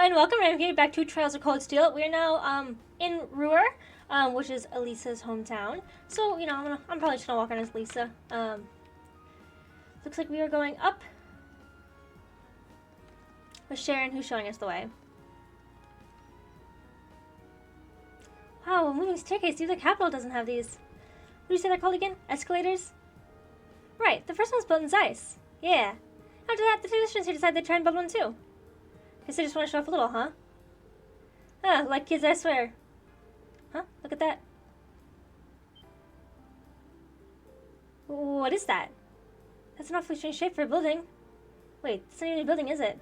and welcome everybody back to Trials of Cold Steel. We are now in Ruhr, which is Elisa's hometown. So I'm probably just gonna walk on as Lisa. Looks like we are going up with Sharon, who's showing us the way. Wow, a moving staircase. Even the capital doesn't have these. What do you say they're called again? Escalators? Right. The first one's built in Zeiss. Yeah. After that, the technicians here decided they'd try and build one too. Guess they just want to show off a little, huh? Huh, like kids, I swear. Huh? Look at that. What is that? That's an awfully strange shape for a building. Wait, it's not even a building, is it?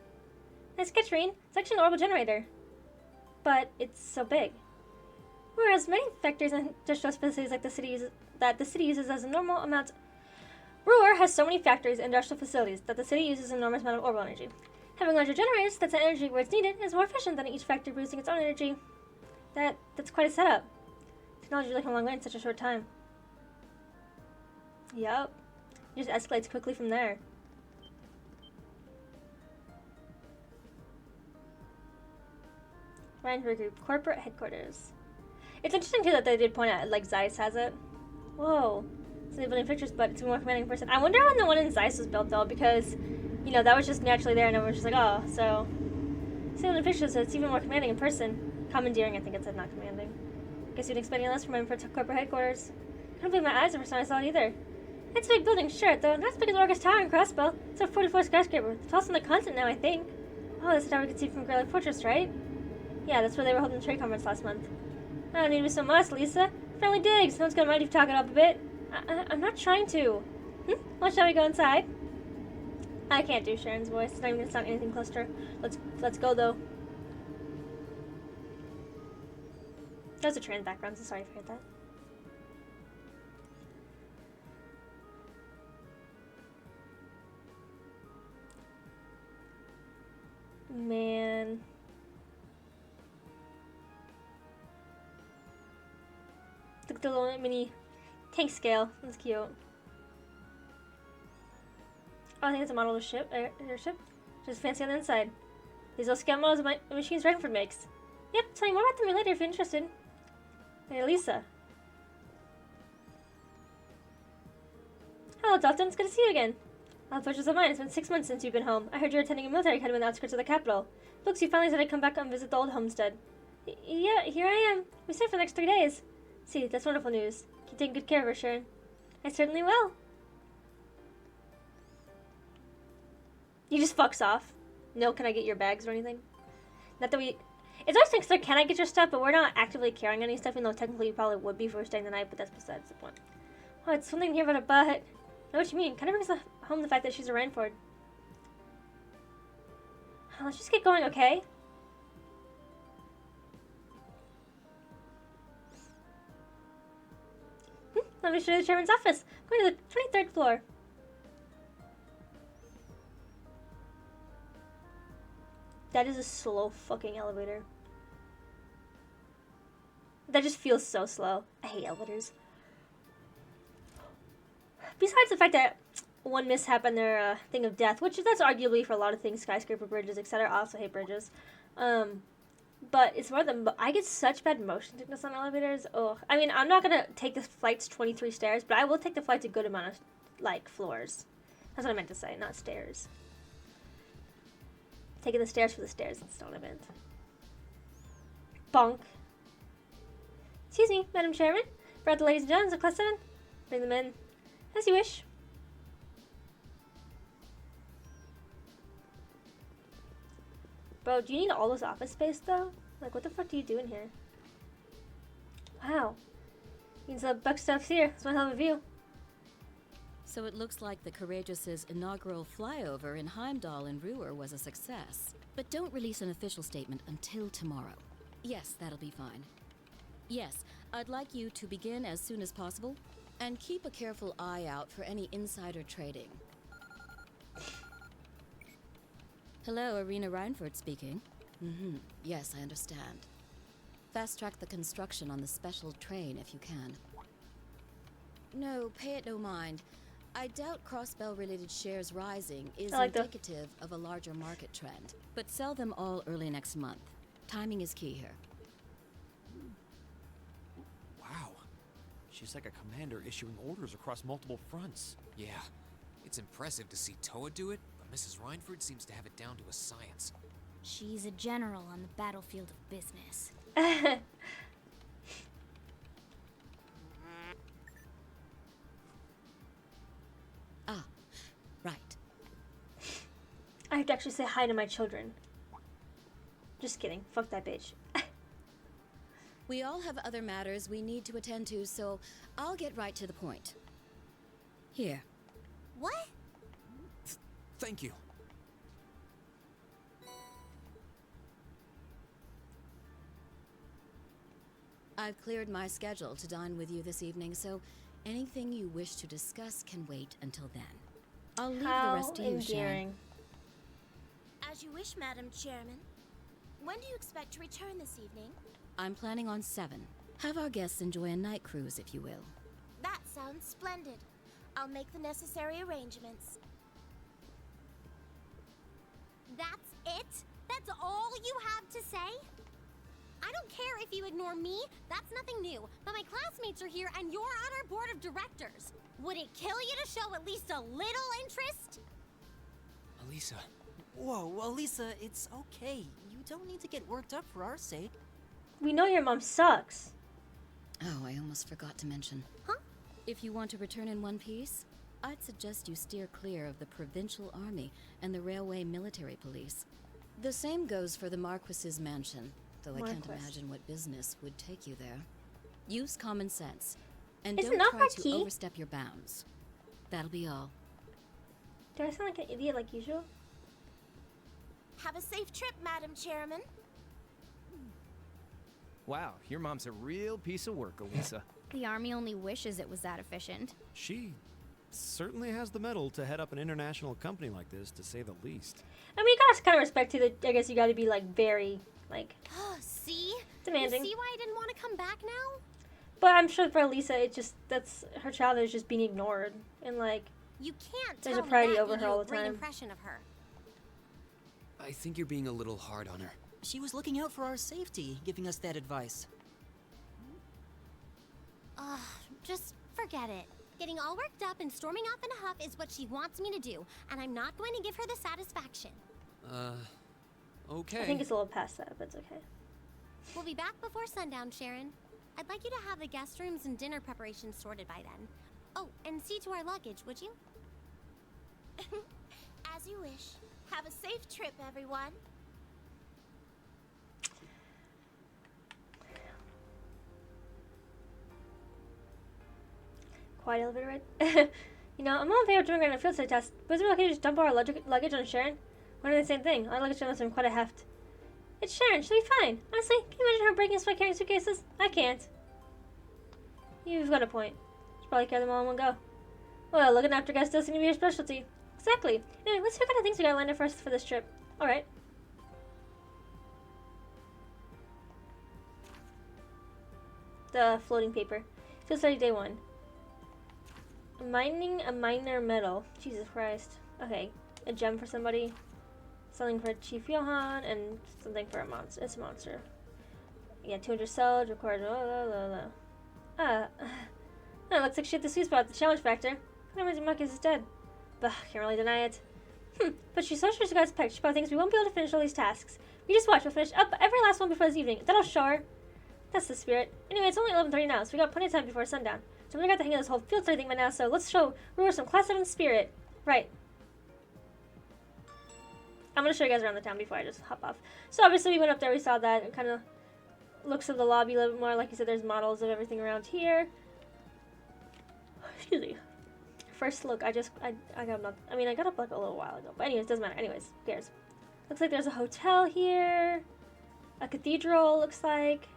Nice catch, Reen. It's actually an orbital generator. But it's so big. Whereas many factories and industrial facilities like the city uses as a normal amount. Ruhr has so many factories and industrial facilities that the city uses an enormous amount of orbital energy. Having larger generators that send energy where it's needed is more efficient than each factory producing its own energy. That's quite a setup. Technology really come a long way in such a short time. Yup. It just escalates quickly from there. Reinberg Group corporate headquarters. It's interesting too that they did point out like Zeiss has it. Whoa. So they're building pictures, but it's a more commanding person. I wonder when the one in Zeiss was built though, because that was just naturally there, and everyone's just like, oh, so. See in the pictures, so it's even more commanding in person. Commandeering, I think it said, not commanding. Guess you didn't expect any less from him for corporate headquarters. I couldn't believe my eyes the first time I saw it either. It's a big building, sure, though not as big as Orcus Tower and Crossbow. It's a 44 skyscraper. It's also on the continent now, I think. Oh, that's the tower we could see from Greylock Fortress, right? Yeah, that's where they were holding the trade conference last month. I don't need to be so modest, Lisa. Friendly digs. No one's gonna mind if you talk it up a bit. I'm not trying to. Well, shall we go inside? I can't do Sharon's voice. It's not even gonna sound anything close to her. Let's go though. That was a trans background, so sorry if you heard that. Man. Look at the little mini tank scale. That's cute. Oh, I think it's a model of ship, airship. Just fancy on the inside. These are scale models of machines Renford makes. Yep, tell you more about them later if you're interested. Hey, Lisa. Hello, Dalton. It's good to see you again. All pleasures of mine. It's been 6 months since you've been home. I heard you were attending a military academy on the outskirts of the capital. Looks, you finally said I'd come back and visit the old homestead. Yeah, here I am. We stay for the next 3 days. See, that's wonderful news. Keep taking good care of her, Sharon. I certainly will. He just fucks off. No, can I get your bags or anything? Not that we... It's always things like, can I get your stuff? But we're not actively carrying any stuff, even though technically you probably would be if we were staying the night, but that's besides the point. Oh, it's something here about a butt. I know what you mean. Kind of brings home the fact that she's a Reinford. Oh, let's just get going, okay? Let me show you the chairman's office. Going to the 23rd floor. That is a slow fucking elevator. That just feels so slow. I hate elevators. Besides the fact that one mishap and their thing of death, which that's arguably for a lot of things, skyscraper bridges, etc. I also hate bridges. But it's more than I get such bad motion sickness on elevators. Oh, I mean, I'm not gonna take the flights 23 stairs, but I will take the flights a good amount of floors. That's what I meant to say, not stairs. Taking the stairs for the stairs. That's not what I meant. Bonk. Excuse me, Madam Chairman. Brought the ladies and gentlemen of Class 7. Bring them in. As you wish. Bro, do you need all this office space, though? Like, what the fuck do you do in here? Wow. Means the buck stuff's here. It's one hell of a view. So it looks like the Courageous' inaugural flyover in Heimdall in Ruhr was a success. But don't release an official statement until tomorrow. Yes, that'll be fine. Yes, I'd like you to begin as soon as possible, and keep a careful eye out for any insider trading. Hello, Irina Reinford speaking. Yes, I understand. Fast-track the construction on the special train if you can. No, pay it no mind. I doubt cross-bell-related shares rising is I like the- indicative of a larger market trend, but sell them all early next month. Timing is key here. Wow. She's like a commander issuing orders across multiple fronts. Yeah, it's impressive to see Toa do it, but Mrs. Reinford seems to have it down to a science. She's a general on the battlefield of business. Ah, right. I have to actually say hi to my children. Just kidding. Fuck that bitch. We all have other matters we need to attend to, so I'll get right to the point. Here. What? Thank you. I've cleared my schedule to dine with you this evening, so anything you wish to discuss can wait until then. I'll leave the How rest to you, Sharon. endearing. As you wish, Madam Chairman. When do you expect to return this evening? I'm planning on 7. Have our guests enjoy a night cruise, if you will. That sounds splendid. I'll make the necessary arrangements. That's it? That's all you have to say? I don't care if you ignore me, that's nothing new. But my classmates are here and you're on our board of directors. Would it kill you to show at least a little interest? Elisa, Whoa, Elisa, it's okay. You don't need to get worked up for our sake. We know your mom sucks. Oh, I almost forgot to mention. Huh? If you want to return in one piece, I'd suggest you steer clear of the provincial army and the railway military police. The same goes for the Marquis's mansion, though I can't Marquis. imagine what business would take you there. Use common sense, and Is it don't not try Marquis? to overstep your bounds. That'll be all. Do I sound like an idiot like usual? Have a safe trip, Madam Chairman. Wow, your mom's a real piece of work, Elisa. The army only wishes it was that efficient. She certainly has the mettle to head up an international company like this, to say the least. I mean, you gotta kind of respect too that I guess you gotta be like very, like, See? demanding. You see why I didn't want to come back now? But I'm sure for Lisa, it just, that's, her child is just being ignored. And like, You can't There's tell a me priority that over gave her you all a the great time. impression of her. I think you're being a little hard on her. She was looking out for our safety, giving us that advice. Ugh, just forget it. Getting all worked up and storming off in a huff is what she wants me to do, and I'm not going to give her the satisfaction. Okay. I think it's a little past that, but it's okay. We'll be back before sundown, Sharon. I'd like you to have the guest rooms and dinner preparations sorted by then. Oh, and see to our luggage, would you? As you wish. Have a safe trip, everyone. Quiet elevator ride. You know, I'm not in favor of doing it on a field side test, but is it okay to just dump our luggage on Sharon? We're doing the same thing. Our luggage must have quite a heft. It's Sharon. She'll be fine. Honestly, can you imagine her breaking sweat carrying suitcases? I can't. You've got a point. Should probably carry them all in one go. Well, looking after guests does seem to be your specialty. Exactly. Anyway, let's see what kind of things we got lined up first for this trip. Alright. The floating paper. Field study day 1. Mining a minor metal. Jesus Christ. Okay. A gem for somebody. Something for Chief Johan. And something for a monster. It's a monster. Yeah, 200 cells. Required. It looks like she hit the sweet spot. The challenge factor. Marcus is dead. But can't really deny it. But she's so sure she got us pegged. She probably thinks we won't be able to finish all these tasks. You just watch. We'll finish up every last one before this evening. That'll show her. That's the spirit. Anyway, it's only 11:30 now, so we got plenty of time before sundown. So we got the hang of this whole field study thing by now, so let's show Roar some class 7 spirit. Right. I'm going to show you guys around the town before I just hop off. So obviously we went up there, we saw that. It kind of looks at the lobby a little bit more. Like you said, there's models of everything around here. Excuse me. First look, I got up, I got up like a little while ago. But anyways, doesn't matter. Anyways, who cares? Looks like there's a hotel here. A cathedral, looks like.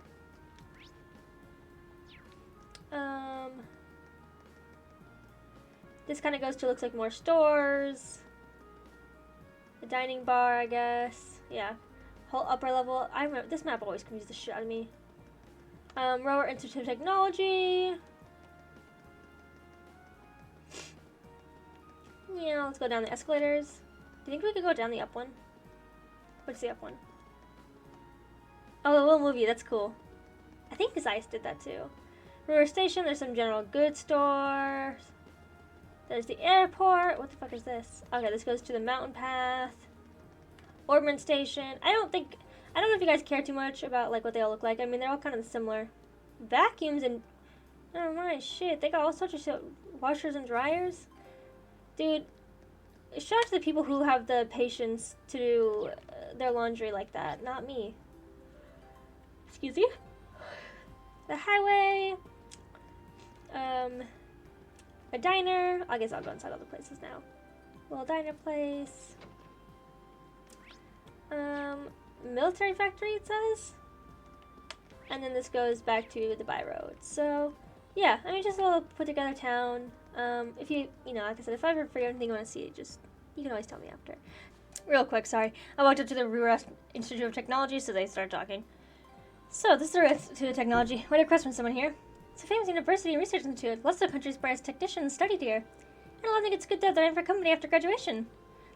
This kind of goes to, looks like more stores. The dining bar, I guess. Yeah. Whole upper level. I remember, this map always confuses the shit out of me. Rower Institute of Technology. Yeah, let's go down the escalators. Do you think we could go down the up one? What's the up one? Oh, the little movie. That's cool. I think Zeiss did that too. River Station. There's some general goods stores. There's the airport. What the fuck is this? Okay, this goes to the mountain path. Orbman Station. I don't know if you guys care too much about like what they all look like. I mean, they're all kind of similar. Vacuums and oh my shit, they got all sorts of shit. Washers and dryers. Dude, shout out to the people who have the patience to do their laundry like that. Not me. Excuse me. The highway. A diner. I guess I'll go inside all the places now. Little diner place. Military factory, it says. And then this goes back to the by road. So, yeah, I mean, just a little put together town. If you know, like I said, if I ever forget anything you want to see, you can always tell me after. Real quick, sorry. I walked up to the Ruhr Institute of Technology, so they started talking. So, this is the Ruhr Institute of Technology. What a request from someone here. It's a famous university and research institute. Lots of the country's brightest technicians studied here. And I think it's good that they're in for company after graduation.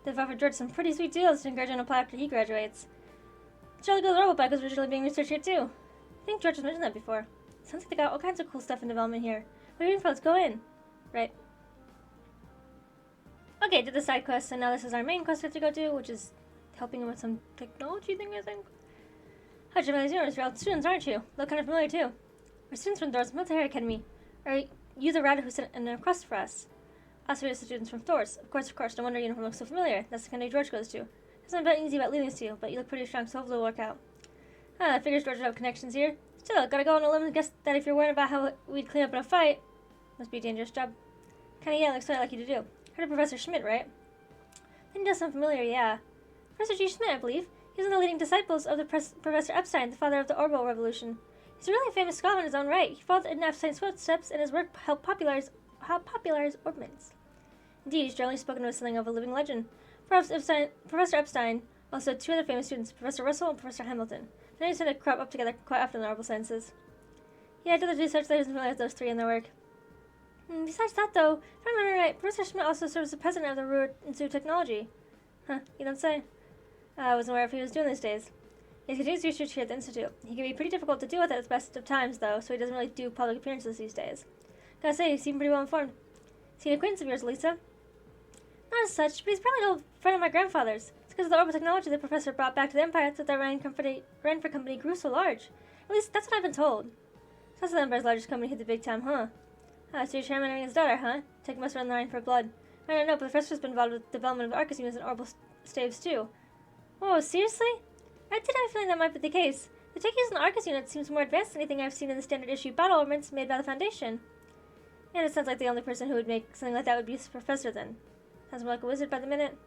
They've offered George some pretty sweet deals to encourage him to apply after he graduates. Charlie Bill's robot bike was originally being researched here too. I think George has mentioned that before. Sounds like they got all kinds of cool stuff in development here. What are you waiting for? Let's go in. Right. Okay, did the side quest, and now this is our main quest we have to go do, which is helping him with some technology thing, I think. How'd you realize you're all students, aren't you? Look kind of familiar too. We're students from Thor's Military Academy. Are you the rat who sent a request for us? Us, we're students from Thor's. Of course. No wonder your uniform looks so familiar. That's the kind of George goes to. It's not easy about leading us to you, but you look pretty strong, so hopefully it'll work out. I figures George would have connections here. Still, gotta go on a limb and guess that if you're worried about how we'd clean up in a fight, must be a dangerous job. Kinda, yeah, looks like you to do. Heard of Professor Schmidt, right? He does sound familiar, yeah. Professor G. Schmidt, I believe. He's one of the leading disciples of the Professor Epstein, the father of the orbital revolution. He's a really famous scholar in his own right. He followed in Epstein's footsteps, and his work helped popularize ordnance. Indeed, he's generally spoken of as something of a living legend. Professor Epstein also had two other famous students, Professor Russell and Professor Hamilton. They used to crop up together quite often in the orbital sciences. Yeah, I did the research that isn't familiar with those three in their work. Besides that, though, if I remember right, Professor Schmidt also serves as the president of the Ruhr Institute of Technology. Huh, you don't say. I wasn't aware of what he was doing these days. He continues research here at the Institute. He can be pretty difficult to deal with at the best of times, though, so he doesn't really do public appearances these days. Gotta say, he seemed pretty well informed. Is he an acquaintance of yours, Lisa? Not as such, but he's probably an old friend of my grandfather's. It's because of the orbital technology the professor brought back to the Empire that the Rhineford company grew so large. At least, that's what I've been told. Sounds like the Empire's largest company hit the big time, huh? So you're chairman and his daughter, huh? Take must run the Rhineford blood. I don't know, but the professor's been involved with the development of the Arcus units and orbital staves, too. Whoa, seriously? I did have a feeling that might be the case. The tech used in the Arcus unit seems more advanced than anything I've seen in the standard issue battle armaments made by the Foundation. And it sounds like the only person who would make something like that would be the professor, then. Sounds more like a wizard by the minute.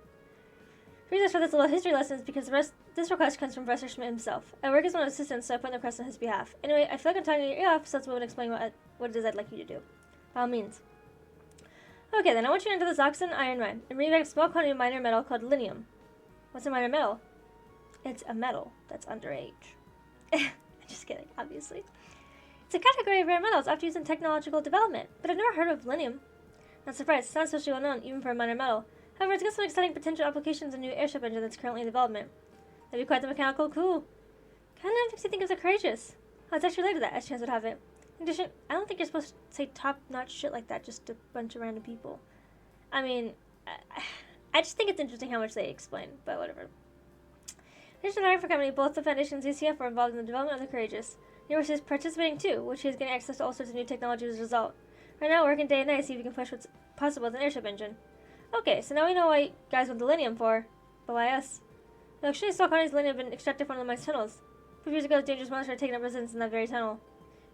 The reason for this little history lesson is because this request comes from Professor Schmidt himself. I work as one of his assistants, so I put in the request on his behalf. Anyway, I feel like I'm talking to your ear off, so let's move and explain what it is I'd like you to do. By all means. Okay, then I want you to enter the Zoxan iron mine and bring back a small quantity of minor metal called linium. What's a minor metal? It's a metal that's underage. Just kidding, obviously. It's a category of rare metals often used in technological development, but I've never heard of linium. Not surprised, it's not especially well known, even for a minor metal. However, it's got some exciting potential applications in a new airship engine that's currently in development. That'd be quite the mechanical coup. Kinda makes you think of the courageous. Oh, it's actually related to that, as chance would have it. In addition, I don't think you're supposed to say top-notch shit like that just to a bunch of random people. I mean, I just think it's interesting how much they explain, but whatever. In addition to the Rhineford Company, both the Foundation and ZCF were involved in the development of the Courageous. The university is participating too, which is getting access to all sorts of new technology as a result. Right now, we're working day and night to see if we can push what's possible with an airship engine. Okay, so now we know why you guys want the linium for, but why us? The extremely small quantities of linium have been extracted from one of the mine's tunnels. 5 years ago, dangerous monsters had taken up residence in that very tunnel.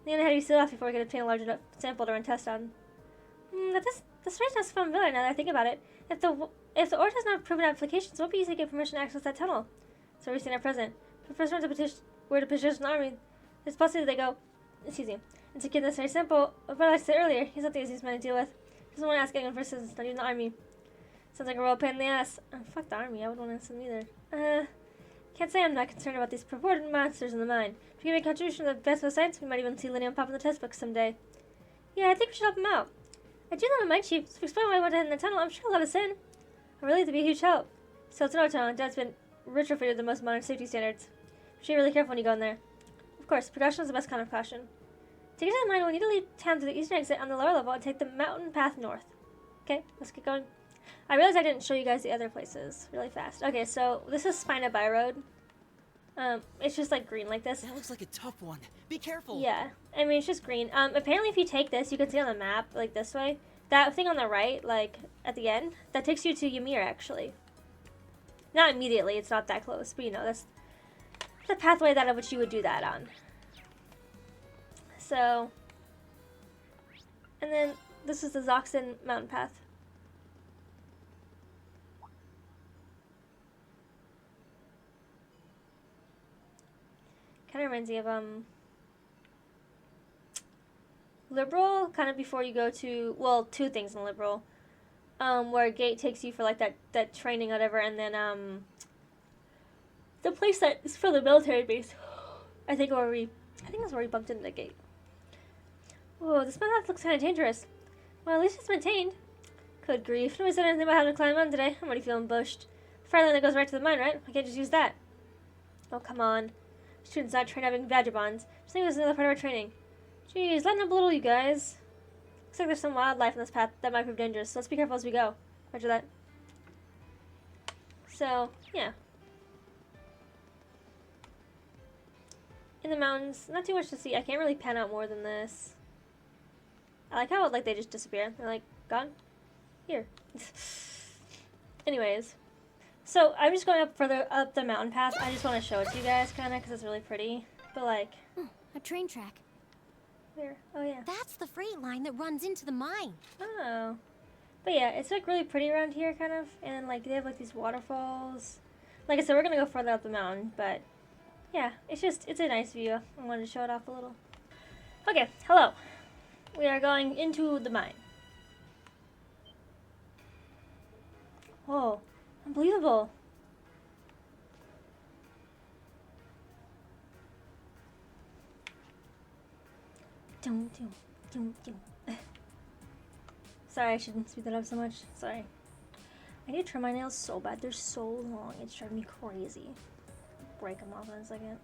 In the end, it had to be sealed off before we could obtain a large enough sample to run tests on. This range sounds familiar now that I think about it. If the ore has not proven applications, it won't be easy to get permission to access that tunnel. So we're seeing our present. If the professor were to petition the army, it's possible they go, and to get this very simple, but like I said earlier, he's not the easiest man to deal with. He doesn't want to ask anyone for assistance, not even the army. Sounds like a real pain in the ass. Fuck the army, I wouldn't want to ask them either. Can't say I'm not concerned about these purported monsters in the mine. If you make a contribution to the best of science, we might even see linium pop in the test book someday. Yeah, I think we should help him out. I do know my chief, so if we explain why I went ahead in the tunnel, I'm sure he'll let us in. I'm really to be a huge help. So it's no town. Dad's been retrofitted the most modern safety standards. You should be really careful when you go in there. Of course, precaution is the best kind of caution. To get to the mine, we'll need to leave town to the eastern exit on the lower level and take the mountain path north. Okay, let's get going. I realized I didn't show you guys the other places really fast. Okay, so this is Spina By Road. It's just like green like this. That looks like a tough one. Be careful. Yeah, I mean, it's just green. Apparently if you take this, you can see on the map, like this way, that thing on the right, like at the end, that takes you to Ymir actually. Not immediately, it's not that close, but you know, that's the pathway that of which you would do that on. So, and then this is the Zoxan mountain path. Kind of reminds me of Liberal, kind of before you go to, well, two things in Liberal, where a gate takes you for like that training or whatever, and then the place that is for the military base. I think that's where we bumped into the gate. Whoa, this path looks kind of dangerous. Well, at least it's maintained. Good grief, nobody said anything about how to climb on today. I'm already feeling bushed. Fire line that goes right to the mine, right? I can't just use that. Oh, come on. Students not trained having vagabonds. Just think this is another part of our training. Jeez, lighten up a little, you guys. Looks like there's some wildlife in this path that might prove dangerous, so let's be careful as we go. Roger that. So, yeah. In the mountains, not too much to see. I can't really pan out more than this. I like how they just disappear. They're like, gone? Here. Anyways. So, I'm just going up further up the mountain path. I just want to show it to you guys, kind of, because it's really pretty. But, like... a train track. Where? Oh, yeah. That's the freight line that runs into the mine. Oh. But, yeah, it's, like, really pretty around here, kind of. And then, like, they have, like, these waterfalls. Like I said, we're going to go further up the mountain, but... yeah, it's a nice view. I wanted to show it off a little. Okay, hello. We are going into the mine. Whoa. Unbelievable. Sorry, I shouldn't speed that up so much. Sorry. I need to trim my nails so bad. They're so long. It's driving me crazy. Break them off in a second.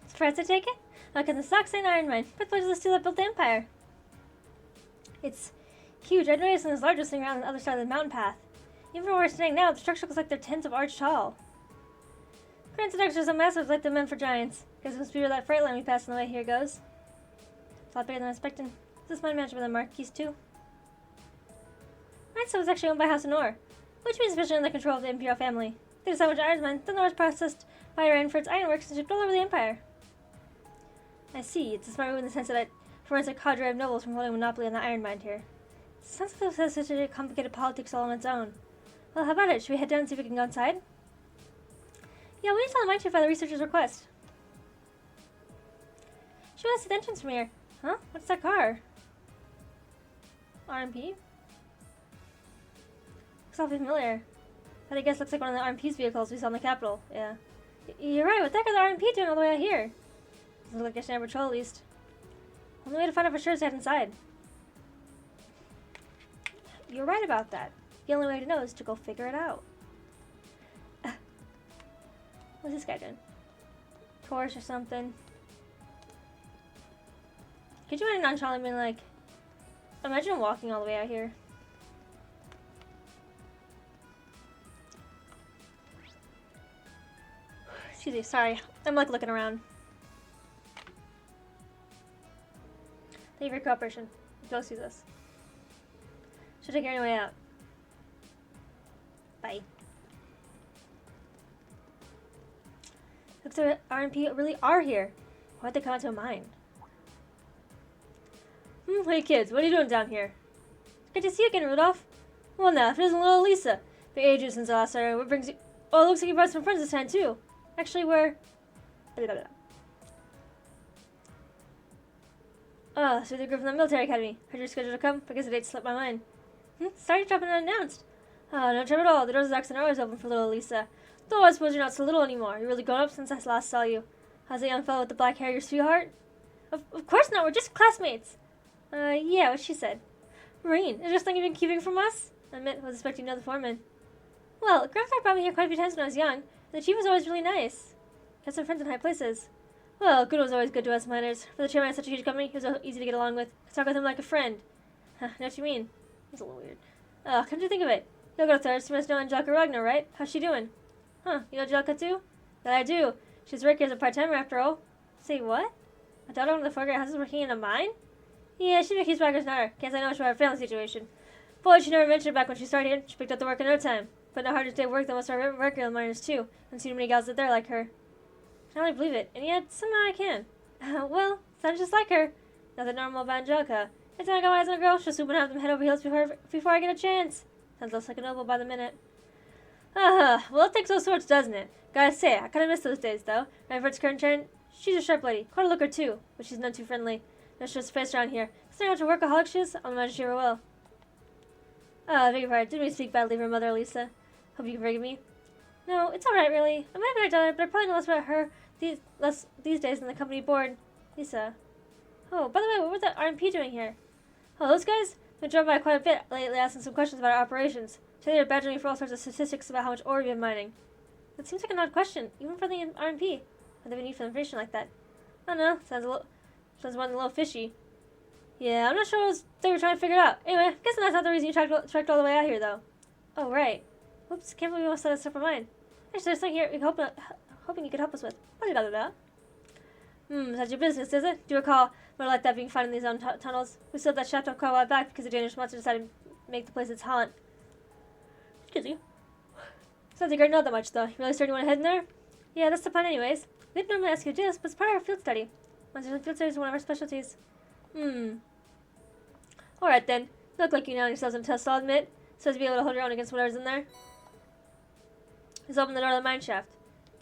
Surprised to take it? Look at the Zoxan iron mine. Birthplace of the steel that built the empire. It's huge. I've noticed it's the largest thing around on the other side of the mountain path. Even where we're standing now, the structure looks like they're tens of arch tall. Grand structures are so massive like the men for giants. Guess it must be where that freight line we passed on the way here goes. It's a lot bigger than I was expecting. Is this mine managed by the Marquis too? Right, so it's actually owned by House of Nor, which means especially under the control of the Imperial family. They decide which iron mine, then the ore is processed by Iran for its ironworks and shipped all over the empire. I see. It's a smart move in the sense that it prevents a cadre of nobles from holding a monopoly on the iron mine here. It sounds like this has such a complicated politics all on its own. Well, how about it? Should we head down and see if we can go inside? Yeah, we need to tell the mine chief by the researcher's request. Show us the entrance from here. Huh? What's that car? RMP? Looks awfully familiar. But I guess looks like one of the RMP's vehicles we saw in the capital. Yeah. You're right. What the heck are the RMP doing all the way out here? Doesn't look like a patrol at least. Only way to find out for sure is to head inside. You're right about that. The only way to know is to go figure it out. What's this guy doing? Torch or something? Could you imagine nonchalantly being like, imagine walking all the way out here. Excuse me, sorry. I'm like looking around. Thank you for your cooperation. Go see this. Should take your way out. Bye. Looks like RMP really are here. Why'd they come out to a mine? Hey kids, what are you doing down here? Good to see you again, Rudolph. Well now, if it isn't little Lisa. Been ages since I last saw her. What brings you... Oh, it looks like you brought some friends this time too. Actually, we're... Blah, blah, blah. Oh, so the group from the military academy. Heard your schedule to come, but I guess the date slipped my mind. Sorry to drop in unannounced. Oh, no trouble at all. The doors of Zoxan are always open for little Lisa. Though I suppose you're not so little anymore. You're really grown up since I last saw you. How's the young fellow with the black hair your sweetheart? Of course not. We're just classmates. Yeah, what she said. Rain, is there something you've been keeping from us? Admit, was expecting to know the foreman. Well, Grandpa brought me here quite a few times when I was young, and the chief was always really nice. Got some friends in high places. Well, good was always good to us miners. For the chairman of such a huge company, he was so easy to get along with. I talk with him like a friend. Huh, know what you mean? He's a little weird. Come to think of it. You'll go Thursday. You must know Angelica Ragnar, right? How's she doing? Huh, you know Angelica too? That I do. She's working as a part-timer after all. Say what? A daughter of one of the Forger houses working in a mine? Yeah, she's Mickey's Wagner's daughter. Can't say much about her family situation. Boy, she never mentioned it back when she started here. She picked up the work in no time. But no harder to work than most of our regular miners too. And see many gals that there like her. I can only believe it, and yet somehow I can. Well, sounds just like her. Nothing normal about Angelica. Every time I got my eyes on a girl, she'll swoop and have them head over heels before I get a chance. Sounds less like a noble by the minute. Well, it takes all sorts, doesn't it? Gotta say, I kinda miss those days, though. My friend's current turn, she's a sharp lady. Quite a looker, too, but she's none too friendly. No stress face around here. Considering how much a workaholic she is, I'll imagine she ever will. I beg your pardon. Didn't mean to speak badly of her mother, Lisa. Hope you can forgive me. No, it's alright, really. I might have been her daughter, but I probably know less about her these days than the company board. Lisa. Oh, by the way, what was that RMP doing here? Oh, those guys? They've been driven by quite a bit lately, asking some questions about our operations. Today they're badgering me for all sorts of statistics about how much ore we've been mining. That seems like an odd question, even for the RMP. Why they would need for information like that? I don't know. Sounds one a little fishy. Yeah, I'm not sure what they were trying to figure it out. Anyway, I'm guessing that's not the reason you trekked all the way out here, though. Oh, right. Whoops, can't believe we almost set us up for mine. Actually, there's something here hoping you could help us with. What about that? Is that your business, is it? Do you recall more like that being found in these own tunnels? We sealed that shaft up quite a while back because the dangerous monster decided to make the place its haunt. Excuse me. Sounds like you don't know that much, though. You really certain you want to head in there? Yeah, that's the plan anyways. We didn't normally ask you to do this, but it's part of our field study. Monsters and field studies are one of our specialties. Alright then. You look like you know yourselves in a test, I'll admit. So as to be able to hold your own against whatever's in there. Just open the door to the mine shaft.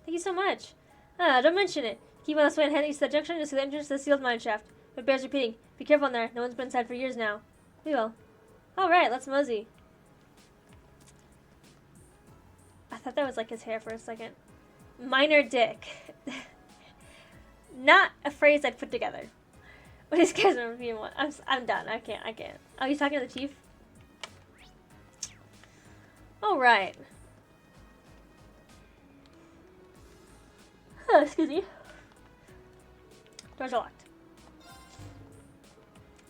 Thank you so much. Don't mention it. Keep on this way and head east to the junction to see the entrance to the sealed mine shaft. It bears repeating. Be careful in there. No one's been inside for years now. We will. Alright, let's mosey. I thought that was like his hair for a second. Minor dick. Not a phrase I'd put together. But these guys are being one. I'm done. I can't. Oh, he's talking to the chief? Alright. Oh, excuse me. Doors are locked.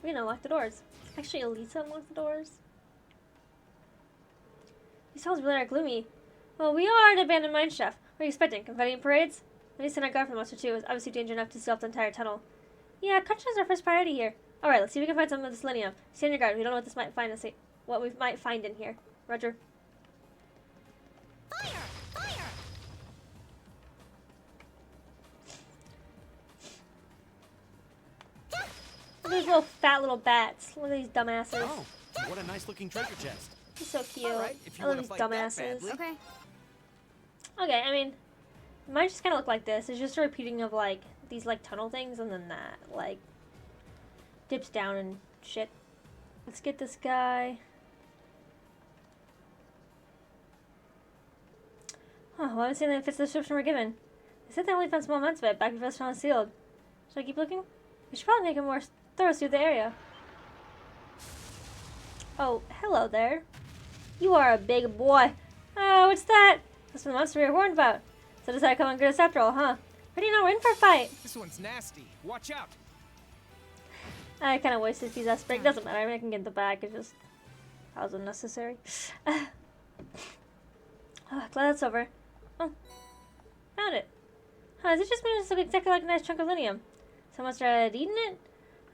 We can unlock the doors. Actually, Elisa unlocked the doors. These halls really are gloomy. Well, we are an abandoned mine shaft. What are you expecting? Confetti and parades? At least send our guard for the monster too. It's obviously dangerous enough to seal up the entire tunnel. Yeah, caution is our first priority here. Alright, let's see if we can find some of the selenium. Stand your guard. We don't know what this might find us. What we might find in here. Roger. Fire! Fire! Look at these little fat little bats. Look at these dumbasses. Oh, what a nice looking treasure chest. He's so cute. Alright, if you I love wanna these fight that dumbasses. badly. Okay. Okay, I mean, mine just kind of look like this. It's just a repeating of like these like tunnel things, and then that like dips down and shit. Let's get this guy. Oh, well, I haven't seen that fits the description we're given. They said they only found small amounts of it back before the tunnel was sealed. Should I keep looking? We should probably make a more thorough through the area. Oh, hello there. You are a big boy. Oh, what's that? That's the monster we were warned about. So decided to come and get us after all, huh? How do you know we're in for a fight? This one's nasty. Watch out. I kind of wasted these aspect. Doesn't matter. I mean, I can get the back. It just that was unnecessary. Oh, glad that's over. Oh, found it. Huh? Is it just me? It looks exactly like a nice chunk of linium. So monster had eaten it.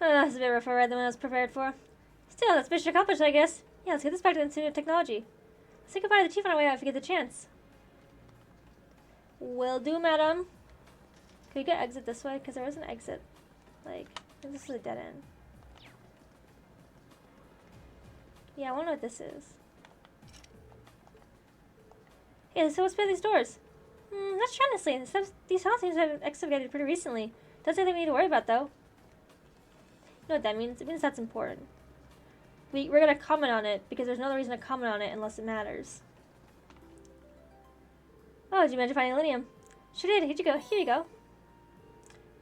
Oh, that's a bit rougher ride than what I was prepared for. Still, that's mission accomplished, I guess. Yeah, let's get this back to the Institute of Technology. Let's say goodbye to the chief on our way out if we get the chance. Will do, madam. Can we get exit this way? Because there is an exit. Like, I think this is a dead end. Yeah, I wonder what this is. Hey, so what's behind these doors? Not sure, honestly. These houses seem to have been excavated pretty recently. Doesn't say anything we need to worry about, though. You know what that means? It means that's important. We're going to comment on it because there's no other reason to comment on it unless it matters. Oh, did you manage to find linium? Sure did. Here you go. Here you go.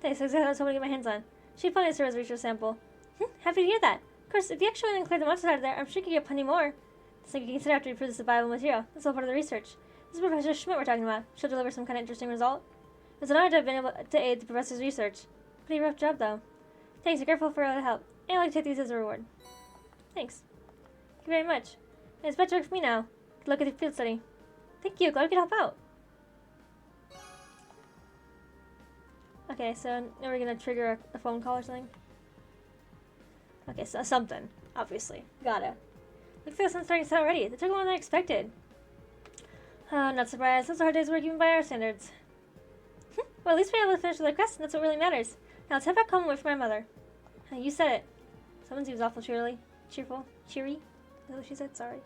Thanks. That's exactly what I was hoping to get my hands on. She had plenty to serve as a research sample. Happy to hear that. Of course, if you actually want to clear the monsters out of there, I'm sure you could get plenty more. Something you can consider after you prove this is viable material. That's all part of the research. This is Professor Schmidt we're talking about. She'll deliver some kind of interesting result. It's an honor to have been able to aid the professor's research. Pretty rough job, though. Thanks, I'm grateful for all the help. And I'd like to take these as a reward. Thanks. Thank you very much. It's better work for me now. Good luck with your field study. Thank you, glad we could help out. Okay, so now we're gonna trigger a phone call or something. Okay, so something, obviously. Gotta. Looks like the sun's starting to set already. That took longer than I expected. Oh, not surprised. Those are hard days work even by our standards. Well, at least we were able to finish with our quest, and that's what really matters. Now let's head back home and wait for my mother. You said it. Someone seems awful cheery. Cheery? Is that what she said? Sorry.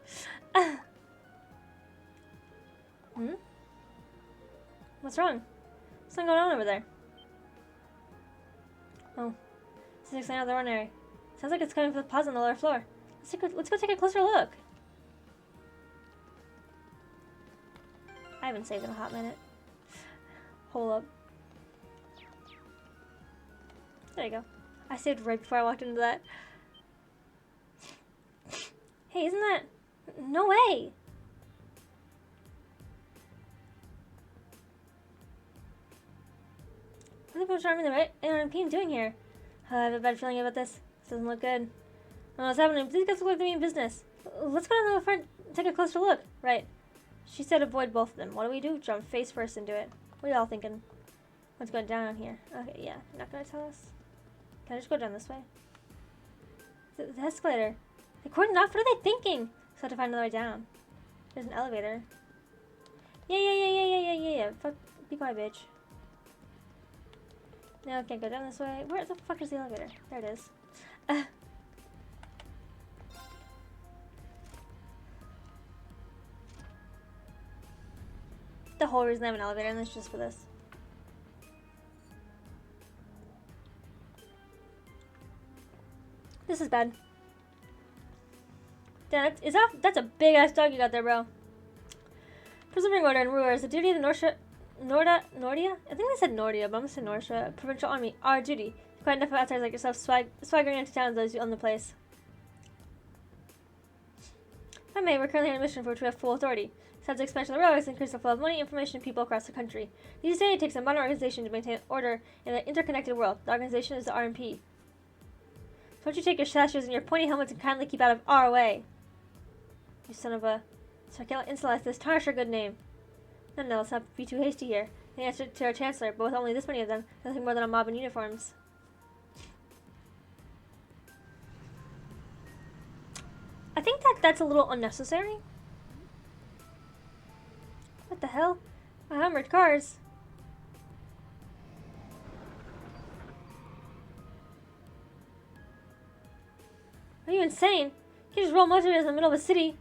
What's wrong? What's going on over there? Oh, this is something out of the ordinary. Sounds like it's coming from the pods on the lower floor. Let's go take a closer look. I haven't saved in a hot minute. Hold up. There you go. I saved right before I walked into that. Hey, isn't that... No way! What are the people charming the RMP doing here? I have a bad feeling about this. This doesn't look good. I don't know what's happening. These guys look like they mean business. Let's go down to the front and take a closer look. Right. She said avoid both of them. What do? Jump face first into it. What are y'all thinking? What's going down here? Okay, yeah. You're not gonna tell us? Can I just go down this way? The escalator. They cordoned off? What are they thinking? So I have to find another way down. There's an elevator. Yeah. Fuck. Be quiet, bitch. No, I can't go down this way. Where the fuck is the elevator? There it is. The whole reason I have an elevator and it's just for this. This is bad. That's a big ass dog you got there, bro. Preserving order and ruler is the duty of the Nordia? I think they said Nordia, but I'm gonna say Norsha. Provincial army. Our duty. Quite enough of outsiders like yourself swaggering into town those who own the place. If I may, we're currently on a mission for which we have full authority. Besides the expansion of the railways, increase the flow of money, information, and people across the country. These days, it takes a modern organization to maintain order in an interconnected world. The organization is the RMP. So why don't you take your sashes and your pointy helmets and kindly keep out of our way? You son of a... So I can't insult this tarnish our good name. No, let's not be too hasty here. The answer to our chancellor, but with only this many of them, nothing more than a mob in uniforms. I think that's a little unnecessary. What the hell? Armored cars. Are you insane? You can't just roll military in the middle of a city.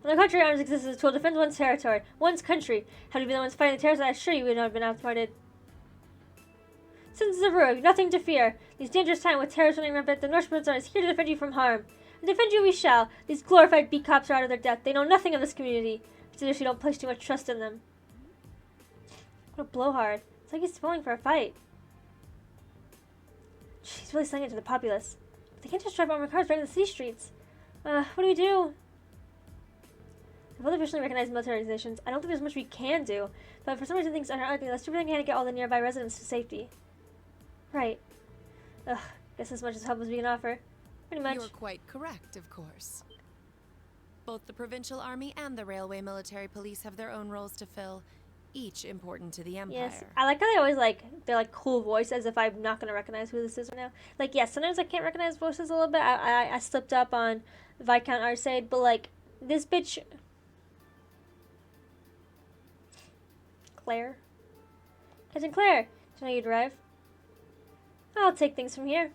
On the contrary, arms exist as a tool to defend one's territory, one's country. Had we been the ones fighting the terrorists, I assure you we would not have been outsmarted. Citizens of Rue, nothing to fear. These dangerous times with terrorists running rampant, the Norse Prince is here to defend you from harm. And defend you we shall. These glorified beat cops are out of their depth. They know nothing of this community. It's as if you don't place too much trust in them. What a blowhard. It's like he's falling for a fight. He's really selling it to the populace. But they can't just drive armored cars right in the city streets. What do we do? Both officially recognized military organizations. I don't think there's much we can do, but for some reason things are ugly. Let's do everything we can to get all the nearby residents to safety. Right. Ugh, guess as much as help as we can offer. Pretty much. You're quite correct, of course. Both the provincial army and the railway military police have their own roles to fill, each important to the Empire. Yes, I like how they always they're cool voice as if I'm not gonna recognize who this is right now. Like, yes, sometimes I can't recognize voices a little bit. I slipped up on Viscount Arcade, but this bitch... Claire? Captain Claire, do you know you drive? I'll take things from here.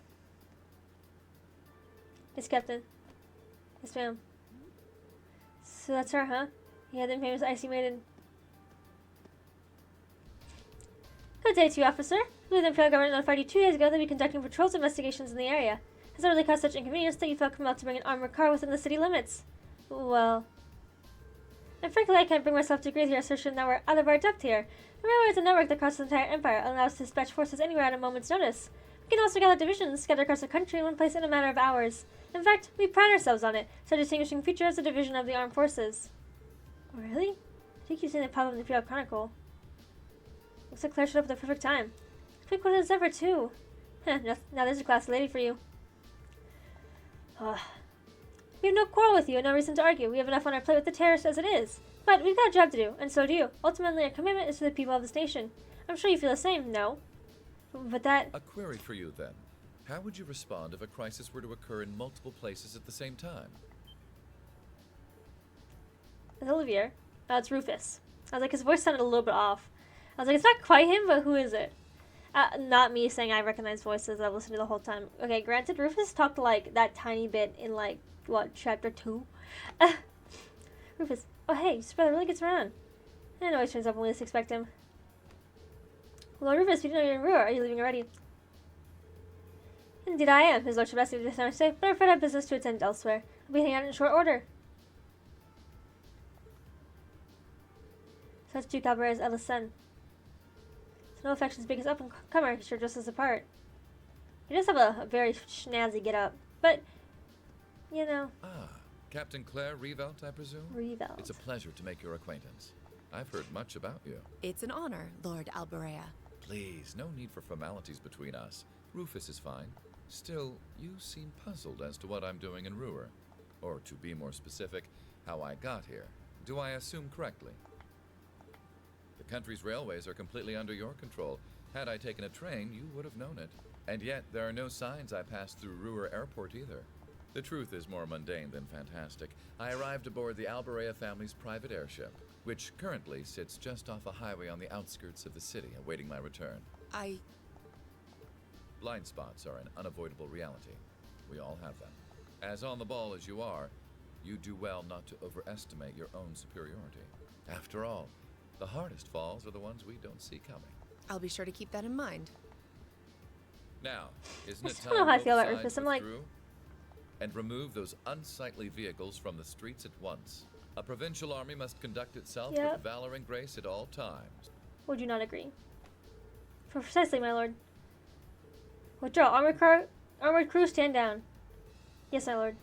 Yes, Captain. Yes, ma'am. So that's her, huh? Yeah, the famous Icy Maiden. Good day to you, officer. The Imperial government notified you 2 days ago that we'll be conducting patrols and investigations in the area. Has it really caused such inconvenience that you felt compelled to bring an armored car within the city limits? Well... And frankly, I can't bring myself to agree with your assertion that we're out of our depth here. The railway is a network that crosses the entire empire and allows us to dispatch forces anywhere at a moment's notice. We can also gather divisions scattered across the country in one place in a matter of hours. In fact, we pride ourselves on it, such a distinguishing feature as a division of the armed forces. Oh, really? I think you've seen it pop up in the Imperial Chronicle. Looks like Claire showed up at the perfect time. Quick one as ever, too. Now there's a classy lady for you. We have no quarrel with you and no reason to argue. We have enough on our plate with the terrorists as it is. But we've got a job to do, and so do you. Ultimately, our commitment is to the people of this nation. I'm sure you feel the same, no? But that... A query for you, then. How would you respond if a crisis were to occur in multiple places at the same time? It's Olivier. No, it's Rufus. I was like, his voice sounded a little bit off. I was like, it's not quite him, but who is it? Not me saying I recognize voices I've listened to the whole time. Okay, granted, Rufus talked like that tiny bit in like, what, chapter 2? Rufus, oh hey, your brother really gets around. And it always turns up when we least expect him. Well, Rufus, we didn't know you're in Rua. Are you leaving already? Indeed I am. His lordship asked me this time to stay, but I'm afraid I have business to attend elsewhere. I'll be heading out in short order. Such two Cabaret's eldest son. So no affection's biggest up-and-comer, he sure dresses apart. He does have a very snazzy get-up, but, you know. Ah, Captain Claire Revelt, I presume? Revelt. It's a pleasure to make your acquaintance. I've heard much about you. It's an honor, Lord Alberea. Please, no need for formalities between us. Rufus is fine. Still, you seem puzzled as to what I'm doing in Ruhr. Or, to be more specific, how I got here. Do I assume correctly? The country's railways are completely under your control. Had I taken a train, you would have known it. And yet, there are no signs I passed through Ruhr Airport either. The truth is more mundane than fantastic. I arrived aboard the Alberea family's private airship, which currently sits just off a highway on the outskirts of the city, awaiting my return. Blind spots are an unavoidable reality. We all have them. As on the ball as you are, you do well not to overestimate your own superiority. After all, the hardest falls are the ones we don't see coming. I'll be sure to keep that in mind. Now, isn't it I time don't know how I both feel about sides Rufus. I'm like... withdrew? And remove those unsightly vehicles from the streets at once. A provincial army must conduct itself with valor and grace at all times. Would you not agree? Precisely, my lord. Withdraw. Armored crew, stand down. Yes, my lord.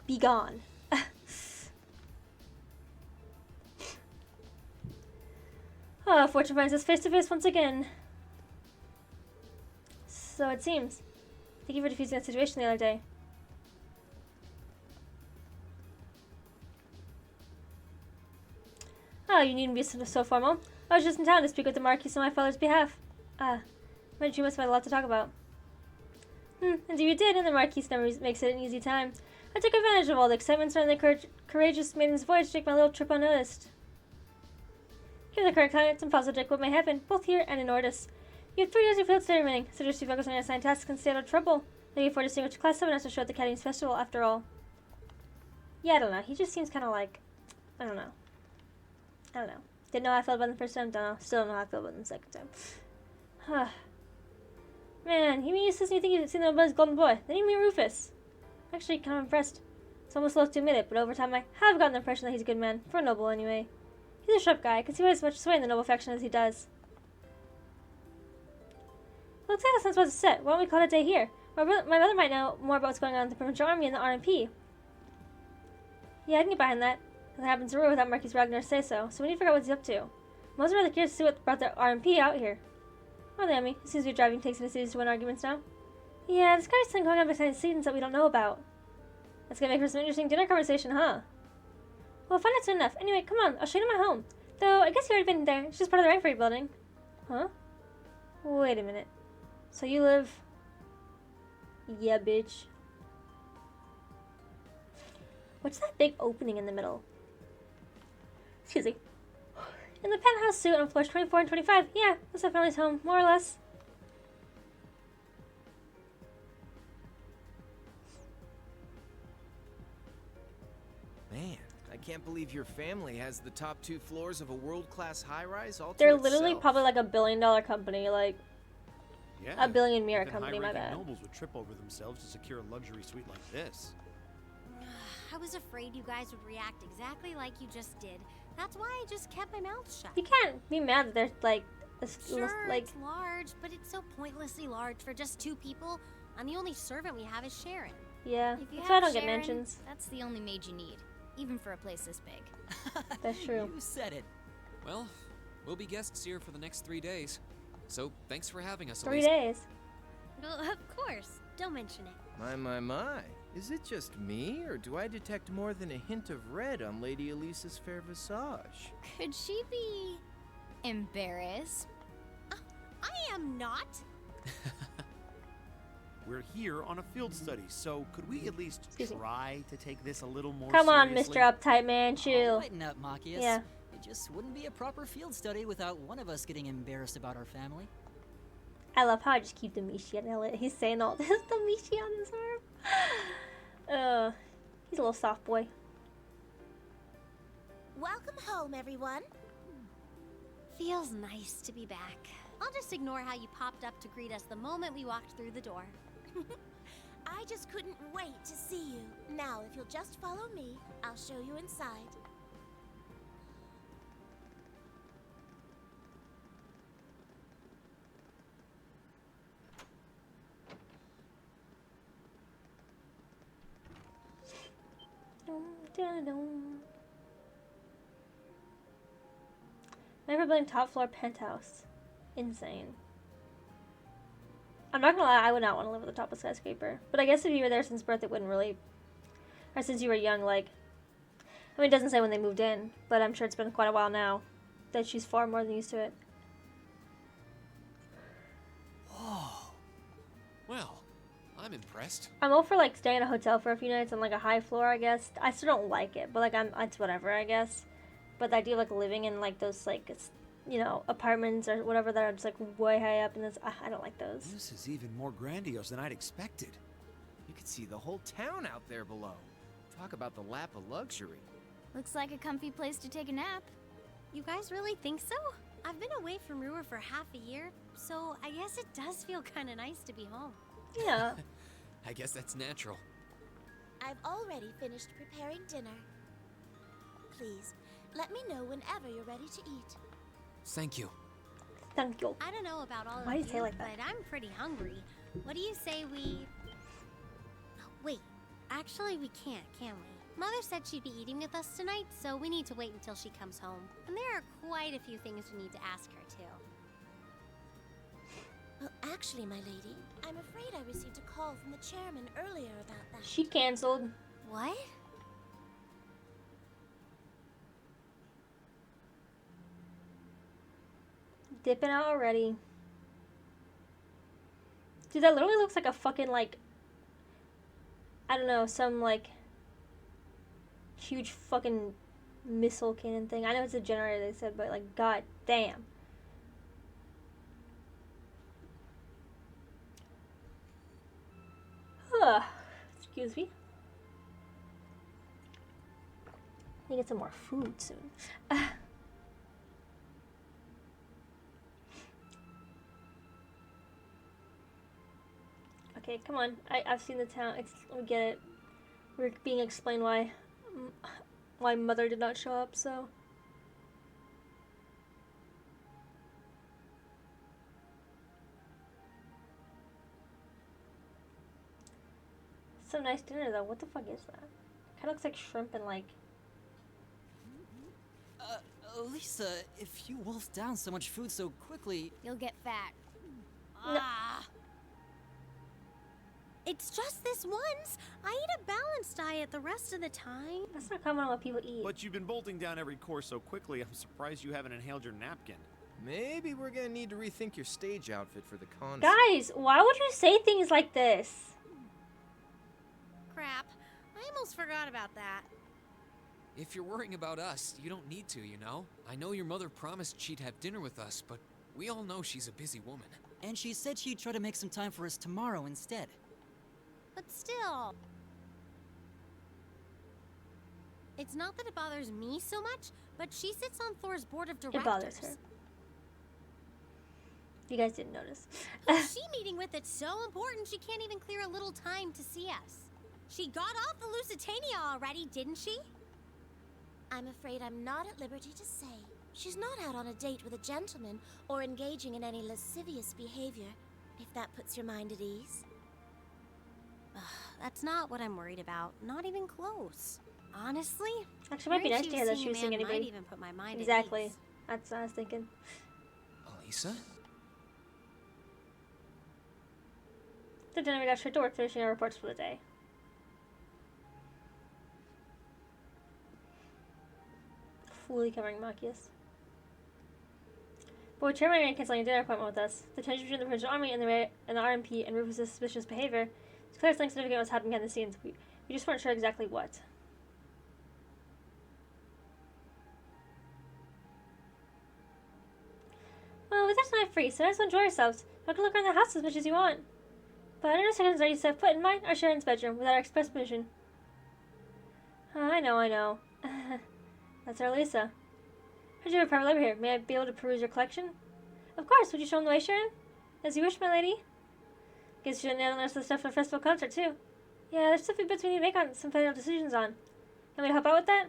Be gone. Fortune finds us face to face once again. So it seems. Thank you for defusing that situation the other day. Oh, you needn't be so formal. I was just in town to speak with the Marquis on my father's behalf. But you must have had a lot to talk about. Indeed you did, and the Marquis never makes it an easy time. I took advantage of all the excitement surrounding the courageous maiden's voyage to take my little trip unnoticed. Given the current climate, it's impossible to predict what may happen, both here and in Ordis. You have 3 years of field study remaining. Suggest you focus on your assigned tasks and stay out of trouble. Looking forward to seeing what Class 7 has to show at the Academy's festival, after all. Yeah, I don't know. He just seems kind of like... I don't know. Didn't know how I felt about him the first time. Don't know. Still don't know how I feel about him the second time. Man, you mean you think you've seen about his golden boy. Then you mean Rufus. I'm actually kind of impressed. It's almost loath to admit it, but over time I have gotten the impression that he's a good man. For a noble, anyway. He's a sharp guy. I can see why he has as much sway in the noble faction as he does. Looks like the sun's about to set. Why don't we call it a day here? My mother might know more about what's going on in the provincial army and the RMP. Yeah, I can get behind that. Nothing happens to Ruhr without Marquis Ragnar say so, so we need to figure out what he's up to. I'm also rather curious to see what brought the RMP out here. Oh, Lammy, it seems to be driving takes in a series to win arguments now. Yeah, there's kind of something going on behind the scenes that we don't know about. That's gonna make for some interesting dinner conversation, huh? Well, find out soon enough. Anyway, come on, I'll show you my home. Though, I guess you already been there. It's just part of the Reinfrey building. Huh? Wait a minute. So you live... Yeah, bitch. What's that big opening in the middle? Excuse me. In the penthouse suite on floors 24 and 25. Yeah, that's my family's home, more or less. Man, I can't believe your family has the top 2 floors of a world-class high-rise all to They're itself. literally probably like $1 billion company, like Yeah, a billion mirror even company, my high-ranking bad. nobles would trip over themselves to secure a luxury suite like this. I was afraid you guys would react exactly like you just did. That's why I just kept my mouth shut. You can't be mad that there's like this Sure, like it's large, but it's so pointlessly large for just 2 people. And the only servant we have is Sharon. yeah. If you That's why I have don't get Sharon, mentions. that's the only maid you need, even for a place this big. That's true. You said it. Well, we'll be guests here for the next 3 days. So thanks for having us, 3 Elisa. days. Well, of course. Don't mention it. My. Is it just me, or do I detect more than a hint of red on Lady Elisa's fair visage? Could she be embarrassed? I am not. We're here on a field study, so could we at least Excuse me. try to take this a little more Come on, seriously? Mr. Uptight Man, Oh, chill. lighten up, Machias. Yeah. It just wouldn't be a proper field study without one of us getting embarrassed about our family. I love how I just keep the Mishi on it. He's saying all this, the Mishi on his arm. He's a little soft boy. Welcome home, everyone. Feels nice to be back. I'll just ignore how you popped up to greet us the moment we walked through the door. I just couldn't wait to see you. Now, if you'll just follow me, I'll show you inside. Never building top floor penthouse. Insane. I'm not gonna lie, I would not want to live at the top of a skyscraper. But I guess if you were there since birth, it wouldn't really. Or since you were young, like. I mean, it doesn't say when they moved in, but I'm sure it's been quite a while now that she's far more than used to it. Whoa. Well, I'm impressed. I'm all for like staying in a hotel for a few nights on like a high floor, I guess. I still don't like it, but like it's whatever, I guess. But the idea of like living in like those like apartments or whatever that are just like way high up, and this I don't like those. This is even more grandiose than I'd expected. You could see the whole town out there below. Talk about the lap of luxury. Looks like a comfy place to take a nap. You guys really think so? I've been away from Ruhr for half a year, so I guess it does feel kind of nice to be home. Yeah. I guess that's natural. I've already finished preparing dinner. Please, let me know whenever you're ready to eat. Thank you. Thank you. I don't know about all Why do of you say it like that? but I'm pretty hungry. What do you say we... Oh, wait, actually we can't, can we? Mother said she'd be eating with us tonight, so we need to wait until she comes home. And there are quite a few things we need to ask her, too. Well, actually, my lady, I'm afraid I received a call from the chairman earlier about that. She canceled. What? Dipping out already. Dude, that literally looks like a fucking like I don't know, some like huge fucking missile cannon thing. I know it's a generator, they said, but like, god damn. Excuse me. I need to get some more food soon. Okay, come on. I've seen the town. We get it. We're being explained why Mother did not show up, so. Some nice dinner, though. What the fuck is that? Kind of looks like shrimp and, like... Lisa, if you wolf down so much food so quickly... You'll get fat. No. It's just this once. I eat a balanced diet the rest of the time. That's not common on what people eat. But you've been bolting down every course so quickly, I'm surprised you haven't inhaled your napkin. Maybe we're gonna need to rethink your stage outfit for the concert. Guys, why would you say things like this? Crap. I almost forgot about that. If you're worrying about us, you don't need to, you know? I know your mother promised she'd have dinner with us, but we all know she's a busy woman. And she said she'd try to make some time for us tomorrow instead. But still. It's not that it bothers me so much, but she sits on Thor's board of directors. It bothers her. You guys didn't notice. Who's she meeting with? It's so important she can't even clear a little time to see us. She got off the Lusitania already, didn't she? I'm afraid I'm not at liberty to say. She's not out on a date with a gentleman or engaging in any lascivious behavior, if that puts your mind at ease. That's not what I'm worried about. Not even close. Honestly, Actually, it might be nice to hear that she was seeing Might anybody. even put my mind Exactly. at ease. That's what I was thinking. Elisa? So then we got straight to work, finishing our reports for the day. Fully covering Machias. But with Chairman and canceling a dinner appointment with us, the tension between the Provincial Army and the RMP and Rufus' suspicious behavior, it's clear something significant was happening behind the scenes. We just weren't sure exactly what. Well, with this night free, so just enjoy yourselves. You can look around the house as much as you want. But in a second, ready to set foot in mine or Sharon's bedroom without our express permission. I know. That's our Lisa. Heard you have a private library here. May I be able to peruse your collection? Of course. Would you show them the way, Sharon? As you wish, my lady. Guess you should nail the rest of the stuff for the festival concert, too. Yeah, there's some bits we need to make on some final decisions on. Want me to help out with that?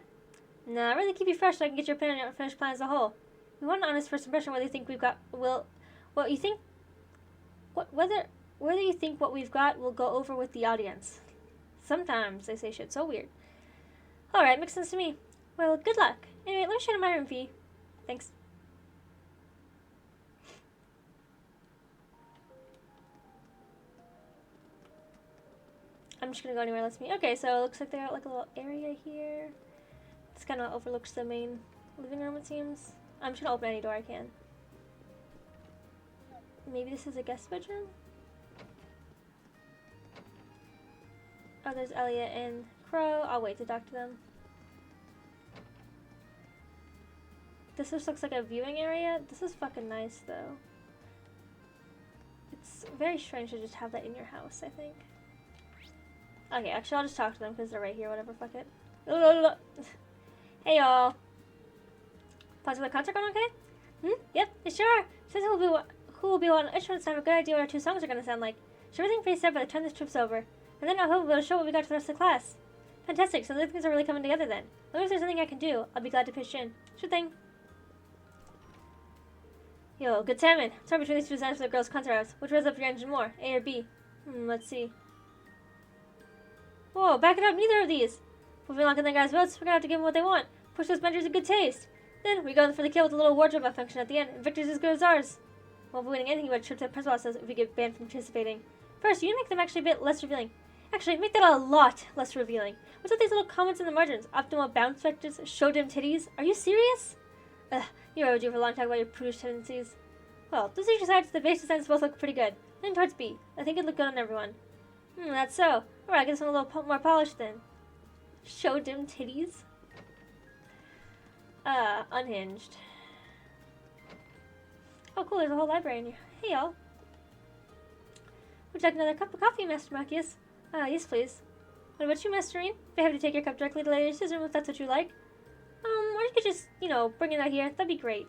Nah, really keep you fresh so I can get your opinion on your finished plan as a whole. We want an honest first impression whether you think we've got whether you think what we've got will go over with the audience. Sometimes they say shit so weird. Alright, makes sense to me. Well, good luck. Anyway, let me show you my room fee. Thanks. I'm just gonna go anywhere that lets me. Okay, so it looks like they got like a little area here. This kind of overlooks the main living room, it seems. I'm just gonna open any door I can. Maybe this is a guest bedroom? Oh, there's Elliot and Crow. I'll wait to talk to them. This just looks like a viewing area. This is fucking nice, though. It's very strange to just have that in your house, I think. Okay, actually, I'll just talk to them because they're right here. Whatever, fuck it. Hey, y'all. Plans for the concert going okay? Yep, they sure are. Says who will be on instruments to have a good idea what our two songs are going to sound like. Should everything pretty set by the time this trip's over. And then I'll hope we'll be able to show what we got to the rest of the class. Fantastic, so the things are really coming together then. As long as there's something I can do, I'll be glad to pitch in. Sure thing. Yo, good timing. Sorry between these two designs for the girls' concert house. Which rose up your engine more, A or B? Let's see. Whoa, back it up, neither of these. Moving along in the guys' votes, we're gonna have to give them what they want. Push those benders in good taste. Then we go for the kill with a little wardrobe malfunction at the end, and victory's as good as ours. Won't be winning anything but a trip to the principal says if we get banned from participating. First, you need to make them actually a bit less revealing. Actually, make that a lot less revealing. What's with these little comments in the margins? Optimal bounce vectors, show dim titties? Are you serious? Ugh, you were overdue for a long time about your prudish tendencies. Well, those each sides, the base designs both look pretty good. Lean towards B. I think it'd look good on everyone. That's so. Alright, I guess I'm a little more polished then. Show dim titties? Unhinged. Oh cool, there's a whole library in here. Hey y'all. Would you like another cup of coffee, Master Machias? Yes please. What about you, Masterine? Be happy to take your cup directly to Lady Susan if that's what you like. Or you could just, bring it out here. That'd be great.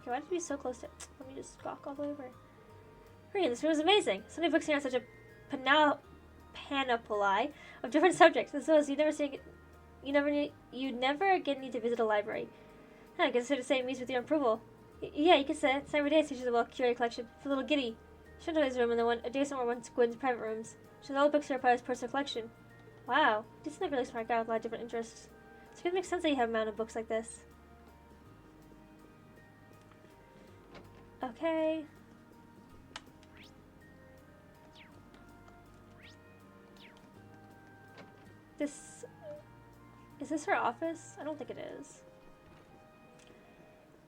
Okay, why did you be so close to... Let me just gawk all the way over. Green, this room is amazing. So many books here on such a panoply of different subjects. As well as you'd never again need to visit a library. I guess it's to say it meets with your approval. Yeah, you can say it. It's every day it teaches a well-curated collection for little Giddy. She enjoys his room and the one adjacent were once Gwen's private rooms. She has all the books here part of his personal collection. Wow, you seem like a really smart guy with a lot of different interests. So it makes sense that you have a mountain of books like this. Okay. Is this her office? I don't think it is.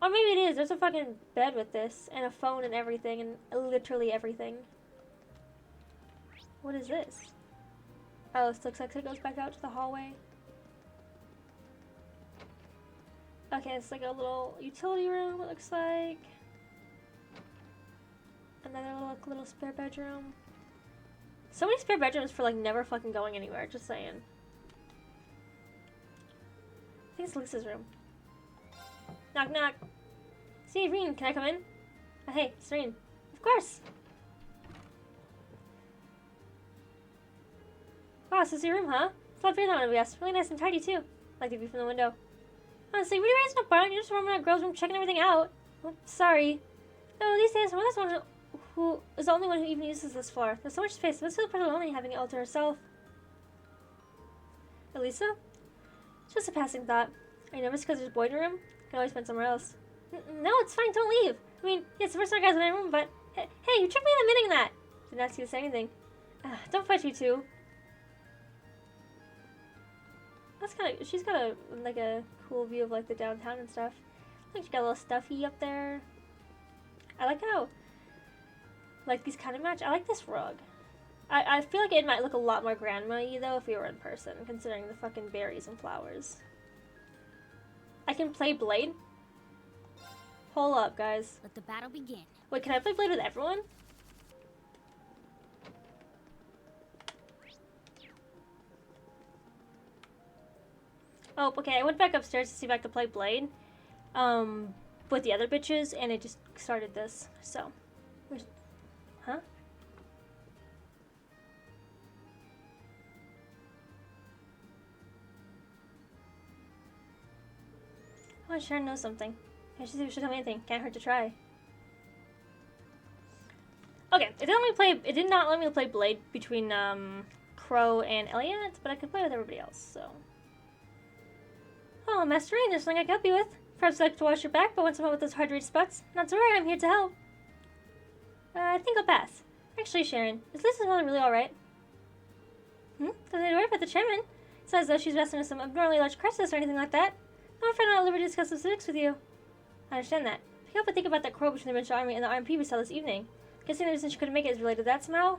Or maybe it is. There's a fucking bed with this, and a phone and everything, and literally everything. What is this? Oh, this looks like it goes back out to the hallway. Okay, it's like a little utility room, it looks like. Another little spare bedroom. So many spare bedrooms for like never fucking going anywhere, just saying. I think it's Lisa's room. Knock knock. See, Reen, can I come in? Hey, it's Reen. Of course. Wow, this is your room, huh? It's a lot bigger than I would have guessed. Really nice and tidy, too. Like the view from the window. Honestly, what are you raising up, Brian? You're just roaming around girls' room checking everything out. Oh, sorry. No, at least there's one who is the only one who even uses this floor. There's so much space. This feels pretty lonely having it all to herself. Elisa? Just a passing thought. Are you nervous because there's a boy in your room? You can always find somewhere else. No, it's fine. Don't leave. I mean, yes, the first time guys in my room, but hey, you tricked me into admitting that. Didn't ask you to say anything. Don't fight, you two. That's kind of. She's got a cool view of like the downtown and stuff. Like she got a little stuffy up there. I like how like these kind of match. I like this rug. I feel like it might look a lot more grandma-y though if we were in person, considering the fucking berries and flowers. I can play Blade. Hold up, guys. Let the battle begin. Wait, can I play Blade with everyone? Oh, okay. I went back upstairs to see if I could play Blade, with the other bitches, and it just started this. So, huh? Oh, Sharon knows something. I should see if she'll tell me anything. Can't hurt to try. Okay, it did not let me play Blade between Crow and Elliot, but I could play with everybody else. So. Oh, Master Rain, there's something I can help you with. Perhaps you'd like to wash your back, but want some help with those hard-to-reach spots? Not to worry, I'm here to help. I think I'll pass. Actually, Sharon, is Lisa's mother really alright? Doesn't need to worry about the chairman. It's not as though she's wrestling with some abnormally large crisis or anything like that. I'm afraid I'm not at liberty to discuss the specifics with you. I understand that. I can't help but think about that quarrel between the British Army and the RMP we saw this evening. Guessing the reason she couldn't make it is related to that somehow?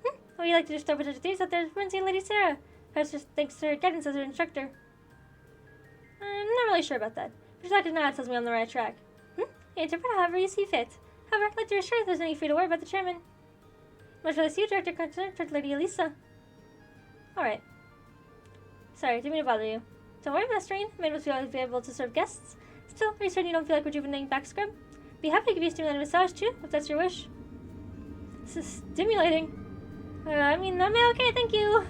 What would you like to just start with the thieves out there? Lindsay and Lady Sarah. Perhaps just thanks to her guidance as her instructor. I'm not really sure about that. But your doctor now tells me I'm on the right track. Interpret however you see fit. However, I'd like to assure you there's no need for you to worry about the chairman. Much rather see you, Director Director Lady Elisa. Alright. Sorry, didn't mean to bother you. Don't worry, Master Rain. Maid must always be able to serve guests. Still, are you certain you don't feel like rejuvenating back scrub? Be happy to give you a stimulating massage too, if that's your wish. This is stimulating. I mean, I'm okay, thank you.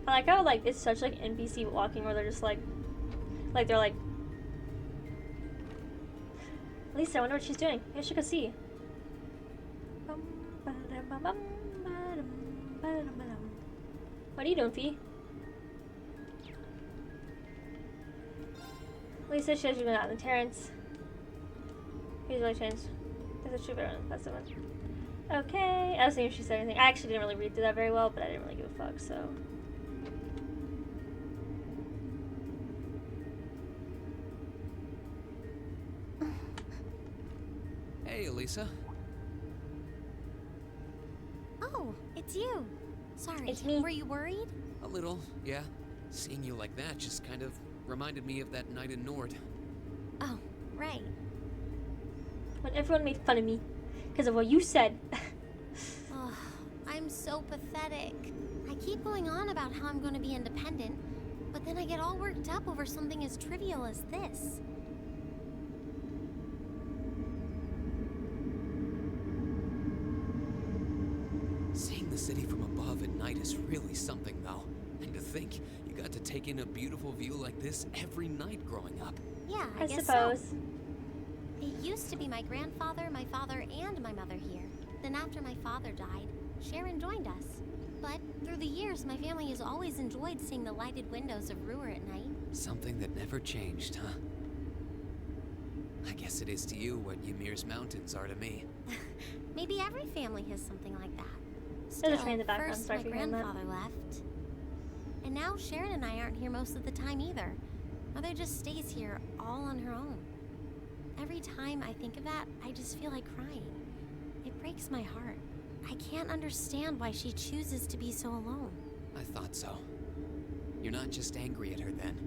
I like how like it's such like NPC walking where they're just like they're like Lisa, I wonder what she's doing. Maybe I should go see. What are you doing, Fee? Lisa shows you out in Terrence. He's really changed. There's a true better than the one. Okay. I was thinking if she said anything. I actually didn't really read through that very well, but I didn't really give a fuck, so. Hey, Elisa. Oh, it's you. Sorry. It's me. Were you worried? A little, yeah. Seeing you like that just kind of reminded me of that night in Nord. Oh, right. When everyone made fun of me because of what you said. Oh, I'm so pathetic. I keep going on about how I'm going to be independent, but then I get all worked up over something as trivial as this. Seeing the city from above at night is really something, though. And to think, you got to take in a beautiful view like this every night growing up. Yeah, I guess suppose. so. It used to be my grandfather, my father, and my mother here. Then after my father died, Sharon joined us. But through the years, my family has always enjoyed seeing the lighted windows of Ruhr at night. Something that never changed, huh? I guess it is to you what Ymir's mountains are to me. Maybe every family has something like that. There's a train in the background. First, Sorry my for hearing that. grandfather left. And now Sharon and I aren't here most of the time either. Mother just stays here all on her own. Every time I think of that, I just feel like crying. It breaks my heart. I can't understand why she chooses to be so alone. I thought so. You're not just angry at her then.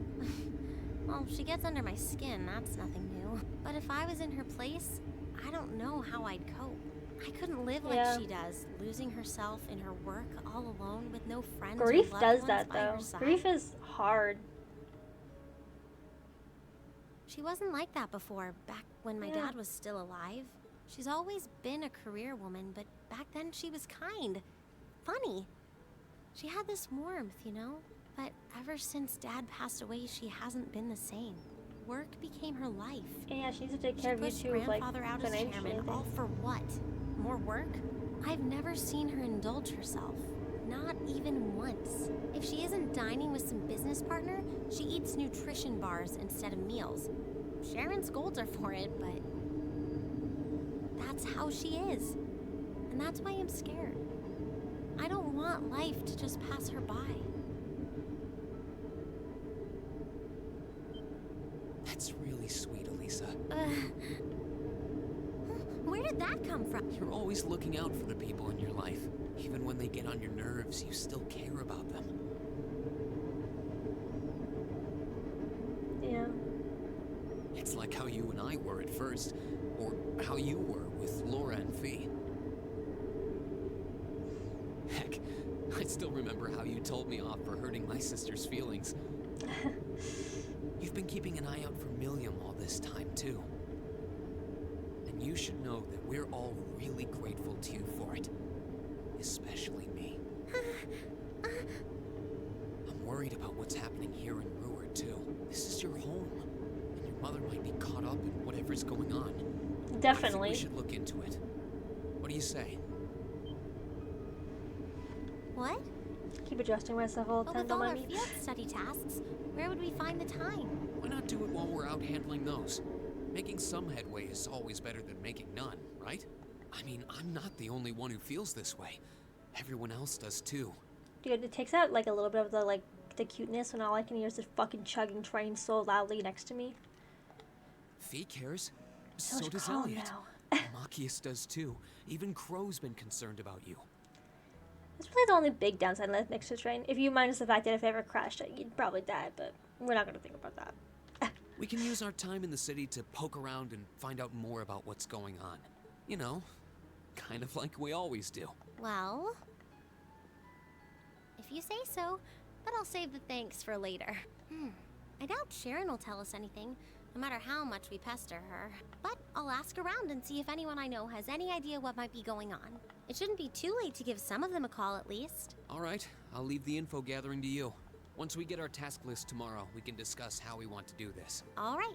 Well, she gets under my skin, that's nothing new. But if I was in her place, I don't know how I'd cope. I couldn't live like she does, losing herself in her work all alone with no friends. Grief or loved does ones that by her though. side. Grief is hard. She wasn't like that before, back when my dad was still alive. She's always been a career woman, but back then she was kind, funny. She had this warmth, you know? But ever since Dad passed away, she hasn't been the same. Work became her life. And yeah, she needs to take care of you She too, pushed like grandfather out as chairman, all for what? More work? I've never seen her indulge herself. Not even once. If she isn't dining with some business partner, she eats nutrition bars instead of meals. Sharon scolds her for it, but that's how she is. And that's why I'm scared. I don't want life to just pass her by. That's really sweet, Elisa. Where did that come from? You're always looking out for the people in your life. Even when they get on your nerves, you still care about them. Yeah. It's like how you and I were at first, or how you were with Laura and Fee. Heck, I still remember how you told me off for hurting my sister's feelings. You've been keeping an eye out for Milliam all this time, too. And you should know that we're all really grateful to you for it. Especially me. I'm worried about what's happening here in Ruhr, too. This is your home. And your mother might be caught up in whatever's going on. Definitely. I think we should look into it. What do you say? What? Keep adjusting myself all the time, With don't all our mind me. field study tasks, where would we find the time? Why not do it while we're out handling those? Making some headway is always better than making none, right? I mean, I'm not the only one who feels this way. Everyone else does too. Dude, it takes out like a little bit of the cuteness when all I can hear is this fucking chugging train so loudly next to me. Fee cares. So So much does calm Elliot. now. Machias does too. Even Crow's been concerned about you. It's really the only big downside next to the train. If you minus the fact that if I ever crashed it, you'd probably die, but we're not gonna think about that. We can use our time in the city to poke around and find out more about what's going on. You know, kind of like we always do. Well, if you say so, but I'll save the thanks for later. I doubt Sharon will tell us anything, no matter how much we pester her. But I'll ask around and see if anyone I know has any idea what might be going on. It shouldn't be too late to give some of them a call at least. All right, I'll leave the info gathering to you. Once we get our task list tomorrow, we can discuss how we want to do this. All right.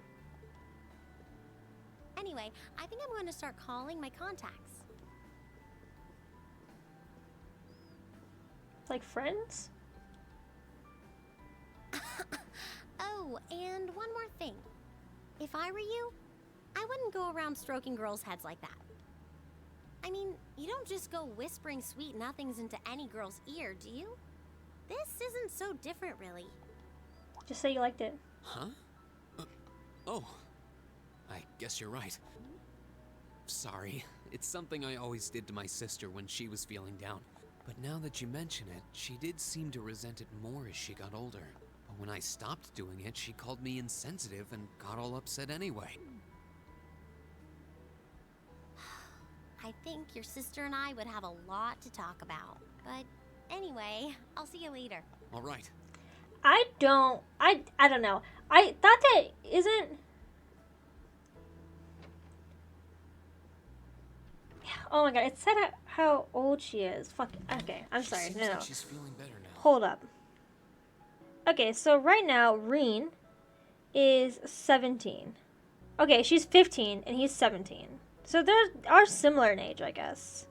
Anyway, I think I'm going to start calling my contacts. Like friends? Oh, and one more thing. If I were you, I wouldn't go around stroking girls' heads like that. I mean, you don't just go whispering sweet nothings into any girl's ear, do you? This isn't so different, really. Just say you liked it. Huh? Oh. I guess you're right. Sorry. It's something I always did to my sister when she was feeling down. But now that you mention it, she did seem to resent it more as she got older. But when I stopped doing it, she called me insensitive and got all upset anyway. I think your sister and I would have a lot to talk about. But anyway, I'll see you later. All right. I don't know. I thought that isn't... Oh my god, it said how old she is. Fuck. Okay, I'm sorry. Seems No. like she's feeling better now. Hold up. Okay, so right now, Reen is 17. Okay, she's 15 and he's 17. So they are similar in age, I guess.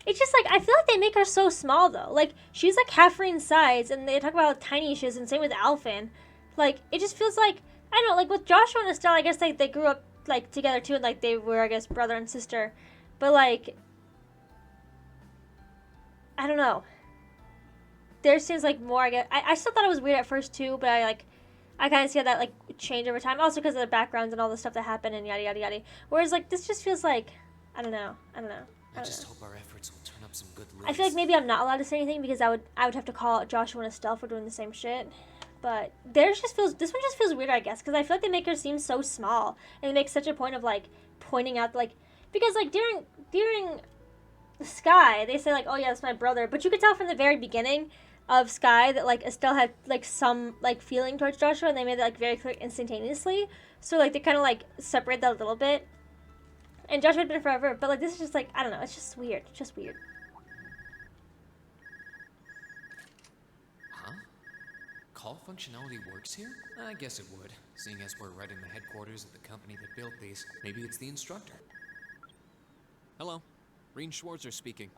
It's just like, I feel like they make her so small though. Like, she's like half Reen's size and they talk about how tiny she is, and same with Alphen. Like, it just feels like, I don't know, like with Joshua and Estelle, I guess like they grew up like together too, and like they were, I guess, brother and sister. But like, I don't know. There seems like more, I guess. I still thought it was weird at first too, but I kind of see how that like change over time. Also because of the backgrounds and all the stuff that happened and yada yada yada. Whereas like this just feels like, I don't know. I just hope our efforts will turn up some good leads. I feel like maybe I'm not allowed to say anything because I would have to call Joshua and Estelle for doing the same shit. But this one just feels weird, I guess, because I feel like they make her seem so small, and they make such a point of like pointing out like, because like during Sky they say like, oh yeah, that's my brother, but you could tell from the very beginning of Sky that like Estelle had like some like feeling towards Joshua, and they made it like very clear instantaneously. So like they kind of like separate that a little bit. And Joshua had been forever, but like this is just like I don't know. It's just weird. It's just weird. Huh? Call functionality works here? I guess it would, seeing as we're right in the headquarters of the company that built these. Maybe it's the instructor. Hello, Reen Schwarzer speaking.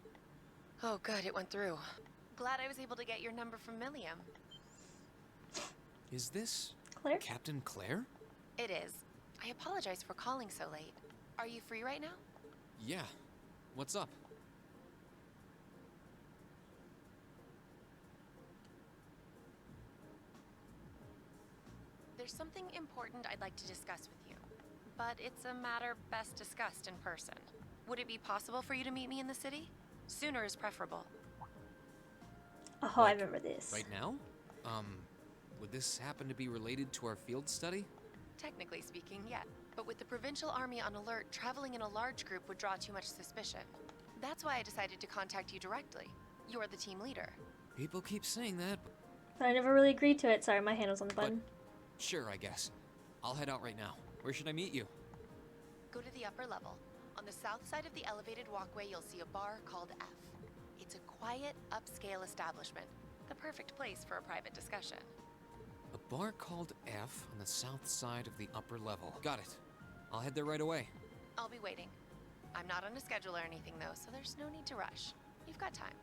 Oh, good, it went through. Glad I was able to get your number from Milliam. Is this Claire? Captain Claire? It is. I apologize for calling so late. Are you free right now? Yeah. What's up? There's something important I'd like to discuss with you, but it's a matter best discussed in person. Would it be possible for you to meet me in the city? Sooner is preferable. Oh, I remember this. Right now? Would this happen to be related to our field study? Technically speaking, yeah. But with the Provincial Army on alert, traveling in a large group would draw too much suspicion. That's why I decided to contact you directly. You're the team leader. People keep saying that. But I never really agreed to it. Sorry, my hand was on the button. Sure, I guess. I'll head out right now. Where should I meet you? Go to the upper level. On the south side of the elevated walkway, you'll see a bar called F. It's a quiet, upscale establishment. The perfect place for a private discussion. A bar called F on the south side of the upper level. Got it. I'll head there right away. I'll be waiting. I'm not on a schedule or anything, though, so there's no need to rush. You've got time.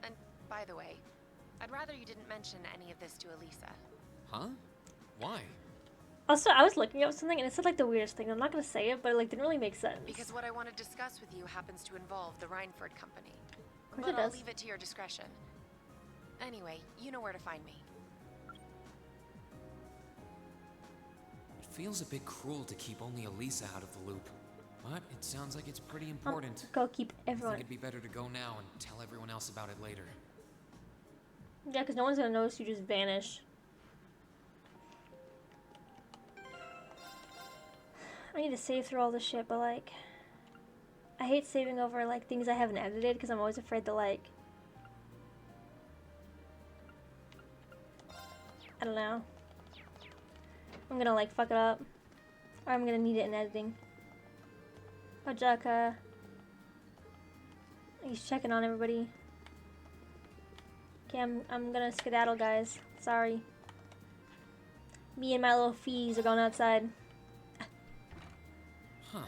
And, by the way, I'd rather you didn't mention any of this to Elisa. Huh? Why? Also, I was looking up something and it said like the weirdest thing. I'm not gonna say it, but it like didn't really make sense. Because what I want to discuss with you happens to involve the Rhineford Company. Of course But it I'll does. leave it to your discretion. Anyway, you know where to find me. It feels a bit cruel to keep only Elisa out of the loop. But it sounds like it's pretty important. Go keep I everyone. think it'd be better to go now and tell everyone else about it later. Yeah, because no one's gonna notice you just vanish. I need to save through all this shit, but like, I hate saving over like things I haven't edited because I'm always afraid to like, I don't know. I'm gonna like fuck it up, or I'm gonna need it in editing. Ojaka, he's checking on everybody. Okay, I'm gonna skedaddle, guys. Sorry. Me and my little fees are going outside. Huh.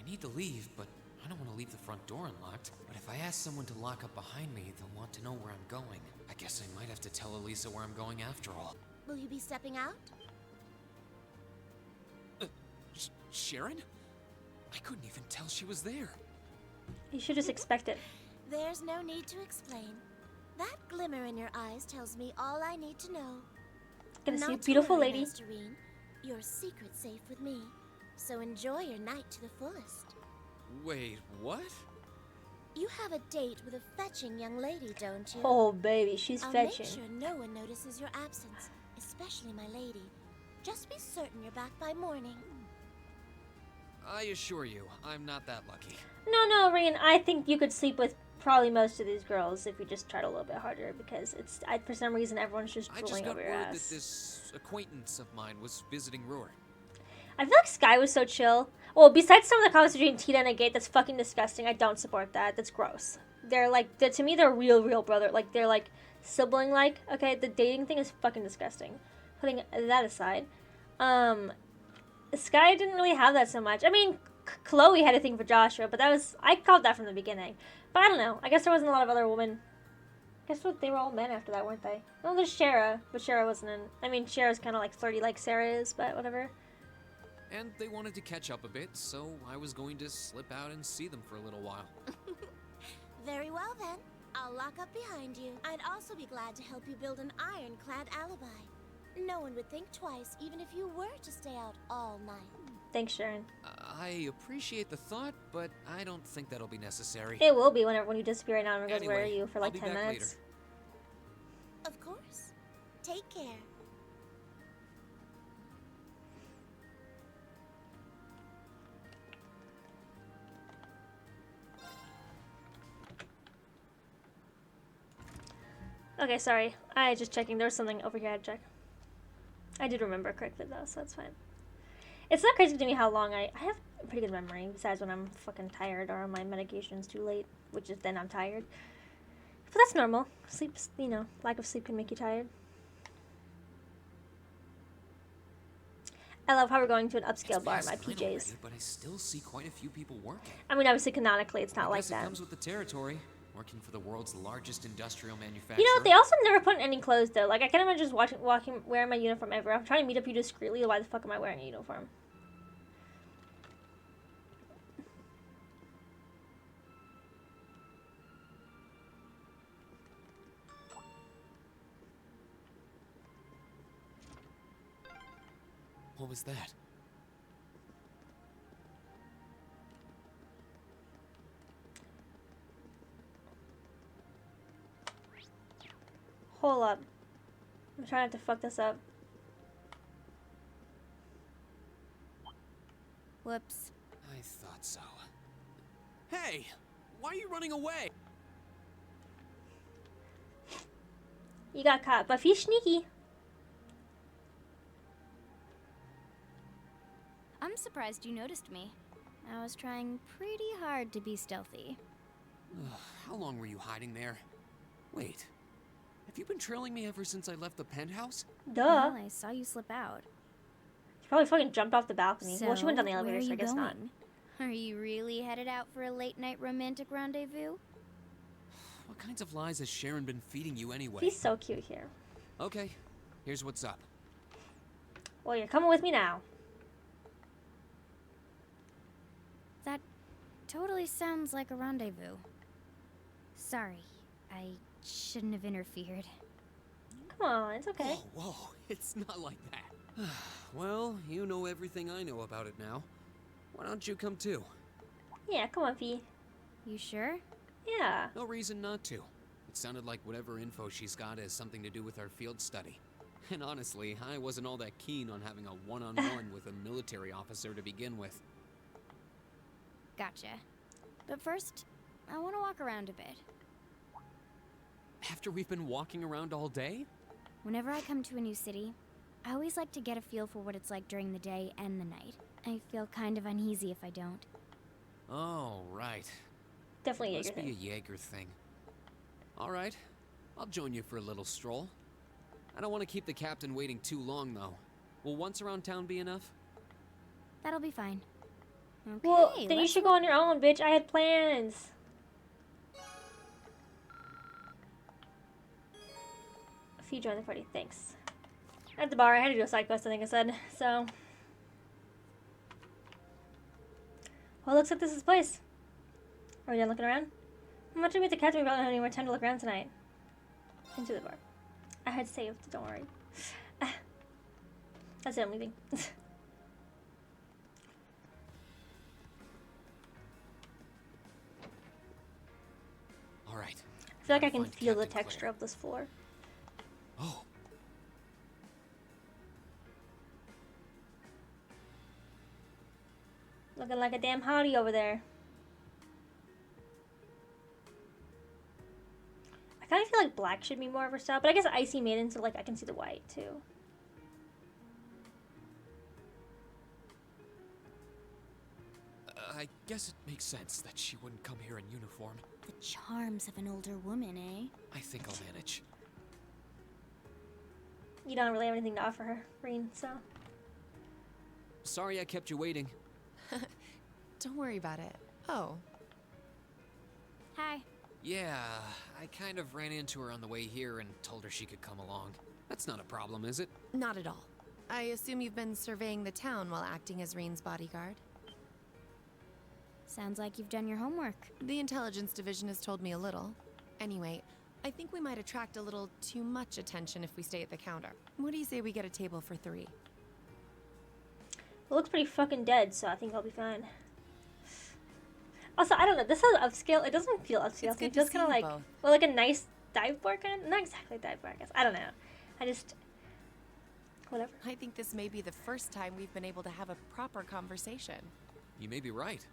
I need to leave, but I don't want to leave the front door unlocked. But if I ask someone to lock up behind me, they'll want to know where I'm going. I guess I might have to tell Elisa where I'm going after all. Will you be stepping out? Sharon? I couldn't even tell she was there. You should just expect it. There's no need to explain. That glimmer in your eyes tells me all I need to know. Gonna see a Not to beautiful worry, lady. Master Reen. Your secret's safe with me. So enjoy your night to the fullest. Wait, what? You have a date with a fetching young lady, don't you? Oh, baby, she's I'll fetching. make sure no one notices your absence, especially my lady. Just be certain you're back by morning. I assure you, I'm not that lucky. No, Reen, I think you could sleep with probably most of these girls if you just tried a little bit harder because for some reason everyone's just I just drooling got over word your that ass. this acquaintance of mine was visiting Ruhr. I feel like Sky was so chill. Well, besides some of the comments between Tita and Agate, that's fucking disgusting. I don't support that. That's gross. They're like, to me, they're real brother. Like, they're like sibling-like. Okay, the dating thing is fucking disgusting. Putting that aside, Sky didn't really have that so much. I mean, Chloe had a thing for Joshua, but I called that from the beginning. But I don't know. I guess there wasn't a lot of other women. I guess they were all men after that, weren't they? Well, there's Shara, but Shara wasn't in. I mean, Shara's kind of like flirty like Sarah is, but whatever. And they wanted to catch up a bit, so I was going to slip out and see them for a little while. Very well then. I'll lock up behind you. I'd also be glad to help you build an ironclad alibi. No one would think twice, even if you were to stay out all night. Thanks, Sharon. I appreciate the thought, but I don't think that'll be necessary. It will be when you disappear right now and goes, Anyway, where are you, for like I'll be 10 back minutes. Of course. Take care. Okay, sorry. I just checking. There was something over here I had to check. I did remember correctly though, so that's fine. It's not crazy to me how long I have a pretty good memory, besides when I'm fucking tired or my medication's too late, which is then I'm tired. But that's normal. Sleep's, you know, lack of sleep can make you tired. I love how we're going to an upscale bar in my PJs. Already, but I still see quite a few people working. I mean, obviously, canonically, it's not I like guess that. It comes with the territory. Working for the world's largest industrial manufacturer. You know, they also never put in any clothes, though. Like, I can't imagine just walking, wearing my uniform ever. I'm trying to meet up you discreetly. Why the fuck am I wearing a uniform? What was that? Hold up. I'm trying not to fuck this up. Whoops. I thought so. Hey! Why are you running away? You got caught, but he's sneaky. I'm surprised you noticed me. I was trying pretty hard to be stealthy. How long were you hiding there? Wait. Have you been trailing me ever since I left the penthouse? Duh. Well, I saw you slip out. She probably fucking jumped off the balcony. So, well, she went down the where elevator, are so I you guess not. going? Are you really headed out for a late-night romantic rendezvous? What kinds of lies has Sharon been feeding you anyway? He's so cute here. Okay, here's what's up. Well, you're coming with me now. That totally sounds like a rendezvous. Sorry, I shouldn't have interfered. Come on, it's okay. Whoa, it's not like that. Well, you know everything I know about it now. Why don't you come too? Yeah, come on, Fee. You sure? Yeah. No reason not to. It sounded like whatever info she's got has something to do with our field study. And honestly, I wasn't all that keen on having a one-on-one with a military officer to begin with. Gotcha. But first, I want to walk around a bit. After we've been walking around all day? Whenever I come to a new city, I always like to get a feel for what it's like during the day and the night. I feel kind of uneasy if I don't. Oh, right. Definitely a Must Jaeger be a thing. Jaeger thing. All right, I'll join you for a little stroll. I don't want to keep the captain waiting too long, though. Will once around town be enough? That'll be fine. Okay, Well, then you let's should go on your own, bitch. I had plans. Fee joined the party. Thanks. At the bar, I had to do a side quest, I think I said. So. Well, looks like this is the place. Are we done looking around? I'm not sure if the captain probably don't have any more time to look around tonight. Into the bar. I had saved, don't worry. That's it, I'm leaving. All right. I feel like I can Find feel the Captain texture Claire. of this floor. Oh. Looking like a damn hottie over there. I kind of feel like black should be more of her style, but I guess Icy Maiden, so like I can see the white too. I guess it makes sense that she wouldn't come here in uniform. The charms of an older woman, eh? I think I'll manage. You don't really have anything to offer her, Reen, so. Sorry I kept you waiting. Don't worry about it. Oh, Hi. Yeah, I kind of ran into her on the way here and told her she could come along. That's not a problem, is it? not at all. I assume you've been surveying the town while acting as Reen's bodyguard. Sounds like you've done your homework. The intelligence division has told me a little. Anyway, I think we might attract a little too much attention if we stay at the counter. What do you say we get a table for 3? It looks pretty fucking dead, so I think I'll be fine. Also, I don't know. This is upscale. It doesn't feel upscale. It's It good to feels see kind of you like, both. well, like a nice dive bar kind of. Not exactly dive bar, I guess. I don't know. I just, whatever. I think this may be the first time we've been able to have a proper conversation. You may be right.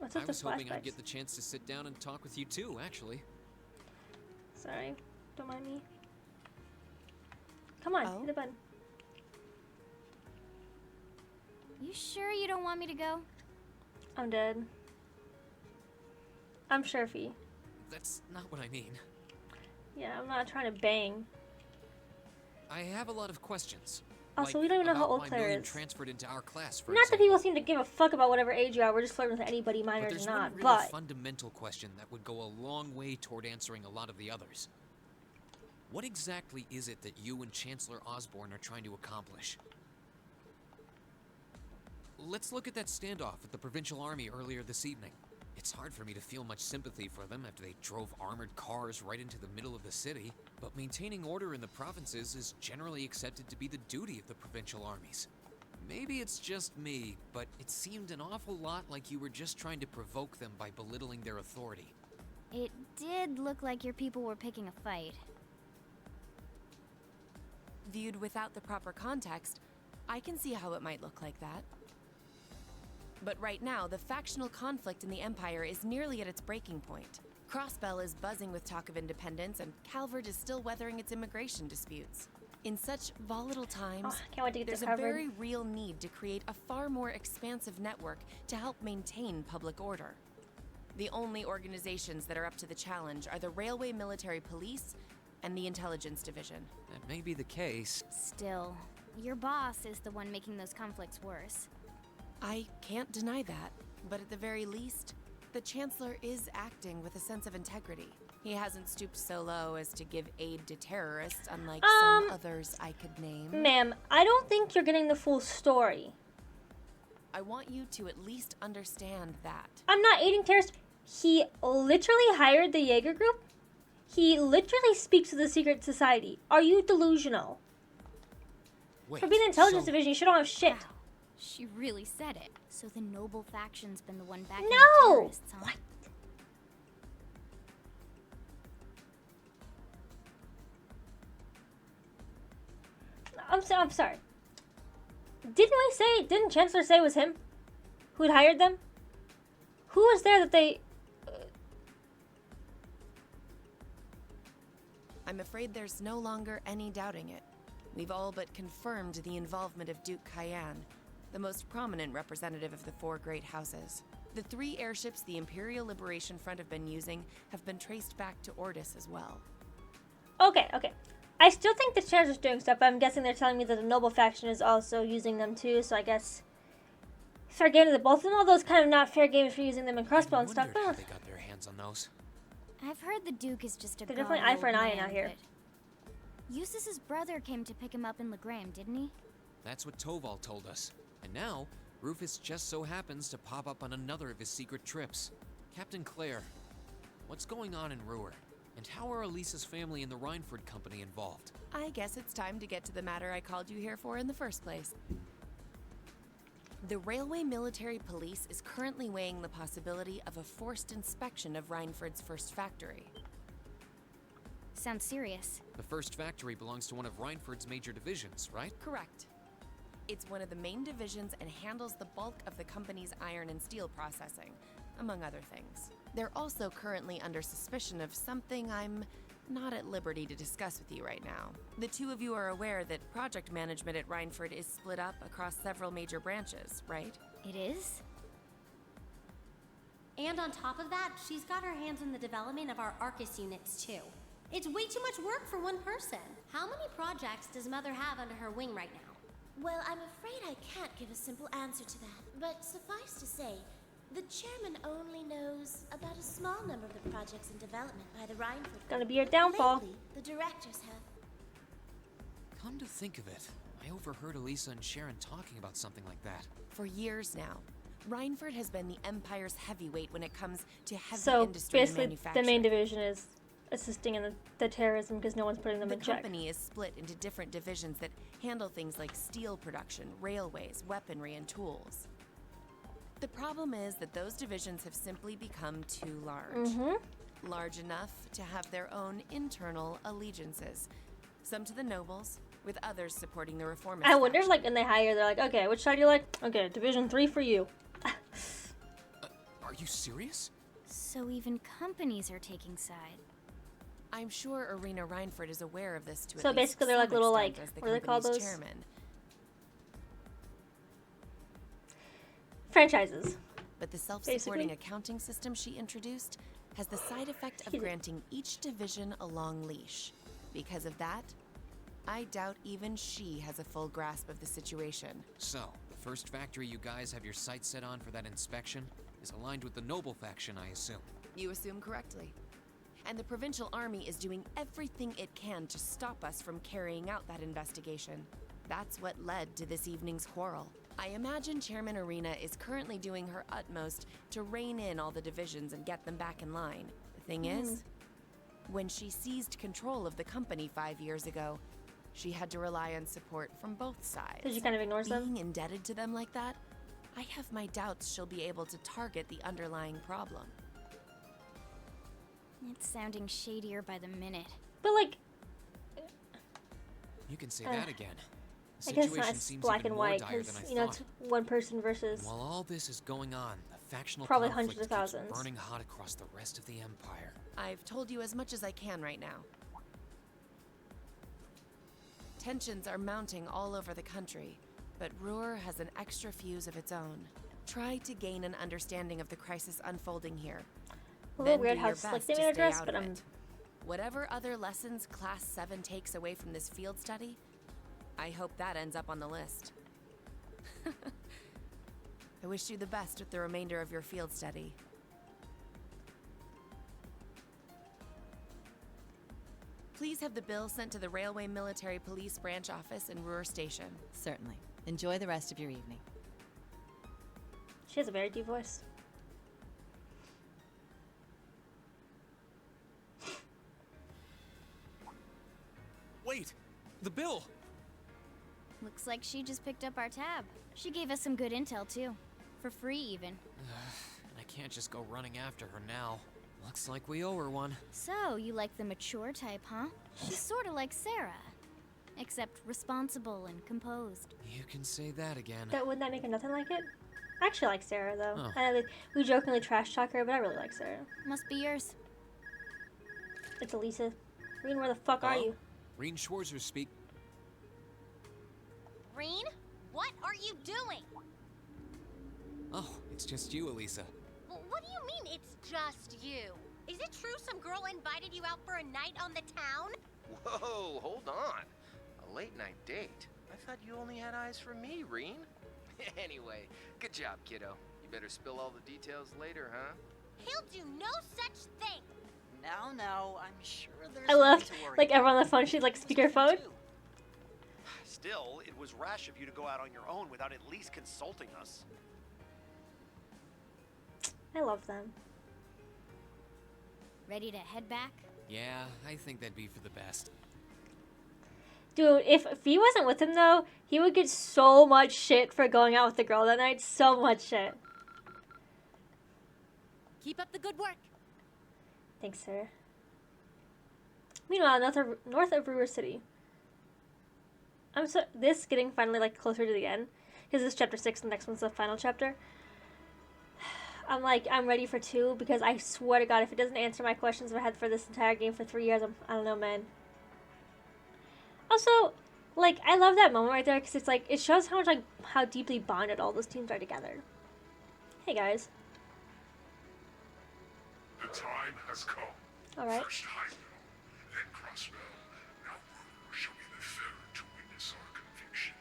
What's I with the was hoping I'd flashbacks? get the chance to sit down and talk with you too, actually. Sorry, don't mind me. Come on, Oh? hit the button. You sure you don't want me to go? I'm dead. I'm Sherfy. That's not what I mean. Yeah, I'm not trying to bang. I have a lot of questions. Also, Like, we don't even know how about old why Claire Million is. transferred into our class, for Not that example. people seem to give a fuck about whatever age you are. We're just flirting with anybody, But minors or there's not. one really But fundamental question that would go a long way toward answering a lot of the others. What exactly is it that you and Chancellor Osborne are trying to accomplish? Let's look at that standoff with the Provincial Army earlier this evening. It's hard for me to feel much sympathy for them after they drove armored cars right into the middle of the city, but maintaining order in the provinces is generally accepted to be the duty of the provincial armies. Maybe it's just me, but it seemed an awful lot like you were just trying to provoke them by belittling their authority. It did look like your people were picking a fight. Viewed without the proper context, I can see how it might look like that. But right now, the factional conflict in the Empire is nearly at its breaking point. Crossbell is buzzing with talk of independence, and Calvert is still weathering its immigration disputes. In such volatile times, can't wait to get there's this a covered. very real need to create a far more expansive network to help maintain public order. The only organizations that are up to the challenge are the Railway Military Police and the Intelligence Division. That may be the case. Still, your boss is the one making those conflicts worse. I can't deny that, but at the very least, the Chancellor is acting with a sense of integrity. He hasn't stooped so low as to give aid to terrorists, unlike some others I could name. Ma'am, I don't think you're getting the full story. I want you to at least understand that. I'm not aiding terrorists. He literally hired the Jaeger group. He literally speaks to the secret society. Are you delusional? Wait, For being the intelligence so division, you should don't have shit. Wow, she really said it. So the noble faction's been the one backing No! the terrorists, huh? What? I'm sorry. Didn't Chancellor say it was him who had hired them? Who was there that they... I'm afraid there's no longer any doubting it. We've all but confirmed the involvement of Duke Cayenne, the most prominent representative of the four great houses. The 3 airships the Imperial Liberation Front have been using have been traced back to Ordis as well. Okay. I still think the Chancellor's doing stuff, but I'm guessing they're telling me that the Noble faction is also using them too, so I guess... fair game to the both of them, all those kind of not fair games for using them in crossbow and stuff. How they got their hands on those. I've heard the Duke is just a They're definitely gaudy eye for an old eye man, out here. but Eustace's brother came to pick him up in Legram, didn't he? That's what Toval told us. And now, Rufus just so happens to pop up on another of his secret trips. Captain Claire, what's going on in Ruhr? And how are Elisa's family and the Rhineford Company involved? I guess it's time to get to the matter I called you here for in the first place. The Railway Military Police is currently weighing the possibility of a forced inspection of Rhineford's first factory. Sounds serious. The first factory belongs to one of Rhineford's major divisions, right? Correct. It's one of the main divisions and handles the bulk of the company's iron and steel processing, among other things. They're also currently under suspicion of something I'm not at liberty to discuss with you right now. The 2 of you are aware that project management at Rhineford is split up across several major branches, right? It is? And on top of that, she's got her hands in the development of our Arcus units too. It's way too much work for one person. How many projects does Mother have under her wing right now? Well, I'm afraid I can't give a simple answer to that. But suffice to say, the chairman only knows about a small number of the projects in development by the Rhineford. Gonna be your downfall. Lately, the directors have. Come to think of it, I overheard Elisa and Sharon talking about something like that. For years now, Rhineford has been the Empire's heavyweight when it comes to heavy So industry and basically, manufacturing. the main division is assisting in the terrorism because no one's putting them The in check. company is split into different divisions that handle things like steel production, railways, weaponry, and tools. The problem is that those divisions have simply become too large. Large enough to have their own internal allegiances. Some to the nobles, with others supporting the reformist I wonder if, faction. like, when they hire, they're like, okay, which side do you like? Okay, Division 3 for you. Are Are you serious? So even companies are taking side. I'm sure Irina Reinford is aware of this to So at least basically they're like some little, extent like, as the what do they call company's those? chairman. Franchises. But the self-supporting Basically. accounting system she introduced has the side effect of Excuse me. granting each division a long leash. Because of that, I doubt even she has a full grasp of the situation. So, the first factory you guys have your sights set on for that inspection is aligned with the Noble faction, I assume. You assume correctly. And the provincial army is doing everything it can to stop us from carrying out that investigation. That's what led to this evening's quarrel. I imagine Chairman Irina is currently doing her utmost to rein in all the divisions and get them back in line. The thing is, when she seized control of the company 5 years ago, she had to rely on support from both sides. Because she kind of ignores them. Being indebted to them like that, I have my doubts she'll be able to target the underlying problem. It's sounding shadier by the minute. But like, You can say that again. The I guess situation not as seems black even and more white dire because than I you know thought. it's one person versus. While all this is going on, the factional Probably conflict hundreds of keeps thousands. burning hot across the rest of the Empire. I've told you as much as I can right now. Tensions are mounting all over the country, but Ruhr has an extra fuse of its own. Try to gain an understanding of the crisis unfolding here. A little Then weird do how your slick best they to made her stay dress, out but of it. Whatever other lessons Class 7 takes away from this field study, I hope that ends up on the list. I wish you the best with the remainder of your field study. Please have the bill sent to the Railway Military Police Branch Office in Ruhr Station. Certainly. Enjoy the rest of your evening. She has a very deep voice. Wait! The bill! Looks like she just picked up our tab. She gave us some good intel too. For free even. I can't just go running after her now. Looks like we owe her one. So, you like the mature type, huh? She's sorta like Sarah. Except responsible and composed. You can say that again. Wouldn't that make her nothing like it? I actually like Sarah though. Oh. I know that we jokingly trash talk her, but I really like Sarah. Must be yours. It's Elisa. Reen, where the fuck are Hello? you? Reen Schwarzer speak. Reen, what are you doing? Oh, it's just you, Elisa. What do you mean it's just you? Is it true some girl invited you out for a night on the town? Whoa, hold on. A late night date? I thought you only had eyes for me, Reen. Anyway, good job, kiddo. You better spill all the details later, huh? He'll do no such thing. No, I'm sure there's I love, nothing to worry like, everyone on the phone, she's like, speakerphone. Still, it was rash of you to go out on your own without at least consulting us. I love them. Ready to head back? Yeah, I think that'd be for the best. Dude, if he wasn't with him though, he would get so much shit for going out with the girl that night. So much shit. Keep up the good work. Thanks, sir. Meanwhile, north of Ruhr City. This getting finally like closer to the end. Because this is chapter 6, the next one's the final chapter. I'm ready for 2 because I swear to God, if it doesn't answer my questions I've had for this entire game for 3 years, I don't know, man. Also, like, I love that moment right there because it's like, it shows how much, like, how deeply bonded all those teams are together. Hey, guys. The time has come. All right. First Heimdall, then Crossbell. Now Ruhr shall be the third to witness our conviction.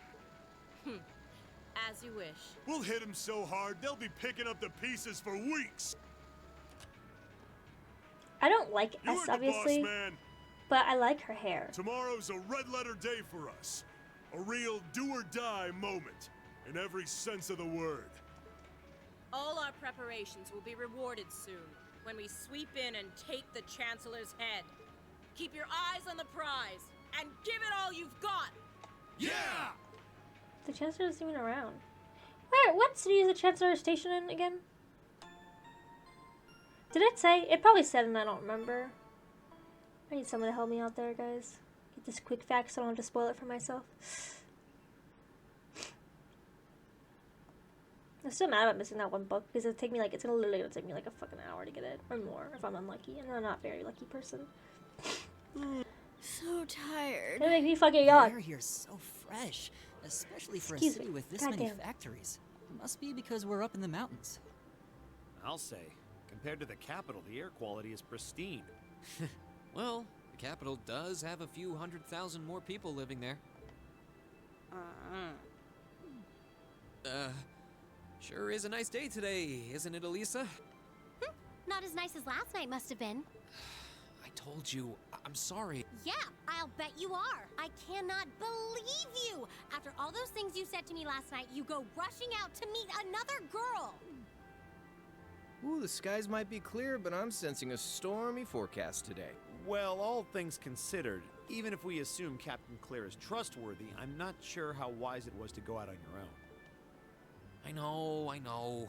As you wish. We'll hit them so hard, they'll be picking up the pieces for weeks. I don't like You S, heard the obviously, boss, man. but I like her hair. Tomorrow's a red-letter day for us. A real do-or-die moment, in every sense of the word. All our preparations will be rewarded soon, when we sweep in and take the Chancellor's head. Keep your eyes on the prize, and give it all you've got! Yeah! The Chancellor isn't even around. What city is the Chancellor stationed in again? Did it say? It probably said and I don't remember. I need someone to help me out there, guys. Get this quick fact so I don't have to spoil it for myself. I'm still mad about missing that one book because it's literally take me like a fucking hour to get it or more if I'm unlucky, and I'm not a very lucky person. So tired. That make me fucking The yawn. air here's so fresh, especially for Excuse a city me. with this Goddamn. many factories. Must be because we're up in the mountains. I'll say, compared to the capital, the air quality is pristine. Well, the capital does have a few 100,000 more people living there. Sure is a nice day today, isn't it, Elisa? Not as nice as last night must have been. I told you, I'm sorry. Yeah, I'll bet you are. I cannot believe you. After all those things you said to me last night, you go rushing out to meet another girl. Ooh, the skies might be clear, but I'm sensing a stormy forecast today. Well, all things considered, even if we assume Captain Claire is trustworthy, I'm not sure how wise it was to go out on your own. I know.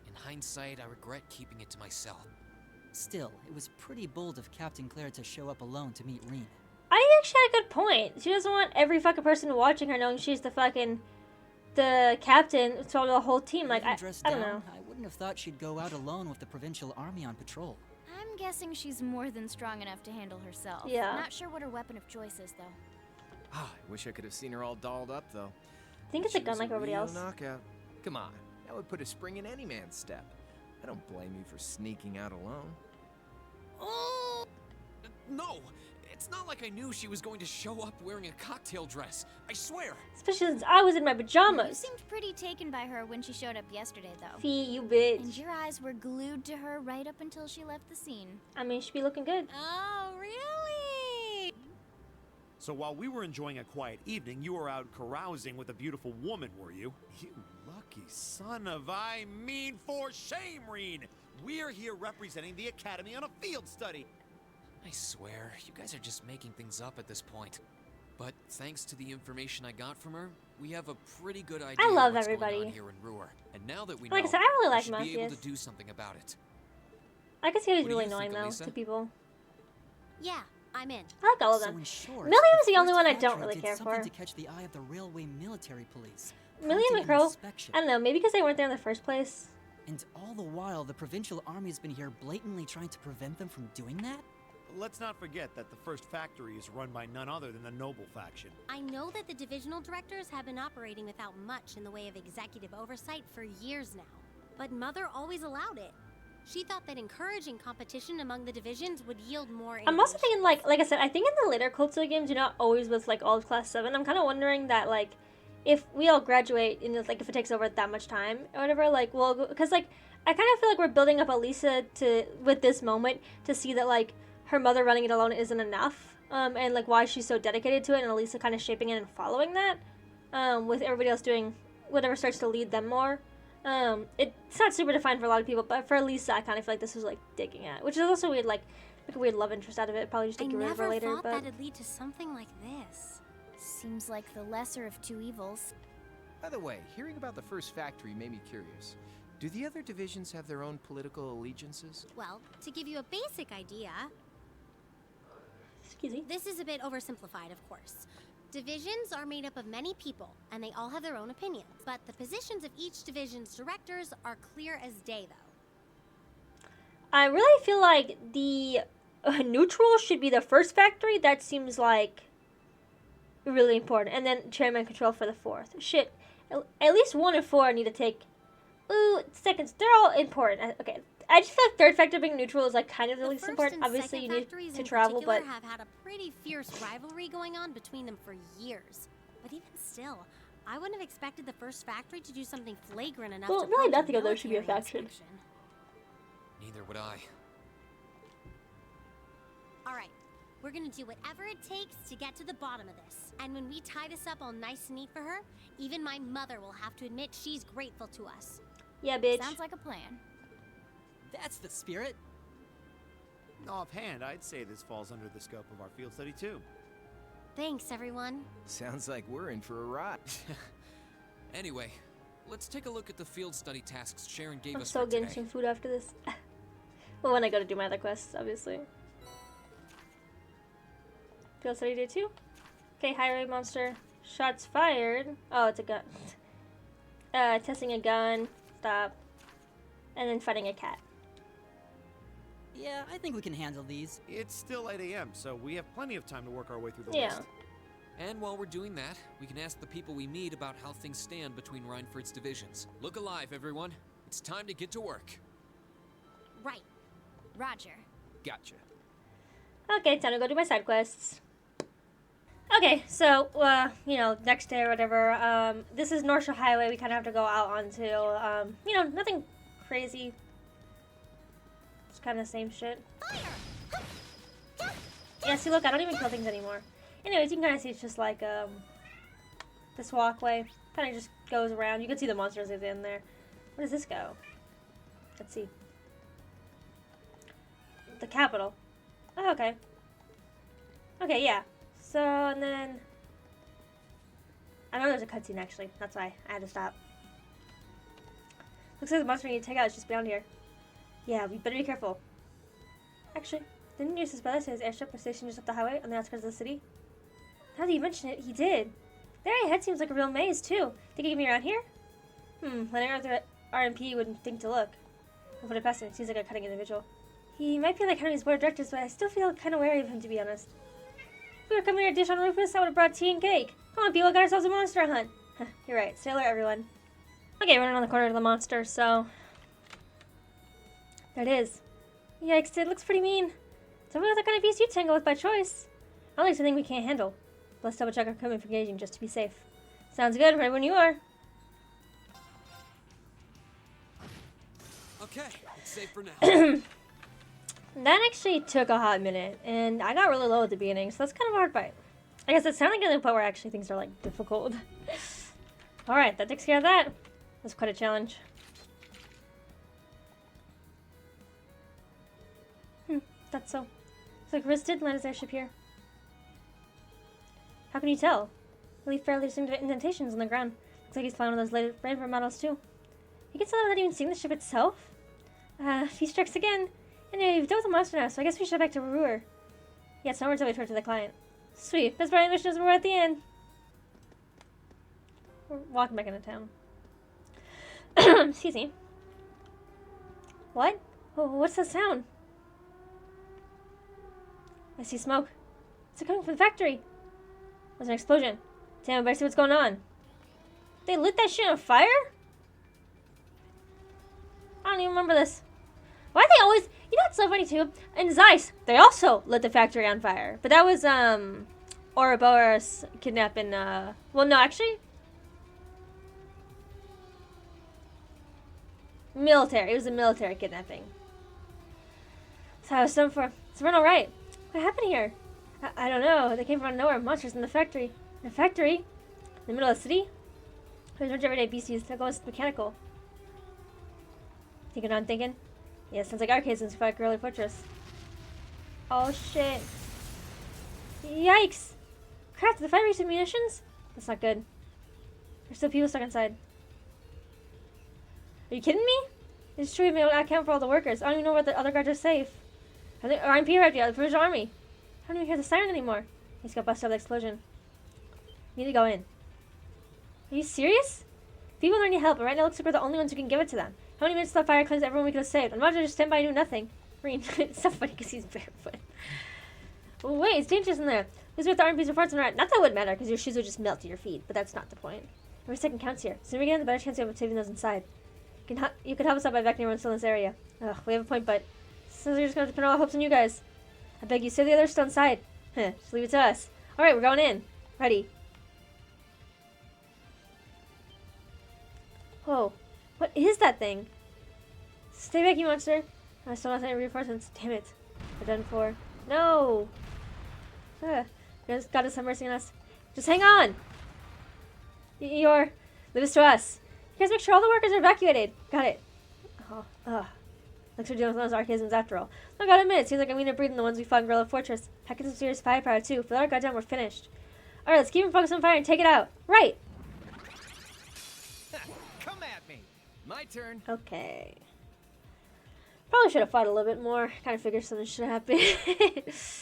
In hindsight, I regret keeping it to myself. Still, it was pretty bold of Captain Claire to show up alone to meet Reen. I actually had a good point. She doesn't want every fucking person watching her knowing she's the captain to the whole team. Like, I don't know. I wouldn't have thought she'd go out alone with the provincial army on patrol. I'm guessing she's more than strong enough to handle herself. Yeah. Not sure what her weapon of choice is, though. I wish I could have seen her all dolled up, though. I think it's a gun like everybody else. Knockout. Come on, that would put a spring in any man's step. I don't blame you for sneaking out alone. Oh! No! It's not like I knew she was going to show up wearing a cocktail dress. I swear! Especially since I was in my You pajamas. seemed pretty taken by her when she showed up yesterday, though. Fee, you bitch. And your eyes were glued to her right up until she left the scene. I mean, she'd be looking good. Oh, really? So while we were enjoying a quiet evening, you were out carousing with a beautiful woman, were you? You lucky son of for shame, Reen! We're here representing the Academy on a field study. I swear, you guys are just making things up at this point. But thanks to the information I got from her, we have a pretty good idea I love what's everybody. going on here in Ruhr. And now that we Like I know, said, I really we like should be able Matthias. to do something about it. I can see he's What do really you annoying think, though Elisa? to people. Yeah, I'm in. I like all of So them. in short, Milliam's the only first one I don't factory really did care something for. to catch the eye of the railway military police. Milliam prompting and an Crow, inspection. I don't know, maybe because they weren't there in the first place. And all the while, the provincial army has been here blatantly trying to prevent them from doing that? Let's not forget that the first factory is run by none other than the Noble faction. I know that the divisional directors have been operating without much in the way of executive oversight for years now. But Mother always allowed it. She thought that encouraging competition among the divisions would yield more I'm also innovation. thinking, like I said, I think in the later Culto games, you're not always with, like, all of Class 7. I'm kind of wondering that, like, if we all graduate, and, like, if it takes over that much time or whatever, like, well, because, like, I kind of feel like we're building up Elisa with this moment to see that, like, her mother running it alone isn't enough, and, like, why she's so dedicated to it, and Elisa kind of shaping it and following that, with everybody else doing whatever starts to lead them more. It's not super defined for a lot of people, but for Elisa, I kind of feel like this was, like, digging at, which is also weird, like a weird love interest out of it, probably just I to get rid of her never later, thought but... that'd lead to something like this. Seems like the lesser of two evils. By the way, hearing about the first factory made me curious. Do the other divisions have their own political allegiances? Well, to give you a basic idea, Excuse me. this is a bit oversimplified, of course. Divisions are made up of many people, and they all have their own opinions. But the positions of each division's directors are clear as day, though. I really feel like the neutral should be the first factory. That seems like really important. And then chairman control for the fourth. Shit. At least 1 and 4 need to take... Ooh, seconds. They're all important. Okay. I just feel like third factor being neutral is like kind of the least first important. and Obviously, you second need factories to in travel, particular but... have had a pretty fierce rivalry going on between them for years. But even still, I wouldn't have expected the first factory to do something flagrant enough Well, to really prompt nothing of those should be a military faction. inspection. Neither would I. All right, we're gonna do whatever it takes to get to the bottom of this. And when we tie this up all nice and neat for her, even my mother will have to admit she's grateful to us. Yeah, bitch. Sounds like a plan. That's the spirit. Offhand, I'd say this falls under the scope of our field study too. Thanks, everyone. Sounds like we're in for a ride. Anyway, let's take a look at the field study tasks Sharon gave I'm us so for getting today. some food after this. Well, when I go to do my other quests, obviously. Field study day 2. Okay, highway monster. Shots fired. Oh, it's a gun. Testing a gun. stop. And then fighting a cat. Yeah, I think we can handle these. It's still 8 a.m., so we have plenty of time to work our way through the Yeah. list. And while we're doing that, we can ask the people we meet about how things stand between Reinford's divisions. Look alive, everyone. It's time to get to work. Right. Roger. Gotcha. Okay, time to go do my side quests. Okay, so, you know, next day or whatever, this is North Shore Highway. We kind of have to go out onto, you know, nothing crazy. It's kind of the same shit. Yeah, see, look, I don't even kill things anymore. Anyways, you can kind of see it's just like, this walkway. Kind of just goes around. You can see the monsters in there. Where does this go? Let's see. The capital. Oh, okay. Okay, yeah. So, and then... I know there's a cutscene, actually. That's why I had to stop. Looks like the monster we need to take out is just beyond here. Yeah, we better be careful. Actually, didn't your brother say his airship was stationed just up the highway on the outskirts of the city? Now that you mention it, he did. There ahead seems like a real maze, too. Think he can be around here? Letting our RMP wouldn't think to look. I'll put it past him. Seems like a cunning individual. He might be on the company's board of directors, but I still feel kind of wary of him, to be honest. If we were coming here to dish on Rufus, I would have brought tea and cake. Come on, people, got ourselves a monster hunt. You're right. Stay alert, everyone. Okay, running on the corner of the monster, so... There it is. Yikes, it looks pretty mean. Tell me what the kind of beast you tangle with by choice. I don't like something we can't handle. Let's double check our equipment for gauging just to be safe. Sounds good, right when you are. Okay, it's safe for now. That actually took a hot minute, and I got really low at the beginning, so that's kind of a hard fight. I guess it's sounding like the point where actually things are, like, difficult. Alright, that takes care of that. That's quite a challenge. That's so. It's like Riz did land his airship here. How can you tell? Really fairly distinct indentations on the ground. Looks like he's flying one of those latest Reinford models, too. You can tell that without even seeing the ship itself? He strikes again. Anyway, we've dealt with the monster now, so I guess we should head back to Ruhr. Yeah, it's nowhere until we return to the client. Sweet. Best part of the mission is we're at the end. We're walking back into town. Excuse me. What? Oh, what's that sound? I see smoke. It's coming from the factory. There's an explosion. Damn, I better see what's going on. They lit that shit on fire? I don't even remember this. Why they always... You know what's so funny too? In Zeiss, they also lit the factory on fire. But that was, Ouroboros kidnapping, well, no, actually... Military. It was a military kidnapping. So I was done for. So we're alright. What happened here? I don't know. They came from out of nowhere. Monsters in the factory. In a factory? In the middle of the city? There's a bunch of everyday beasties that goes mechanical. Thinking what I'm thinking? Yeah, sounds like our case since we fight Gorilla Fortress. Oh shit. Yikes! Crap, did the fire reach the munitions? That's not good. There's still people stuck inside. Are you kidding me? It's true, we may not account for all the workers. I don't even know where the other guards are safe. I think RMP arrived yet, the British Army. I don't even hear the siren anymore. He's got busted by the explosion. We need to go in. Are you serious? People don't need help, but right now it looks like we're the only ones who can give it to them. How many minutes till the fire cleansed everyone we could have saved? I'm about to just stand by and do nothing. Green, it's so funny because he's barefoot. Oh, wait, it's dangerous in there. This is what the RMP's reports on right. Not that it would matter, because your shoes would just melt to your feet, but that's not the point. Every second counts here. Sooner we get in, the better chance we have of saving those inside. You could help us out by evacuating everyone still in this area. Ugh, we have a point, but so we're just going to depend all our hopes on you guys. I beg you, save the others still inside. Just leave it to us. Alright, we're going in. Ready. Whoa. What is that thing? Stay back, you monster. I still not any reinforcements. Damn it. We're done for. No! God is have mercy on us. Just hang on! Leave this to us. You guys make sure all the workers are evacuated. Got it. Oh, ugh. Looks like we're dealing with those archaisms after all. I gotta admit, it seems like I'm meaner breathing the ones we fought in Gorilla Fortress. Packing some serious firepower too. If we let our guard down, we're finished. Alright, let's keep them focused on fire and take it out. Right! Come at me. My turn. Okay. Probably should have fought a little bit more. Kind of figured something should happen.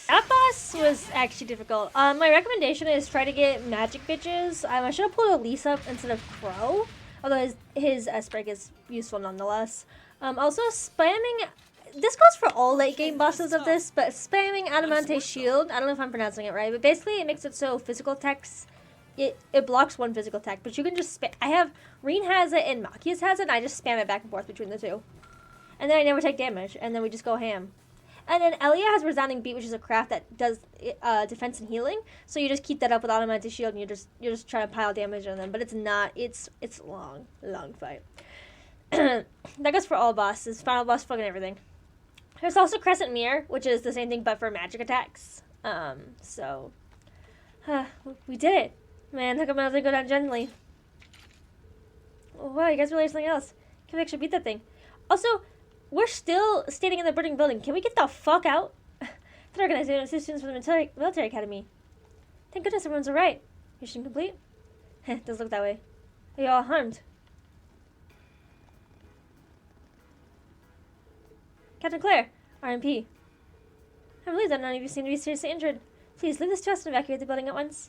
That boss was actually difficult. My recommendation is try to get magic bitches. I should have pulled Elise up instead of Crow. Although his S-break is useful nonetheless. Also, spamming... This goes for all late game bosses of this, but spamming Adamante Shield, I don't know if I'm pronouncing it right, but basically it makes it so physical attacks, it blocks one physical attack, but you can just spam... Reen has it and Machias has it, and I just spam it back and forth between the two. And then I never take damage, and then we just go ham. And then Elia has Resounding Beat, which is a craft that does defense and healing. So you just keep that up with Adamante Shield, and you're just trying to pile damage on them. But it's not. It's long fight. That goes for all bosses, final boss, fucking everything. There's also Crescent Mirror, which is the same thing but for magic attacks. We did it, man. How come I was go down gently? Oh, wow, you guys really have something else. Can we actually beat that thing? Also, we're still standing in the burning building. Can we get the fuck out? The organization assistance from the military academy. Thank goodness everyone's alright. Mission complete? Heh, does look that way. Are you all harmed? Captain Claire, RMP. I believe that none of you seem to be seriously injured. Please leave this to us and evacuate the building at once.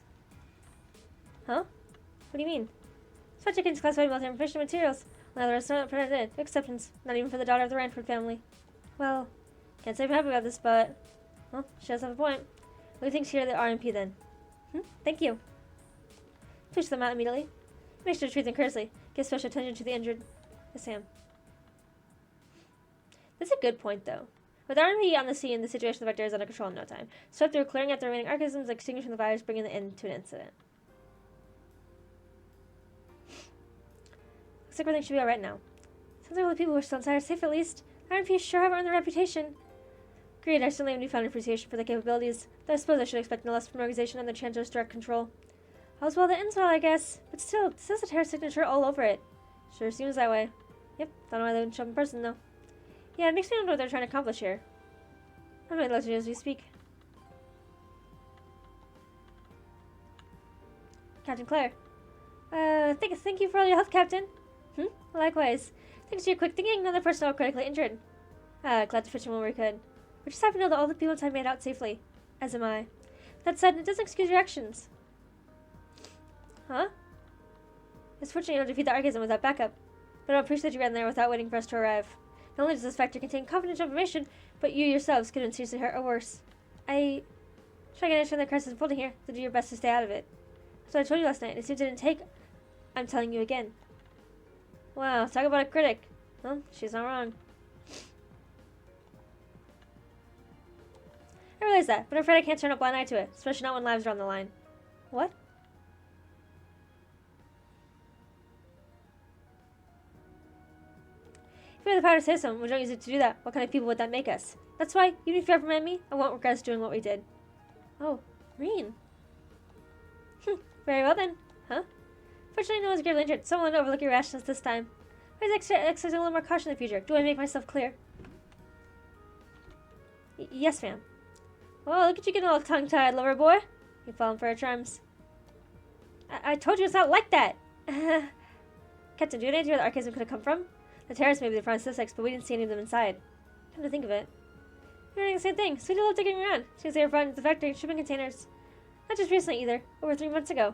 Huh? What do you mean? Such a classified military information materials. Now the rest are not permitted. Acceptance. Not even for the daughter of the Ranford family. Well, can't say I'm happy about this, but... Well, she does have a point. What do you think she hear the RMP then? Thank you. Push them out immediately. Make sure to treat them courteously. Give special attention to the injured. Yes, Sam. That's a good point, though. With RMP on the scene, the situation of the Vector is under control in no time. Swept through, clearing out the remaining organisms, extinguishing the virus, bringing the end to an incident. Looks like everything should be alright now. Sounds like all the people who are still inside are safe at least. RMP sure have earned their reputation. Agreed, I certainly have newfound appreciation for their capabilities, though I suppose I should expect no less from an organization under Chandra's direct control. All's well that ends well, I guess. But still, this has a terror signature all over it. Sure seems that way. Yep, don't know why they didn't show up in person, though. Yeah, it makes me wonder what they're trying to accomplish here. I'm going to let you know as we speak. Captain Claire. Thank you for all your help, Captain. Likewise. Thanks to your quick thinking, another person all critically injured. Glad to fetch him when we could. We're just happy to know that all the people inside made out safely. As am I. That said, it doesn't excuse your actions. Huh? It's fortunate you don't defeat the Archism without backup. But I don't appreciate you ran there without waiting for us to arrive. Not only does this factor contain confidential information, but you yourselves could have been seriously hurt or worse. I try to understand the crisis unfolding here, to do your best to stay out of it. So I told you last night, it seems it didn't take. I'm telling you again. Wow, talk about a critic. Well, she's not wrong. I realize that, but I'm afraid I can't turn a blind eye to it, especially not when lives are on the line. What? If we had the power to say so, we don't use it to do that. What kind of people would that make us? That's why, even if you reprimand me, I won't regret doing what we did. Oh, Reen. Very well then. Huh? Fortunately, no one's gravely injured. Someone will overlook your rashness this time. Please exercise a little more caution in the future. Do I make myself clear? Yes, ma'am. Oh, look at you getting all tongue-tied, lover boy. You've fallen for our charms. I told you it's not like that. Captain, do you have any idea where the Archism could have come from? The terrorists may be the front suspects, but we didn't see any of them inside. Come to think of it. We're doing the same thing. Sweetie loved digging around. Since they were brought into the factory in shipping containers. Not just recently either. Over 3 months ago.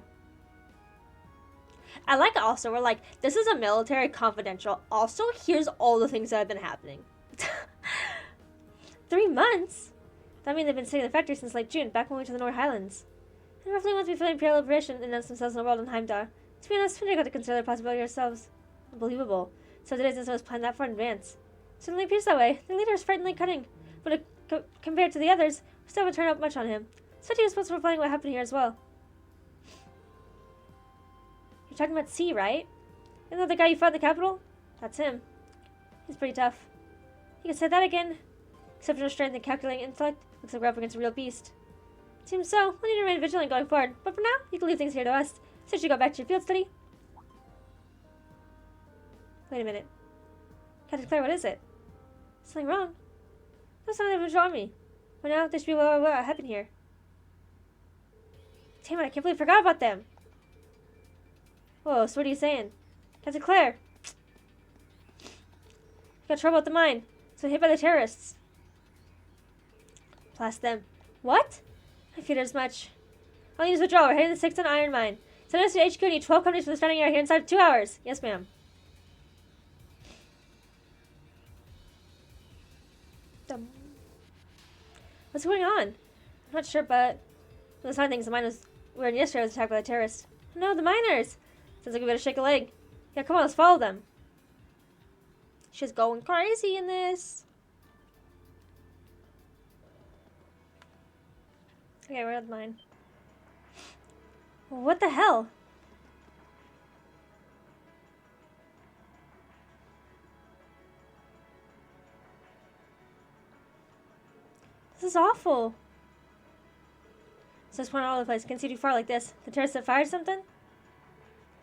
I like it also. We're like, this is a military confidential. Also, here's all the things that have been happening. 3 months? That means they've been sitting in the factory since late June, back when we went to the North Highlands. And roughly once before the Imperial Liberation announced themselves in the world in Heimdall. To be honest, we never got to consider the possibility ourselves. Unbelievable. So today's incident was planned that far in advance. Certainly appears that way. The leader is frighteningly cunning, but compared to the others, we still haven't turned up much on him. So he was responsible for planning what happened here as well. You're talking about C, right? Isn't that the guy you fought in the capital? That's him. He's pretty tough. You can say that again. Exceptional strength and calculating intellect. Looks like we're up against a real beast. Seems so. We'll need to remain vigilant going forward. But for now, you can leave things here to us. So you should go back to your field study. Wait a minute. Captain Claire, what is it? Something wrong? That's not the individual army. Well, now there should be what happened here. Damn it, I can't believe I forgot about them. Whoa, so what are you saying? Captain Claire! You got trouble at the mine. So hit by the terrorists. Blast them. What? I feared as much. I'll use withdrawal. We're heading to the 6th Iron Mine. Send us to HQ. We need 12 companies for the starting area here inside of 2 hours. Yes, ma'am. What's going on? I'm not sure, but one of the things the mine was where yesterday was attacked by the terrorists. No, the miners! Sounds like we better shake a leg. Yeah, come on, let's follow them. She's going crazy in this. Okay, we're at the mine. What the hell? This is awful. So it's point all over the place. Can't see too far like this. The terrorists have fired something?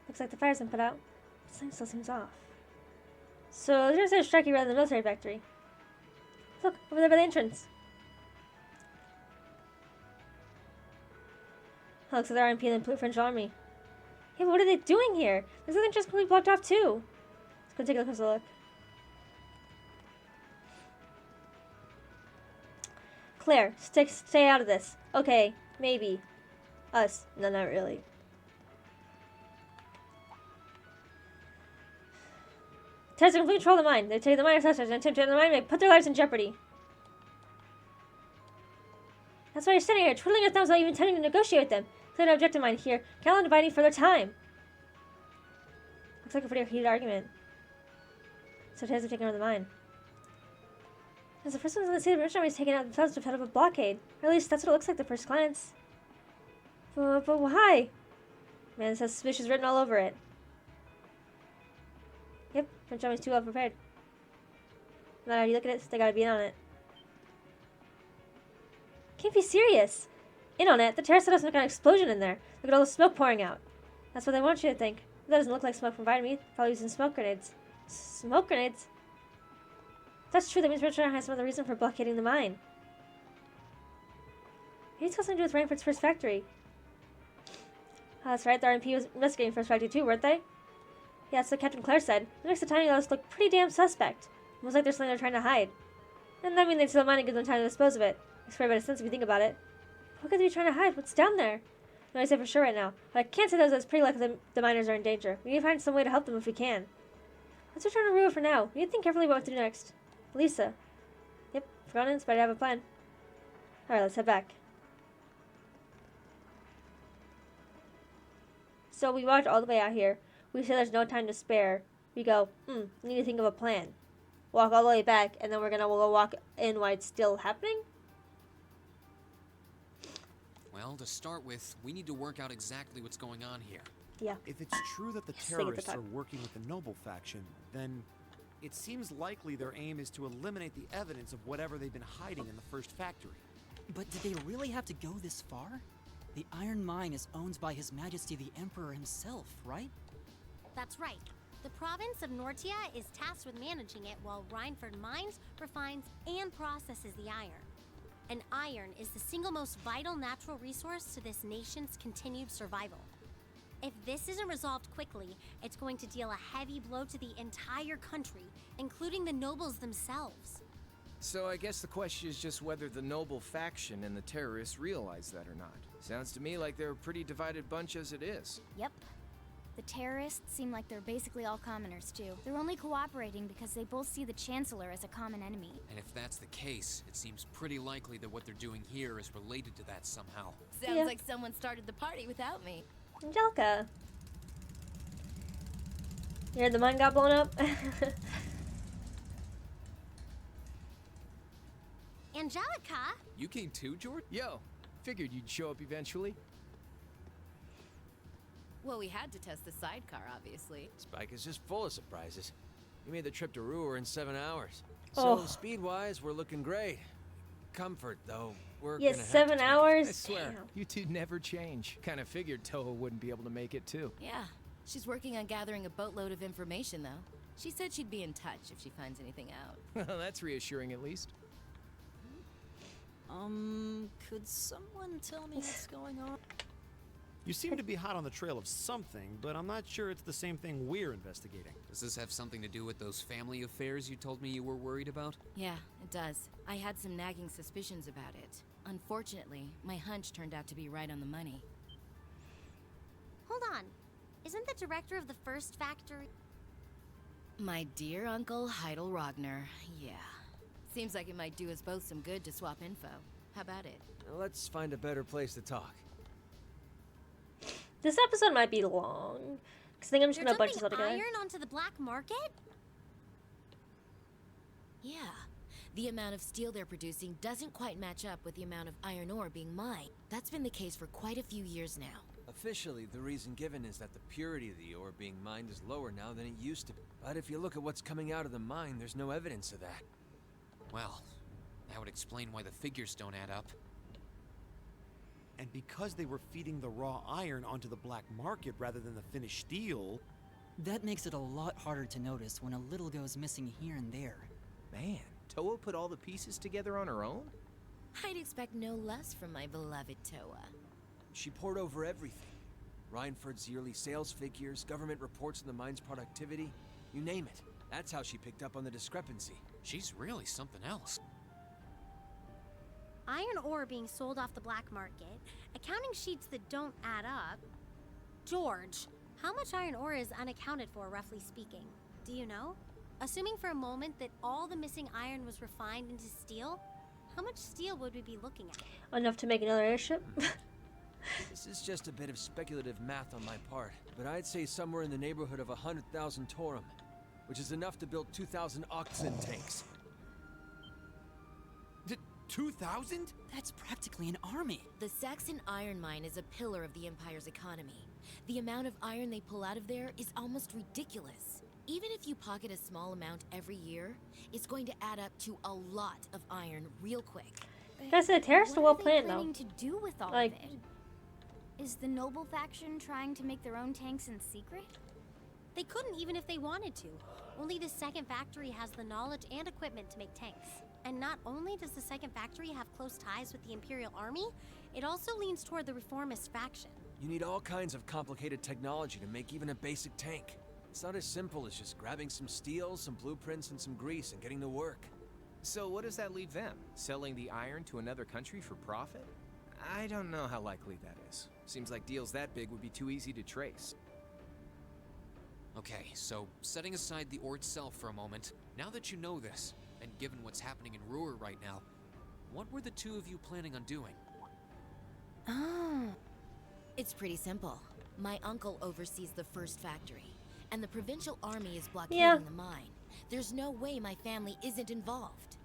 Looks like the fire's been put out. This thing still seems off. So the terrorists are striking rather than the military factory. Look, over there by the entrance. Oh, looks like the RMP and the French army. Hey, but what are they doing here? This other entrance completely blocked off too. Let's go take a closer look. Claire, stay out of this. Okay, maybe. Us. No, not really. Terrorists completely control the mine. They take the mine hostage and attempt to enter the mine. They put their lives in jeopardy. That's why you're standing here, twiddling your thumbs without even attempting to negotiate with them. Clear no objective mine here. Can't allow dividing further time. Looks like a pretty heated argument. So terrorists have taken over the mine. As the first ones in the city of Richmond is taken out themselves to head up a blockade. Or at least that's what it looks like at first glance. But why? Man, this has suspicious written all over it. Yep, French army's too well prepared. No matter how you look at it, they gotta be in on it. Can't be serious. In on it, the terrorists had us make an explosion in there. Look at all the smoke pouring out. That's what they want you to think. That doesn't look like smoke from me. Probably using smoke grenades. Smoke grenades? If that's true, that means Richard has some other reason for blockading the mine. Maybe it's got something to do with Rainford's first factory. Oh, that's right, the RMP was investigating First Factory too, weren't they? Yeah, that's what Captain Claire said. The next time those look pretty damn suspect. Almost like there's something they're trying to hide. And that means they'd steal the mine and give them time to dispose of it. Makes very better sense if you think about it. What could they be trying to hide? What's down there? No, I say for sure right now. But I can't say that it's pretty likely the miners are in danger. We need to find some way to help them if we can. Let's return to Rua for now. We need to think carefully about what to do next. Lisa. Yep, forgotten, it's better to have a plan. Alright, let's head back. So we walked all the way out here. We say there's no time to spare. We go, we need to think of a plan. Walk all the way back, and then we'll go walk in while it's still happening? Well, to start with, we need to work out exactly what's going on here. Yeah. If it's true that the terrorists are working with the Noble faction, then it seems likely their aim is to eliminate the evidence of whatever they've been hiding in the first factory. But did they really have to go this far? The iron mine is owned by His Majesty the Emperor himself, right? That's right. The province of Nortia is tasked with managing it while Rhineford mines, refines, and processes the iron. And iron is the single most vital natural resource to this nation's continued survival. If this isn't resolved quickly, it's going to deal a heavy blow to the entire country, including the nobles themselves. So I guess the question is just whether the noble faction and the terrorists realize that or not. Sounds to me like they're a pretty divided bunch as it is. Yep. The terrorists seem like they're basically all commoners, too. They're only cooperating because they both see the Chancellor as a common enemy. And if that's the case, it seems pretty likely that what they're doing here is related to that somehow. Sounds like someone started the party without me. Angelica. You heard the mine got blown up? Angelica? You came too, Jordan? Yo, figured you'd show up eventually. Well, we had to test the sidecar, obviously. Spike is just full of surprises. We made the trip to Ruhr in 7 hours. Oh. So, speed-wise, we're looking great. Comfort, though, we're Yes, gonna have 7 to hours? I swear, Damn. you two never change. Kind of figured Toho wouldn't be able to make it, too. Yeah, she's working on gathering a boatload of information, though. She said she'd be in touch if she finds anything out. Well, that's reassuring, at least. Could someone tell me what's going on? You seem to be hot on the trail of something, but I'm not sure it's the same thing we're investigating. Does this have something to do with those family affairs you told me you were worried about? Yeah, it does. I had some nagging suspicions about it. Unfortunately, my hunch turned out to be right on the money. Hold on. Isn't the director of the first factory... My dear Uncle Heidel Rogner. Yeah. Seems like it might do us both some good to swap info. How about it? Let's find a better place to talk. This episode might be long. Because I think I'm just They're gonna bunch this all dumping together. iron onto the black market? Yeah. The amount of steel they're producing doesn't quite match up with the amount of iron ore being mined. That's been the case for quite a few years now. Officially, the reason given is that the purity of the ore being mined is lower now than it used to be. But if you look at what's coming out of the mine, there's no evidence of that. Well, that would explain why the figures don't add up. And because they were feeding the raw iron onto the black market rather than the finished steel... That makes it a lot harder to notice when a little goes missing here and there. Man, Toa put all the pieces together on her own? I'd expect no less from my beloved Toa. She poured over everything. Reinford's yearly sales figures, government reports on the mine's productivity, you name it. That's how she picked up on the discrepancy. She's really something else. Iron ore being sold off the black market, accounting sheets that don't add up. George, how much iron ore is unaccounted for, roughly speaking? Do you know? Assuming for a moment that all the missing iron was refined into steel, how much steel would we be looking at? Enough to make another airship? This is just a bit of speculative math on my part, but I'd say somewhere in the neighborhood of 100,000 Torum, which is enough to build 2,000 oxen tanks. 2,000? That's practically an army. The Saxon iron mine is a pillar of the Empire's economy. The amount of iron they pull out of there is almost ridiculous. Even if you pocket a small amount every year, it's going to add up to a lot of iron real quick. That's a terrorist well What are they planned though. planning to do with all Like- of it? Is the noble faction trying to make their own tanks in secret? They couldn't even if they wanted to. Only the second factory has the knowledge and equipment to make tanks. And not only does the second factory have close ties with the Imperial Army, it also leans toward the reformist faction. You need all kinds of complicated technology to make even a basic tank. It's not as simple as just grabbing some steel, some blueprints, and some grease and getting to work. So what does that leave them? Selling the iron to another country for profit? I don't know how likely that is. Seems like deals that big would be too easy to trace. Okay, so setting aside the ore itself for a moment, now that you know this, and given what's happening in Ruhr right now, what were the two of you planning on doing? Oh. It's pretty simple. My uncle oversees the first factory, and the provincial army is blockading the mine. There's no way my family isn't involved.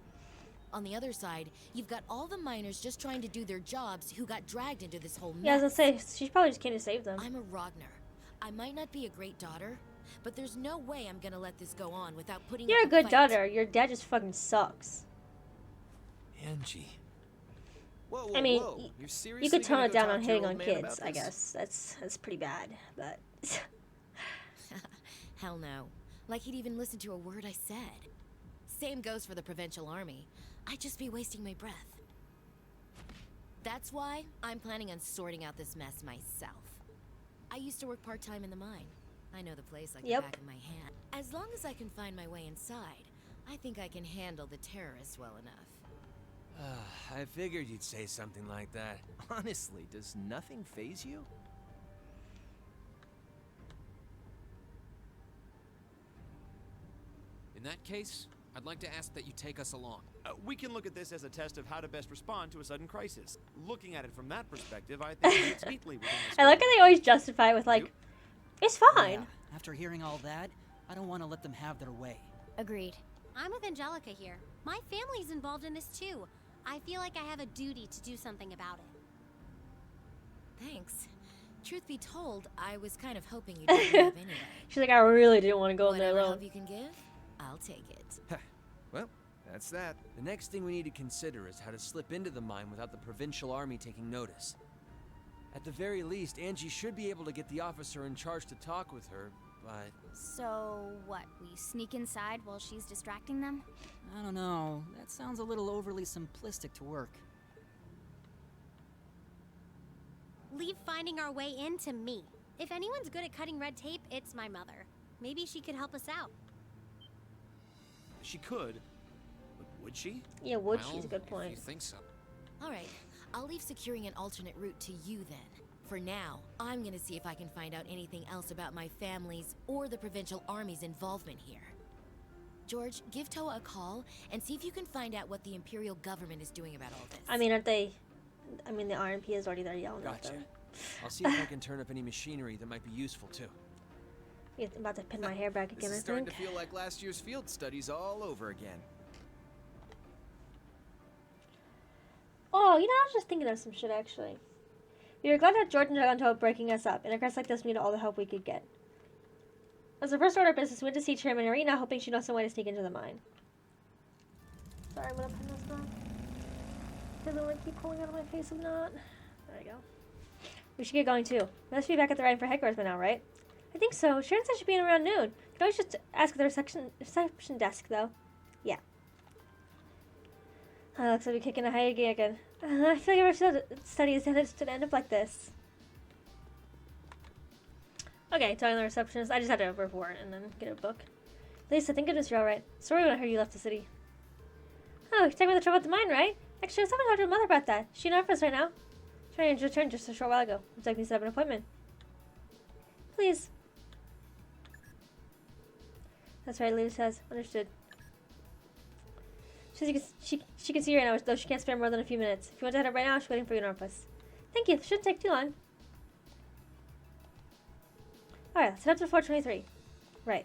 On the other side, you've got all the miners just trying to do their jobs who got dragged into this whole mess. Yeah, I was gonna say, she probably just came to save them. I'm a Ragnar. I might not be a great daughter, but there's no way I'm gonna let this go on without putting You're up a good fight. daughter. Your dad just fucking sucks. Angie. Whoa, I mean, You're you seriously could tone gonna it go down talk on to your hitting old on man kids, about I this? guess. That's pretty bad, but... Hell no. Like he'd even listen to a word I said. Same goes for the provincial army. I'd just be wasting my breath. That's why I'm planning on sorting out this mess myself. I used to work part-time in the mine. I know the place like the back of my hand. As long as I can find my way inside, I think I can handle the terrorists well enough. I figured you'd say something like that. Honestly, does nothing faze you? In that case, I'd like to ask that you take us along. We can look at this as a test of how to best respond to a sudden crisis. Looking at it from that perspective, I think it's neatly within the I like how they always justify it with like, it's fine. Yeah, after hearing all that, I don't want to let them have their way. Agreed. I'm with Angelica here. My family's involved in this too. I feel like I have a duty to do something about it. Thanks. Truth be told, I was kind of hoping you'd give me up anyway. She's like, I really didn't want to go in there Whatever alone. help you can give, I'll take it. Well, that's that. The next thing we need to consider is how to slip into the mine without the provincial army taking notice. At the very least, Angie should be able to get the officer in charge to talk with her, but... So, what, we sneak inside while she's distracting them? I don't know. That sounds a little overly simplistic to work. Leave finding our way in to me. If anyone's good at cutting red tape, it's my mother. Maybe she could help us out. She could, but would she? Yeah, would Well, she's a good if point. you think so. All right, I'll leave securing an alternate route to you then. for now, I'm gonna see if I can find out anything else about my family's or the Provincial Army's involvement here. George, give Toa a call and see if you can find out what the Imperial government is doing about all this. I mean, aren't they... I mean, the RMP is already there yelling at Gotcha. them. I'll see if I can turn up any machinery that might be useful too. I'm about to pin my hair back again, This is I starting think. to feel like last year's field studies all over again. Oh, you know, I was just thinking of some shit, actually. We were glad that Jordan took on to breaking us up. In a case like this, we needed all the help we could get. As the first order of business, we went to see Chairman Arena, hoping she knows some way to sneak into the mine. Sorry, I'm gonna pin this back. Doesn't want to keep pulling out of my face if not. There we go. We should get going, too. We must be back at the Rhineford headquarters by now, right? I think so. Sharon said she'd be in around noon. You can always just ask at the reception desk, though. Yeah. Looks like we're kicking a high again. I feel like our study is going to end up like this. Okay, talking to the receptionist. I just had to report and then get a book. Lisa, thank goodness you're alright. Sorry when I heard you left the city. Oh, you're talking about the trouble at the mine, right? Actually, I was talking to your mother about that. She's in office right now. Trying to return just a short while ago. Would you like me to set up an appointment? Please. That's right, Lisa says. Understood. She can see you right now, though she can't spare more than a few minutes. If you want to head up right now, she's waiting for you in office. Thank you. It shouldn't take too long. Alright, let's head up to 423. Right.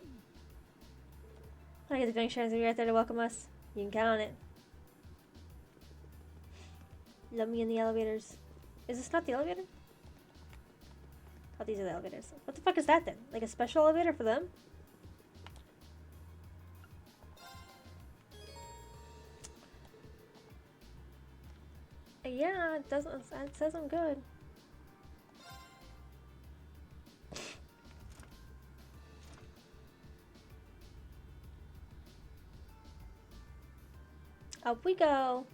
I get the feeling Sharon's gonna be right there to welcome us. You can count on it. Love me in the elevators. Is this not the elevator? Oh, these are the elevators. What the fuck is that then? Like a special elevator for them? Yeah, it doesn't. It says I'm good. Up we go.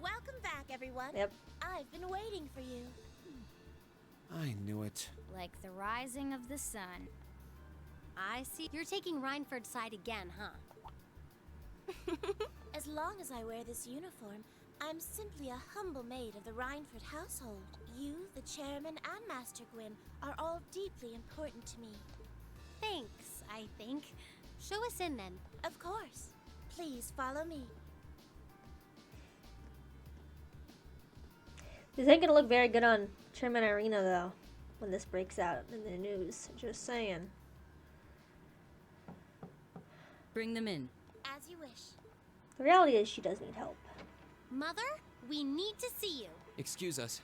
Welcome back, everyone. Yep. I've been waiting for you. I knew it. Like the rising of the sun. I see. You're taking Rhineford's side again, huh? As long as I wear this uniform, I'm simply a humble maid of the Rhineford household. You, the chairman, and Master Gwyn are all deeply important to me. Thanks, I think. Show us in, then. Of course. Please follow me. This ain't gonna look very good on Chairman Arena, though, when this breaks out in the news. Just saying. Bring them in. As you wish. The reality is she does need help. Mother, we need to see you. Excuse us.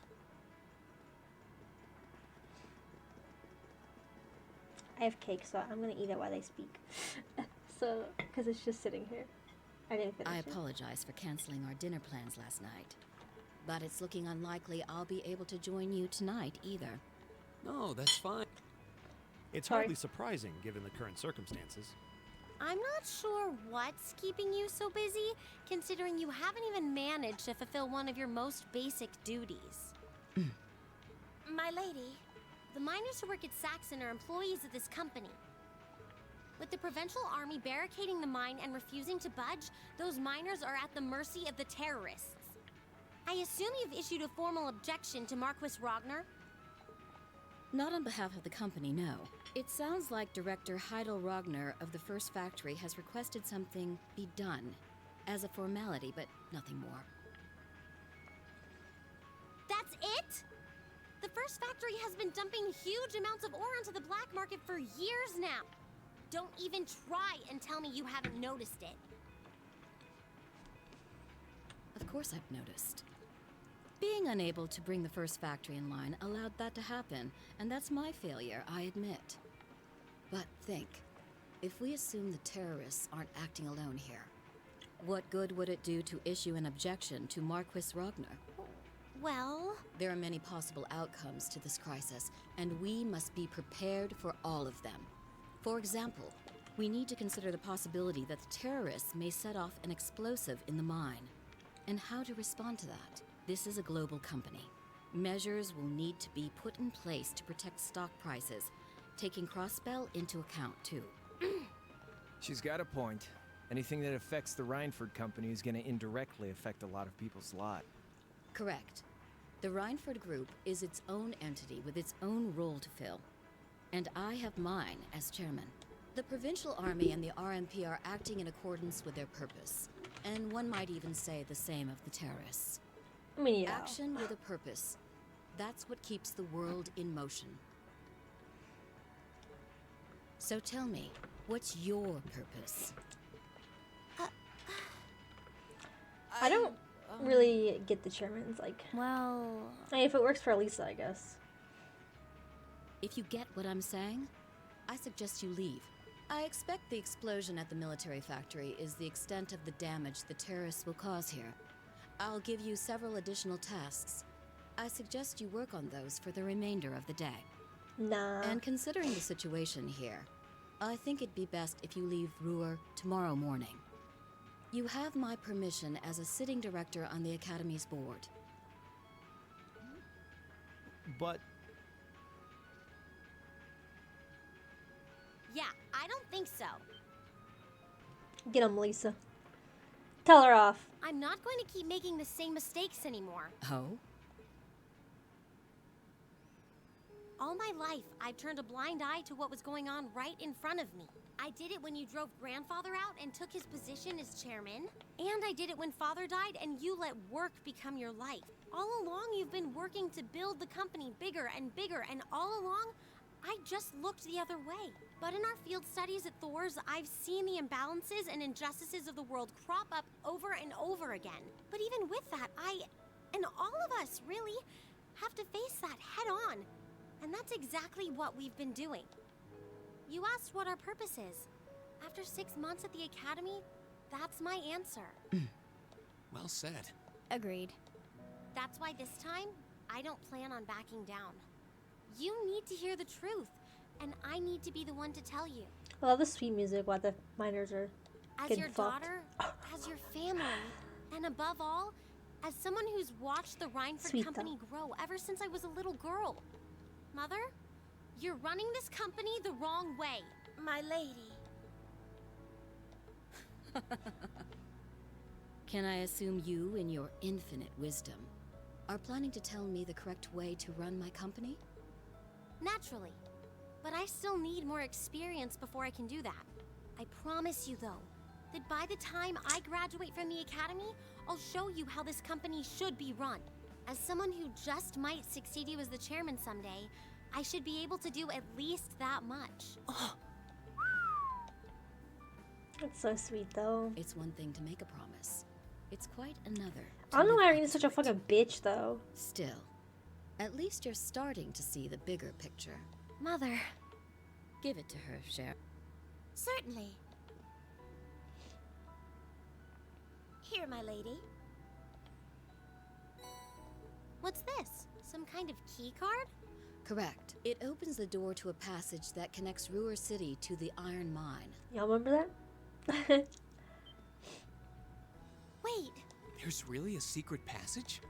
I have cake, so I'm gonna eat it while they speak. So, because it's just sitting here. I didn't finish I it. apologize for canceling our dinner plans last night. But it's looking unlikely I'll be able to join you tonight either. No, that's fine. It's hardly surprising given the current circumstances. I'm not sure what's keeping you so busy, considering you haven't even managed to fulfill one of your most basic duties. My lady. The miners who work at Saxon are employees of this company. With the Provincial Army barricading the mine and refusing to budge, those miners are at the mercy of the terrorists. I assume you've issued a formal objection to Marquis Rogner? Not on behalf of the company, no. It sounds like Director Heidel Rogner of the First Factory has requested something be done as a formality, but nothing more. That's it? The First Factory has been dumping huge amounts of ore onto the black market for years now. Don't even try and tell me you haven't noticed it. Of course I've noticed. Being unable to bring the First Factory in line allowed that to happen, and that's my failure, I admit. But think, if we assume the terrorists aren't acting alone here, what good would it do to issue an objection to Marquis Rogner? Well... There are many possible outcomes to this crisis, and we must be prepared for all of them. For example, we need to consider the possibility that the terrorists may set off an explosive in the mine, and how to respond to that. This is a global company. Measures will need to be put in place to protect stock prices, taking Crossbell into account, too. She's got a point. Anything that affects the Rhineford company is going to indirectly affect a lot of people's lot. Correct. The Rhineford Group is its own entity with its own role to fill, and I have mine as chairman. The Provincial Army and the RMP are acting in accordance with their purpose, and one might even say the same of the terrorists. I mean, yeah. Action with a purpose. That's what keeps the world in motion. So tell me, what's your purpose? I don't really get the chairman's, like... Well... I mean, if it works for Elisa, I guess. If you get what I'm saying, I suggest you leave. I expect the explosion at the military factory is the extent of the damage the terrorists will cause here. I'll give you several additional tasks. I suggest you work on those for the remainder of the day. Nah. And considering the situation here, I think it'd be best if you leave Ruhr tomorrow morning. You have my permission as a sitting director on the Academy's board. But... Yeah, I don't think so. Get him, Lisa. Tell her off. I'm not going to keep making the same mistakes anymore. Oh? All my life, I've turned a blind eye to what was going on right in front of me. I did it when you drove grandfather out and took his position as chairman. And I did it when father died and you let work become your life. All along, you've been working to build the company bigger and bigger, and all along, I just looked the other way. But in our field studies at Thor's, I've seen the imbalances and injustices of the world crop up over and over again. But even with that, I, and all of us, really, have to face that head on. And that's exactly what we've been doing. You asked what our purpose is. After 6 months at the Academy, that's my answer. Well said. Agreed. That's why this time, I don't plan on backing down. You need to hear the truth, and I need to be the one to tell you. I love the sweet music while the miners are As getting your fucked. daughter, as your family, and above all, as someone who's watched the Rhineford Sweet company grow ever since I was a little girl. Mother, you're running this company the wrong way. My lady. Can I assume you, in your infinite wisdom, are planning to tell me the correct way to run my company? Naturally. But I still need more experience before I can do that. I promise you, though, that by the time I graduate from the Academy, I'll show you how this company should be run. As someone who just might succeed you as the chairman someday, I should be able to do at least that much. That's so sweet, though. It's one thing to make a promise. It's quite another. I don't know why Irene's such a fucking bitch, though. Still, at least you're starting to see the bigger picture. Mother. Give it to her, Cher. Certainly. Here, my lady. What's this? Some kind of key card? Correct. It opens the door to a passage that connects Ruhr City to the Iron Mine. Y'all remember that? Wait. There's really a secret passage?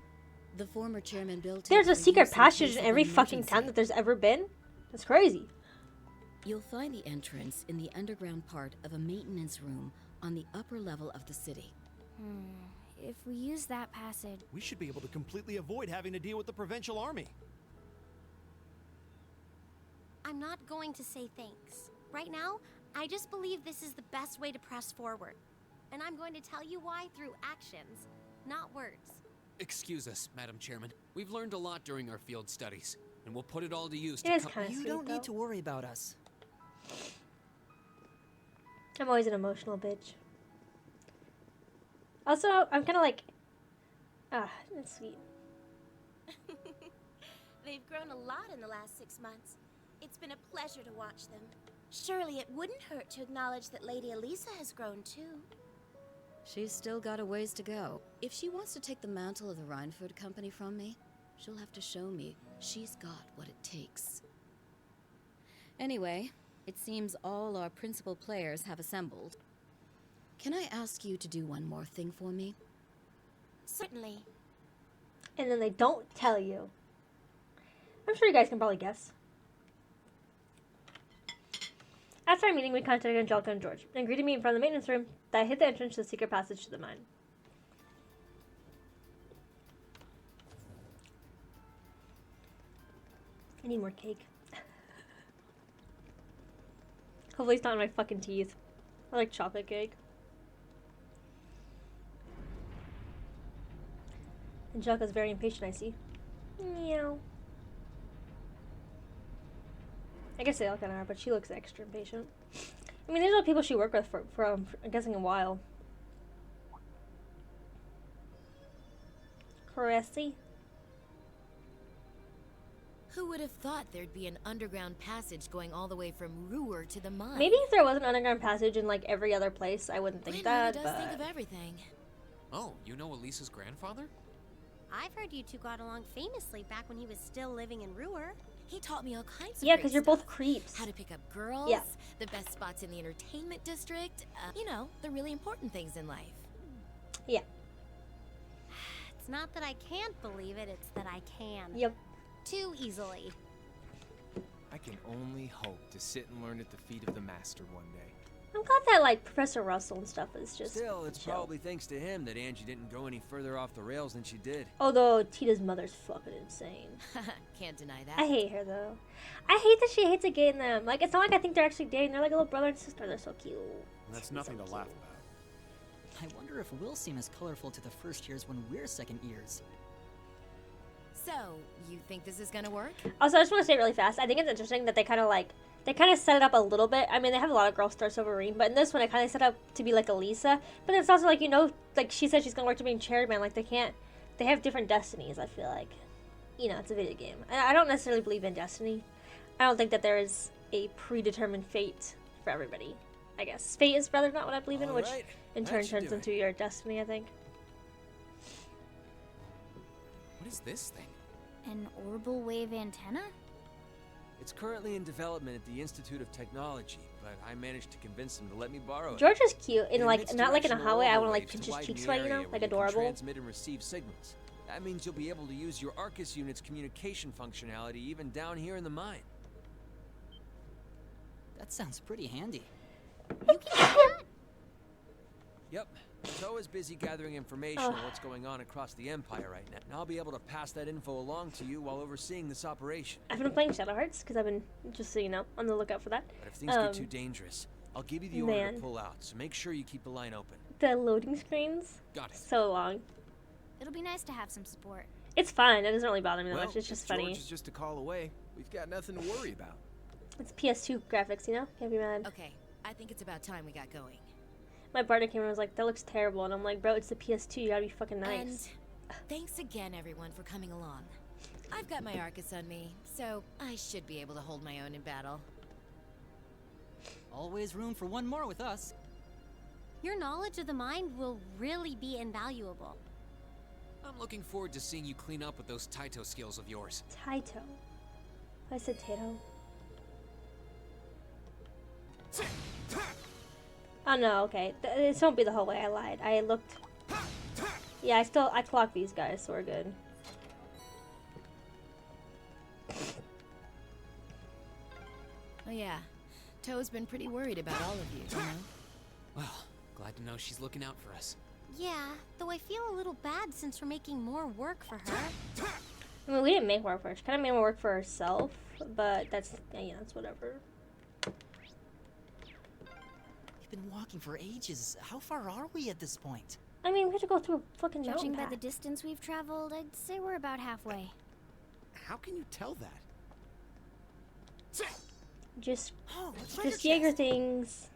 The former chairman built it There's a for secret use in passage case in of every fucking emergency. town that there's ever been? That's crazy. You'll find the entrance in the underground part of a maintenance room on the upper level of the city. If we use that passage... We should be able to completely avoid having to deal with the Provincial Army. I'm not going to say thanks. Right now, I just believe this is the best way to press forward. And I'm going to tell you why through actions, not words. Excuse us, Madam Chairman. We've learned a lot during our field studies, and we'll put it all to use It to is kind of You sweet, don't though. need to worry about us. I'm always an emotional bitch. Also, I'm kind of like... it's sweet. They've grown a lot in the last 6 months. It's been a pleasure to watch them. Surely it wouldn't hurt to acknowledge that Lady Elisa has grown too. She's still got a ways to go. If she wants to take the mantle of the Rhineford Company from me, she'll have to show me she's got what it takes. Anyway, it seems all our principal players have assembled. Can I ask you to do one more thing for me? Certainly. And then they don't tell you. I'm sure you guys can probably guess. After our meeting, we contacted Angelica and George and agreed to meet in front of the maintenance room that hid the entrance to the secret passage to the mine. I need more cake. Hopefully it's not in my fucking teeth. I like chocolate cake. Angelica's very impatient, I see. Meow. I guess they all kind of are, but she looks extra impatient. I mean, these are the people she worked with for I'm guessing, a while. Cressy. Who would have thought there'd be an underground passage going all the way from Ruhr to the mine? Maybe if there was an underground passage in like every other place, I wouldn't think that. Really does think of everything. Oh, you know Elisa's grandfather? I've heard you two got along famously back when he was still living in Ruhr. He taught me all kinds of Yeah, because you're both creeps. How to pick up girls, yeah. The best spots in the entertainment district, you know, the really important things in life. Yeah. It's not that I can't believe it, it's that I can. Yep. Too easily. I can only hope to sit and learn at the feet of the master one day. I'm glad that like Professor Russell and stuff is just Still, it's chill. probably thanks to him that Angie didn't go any further off the rails than she did. Although Tita's mother's fucking insane. Can't deny that. I hate her though. I hate that she hates to gay them. Like, it's not like I think they're actually dating. They're like a little brother and sister. They're so cute. That's nothing to laugh about. I wonder if we'll seem as colorful to the first years when we're second years. So, you think this is gonna work? Also, I just want to say really fast. I think it's interesting that they kind of set it up a little bit. I mean, they have a lot of girl stars over Reem, but in this one, it kind of set up to be like Elisa. But it's also like, you know, like she said she's gonna work to being chairman. Like they have different destinies. I feel like, you know, it's a video game. I don't necessarily believe in destiny. I don't think that there is a predetermined fate for everybody. I guess fate is rather not what I believe in, which in turn turns into your destiny. I think. What is this thing? An orbital wave antenna? It's currently in development at the Institute of Technology, but I managed to convince them to let me borrow it. George is cute, and It like emits not like in a directional hallway. I want to orbital like waves pinch to his widen cheeks the right, you area know, where like you can adorable. Transmit and receive signals. That means you'll be able to use your Arcus unit's communication functionality even down here in the mine. That sounds pretty handy. You can do that? Yep. Toe is busy gathering information on what's going on across the Empire right now, and I'll be able to pass that info along to you while overseeing this operation. I've been playing Shadow Hearts because I've been, just so you know, on the lookout for that. But if things get too dangerous, I'll give you the order to pull out, so make sure you keep the line open. The loading screens. Got it. So long. It'll be nice to have some support. It's fine. It doesn't really bother me that Well, much. It's just if funny. George is just a call away. We've got nothing to worry about. It's PS2 graphics, you know? Can't be mad. Okay, I think it's about time we got going. My partner came and was like, that looks terrible. And I'm like, bro, it's the PS2. You gotta be fucking nice. And thanks again, everyone, for coming along. I've got my Arcus on me, so I should be able to hold my own in battle. Always room for one more with us. Your knowledge of the mind will really be invaluable. I'm looking forward to seeing you clean up with those Taito skills of yours. Taito. I said Tato. Oh no, okay. This won't be the whole way. I lied. I looked. Yeah, I clocked these guys, so we're good. Oh yeah, Toe's been pretty worried about all of you, you know? Well, glad to know she's looking out for us. Yeah, though I feel a little bad since we're making more work for her. I mean, we didn't make work for her. She kind of made more work for herself, but that's, yeah, that's whatever. We've been walking for ages. How far are we at this point? I mean, we have to go through a fucking mountain Judging by path. the distance we've traveled, I'd say we're about halfway. How can you tell that? Just treasure Jaeger chest. things.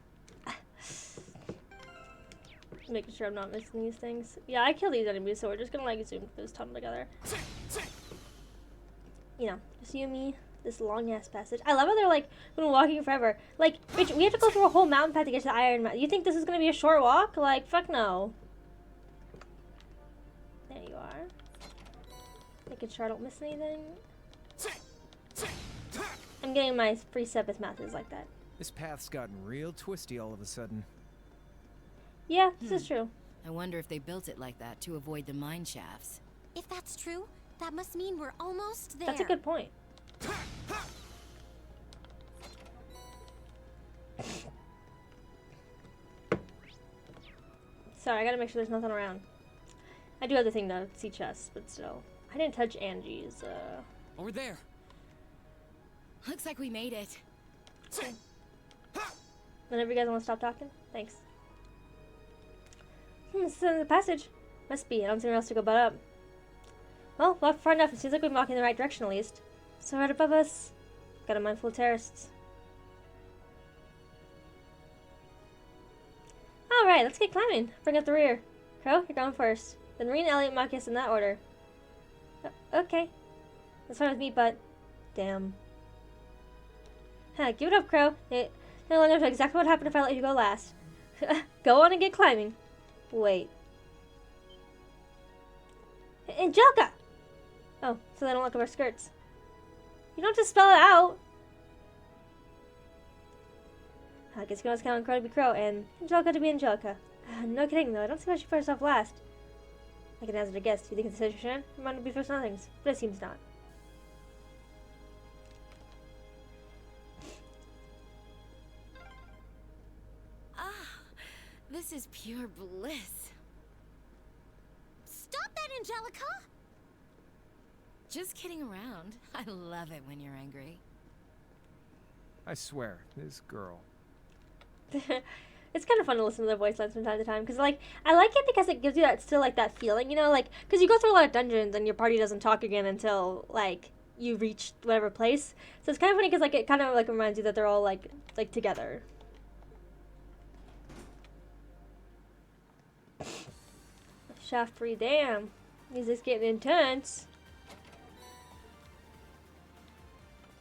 Making sure I'm not missing these things. Yeah, I kill these enemies, so we're just gonna like zoom this tunnel together. You know, just you and me, this long ass passage. I love how they're like, we've been walking forever. Like, bitch, we have to go through a whole mountain path to get to the Iron Mountain. You think this is gonna be a short walk? Like, fuck no. There you are. Making sure I don't miss anything. I'm getting my free Sepith matches like that. This path's gotten real twisty all of a sudden. Yeah, this is true. I wonder if they built it like that to avoid the mine shafts. If that's true, that must mean we're almost there. That's a good point. Sorry, I gotta make sure there's nothing around. I do have the thing though, see chests, but still. I didn't touch Angie's, Over there. Looks like we made it. Whenever you guys want to stop talking, thanks. This is in the passage. Must be. I don't see anywhere else to go but up. Well, walked far enough. It seems like we're walking in the right direction at least. So right above us, got a mindful of terrorists. Alright, let's get climbing. Bring up the rear. Crow, you're going first. Then Reen, Elliot, Marcus in that order. Okay. That's fine with me, but... Damn. Huh, give it up, Crow. They'll know exactly what happened if I let you go last. Go on and get climbing. Wait. Angelica! Oh, so they don't look at our skirts. You don't have to spell it out. I guess you must count Crow to be Crow and Angelica to be Angelica. No kidding though, I don't see why she put herself last. I can hazard a guess. Do you think it's a situation? It might be first nothings, but it seems not. Ah, this is pure bliss. Stop that, Angelica! Just kidding around. I love it when you're angry. I swear, this girl. It's kind of fun to listen to their voice lines from time to time, because like I like it because it gives you that still like that feeling, you know, like because you go through a lot of dungeons and your party doesn't talk again until like you reach whatever place. So it's kind of funny because like it kind of like reminds you that they're all like together. Shaft free, damn, music's getting intense.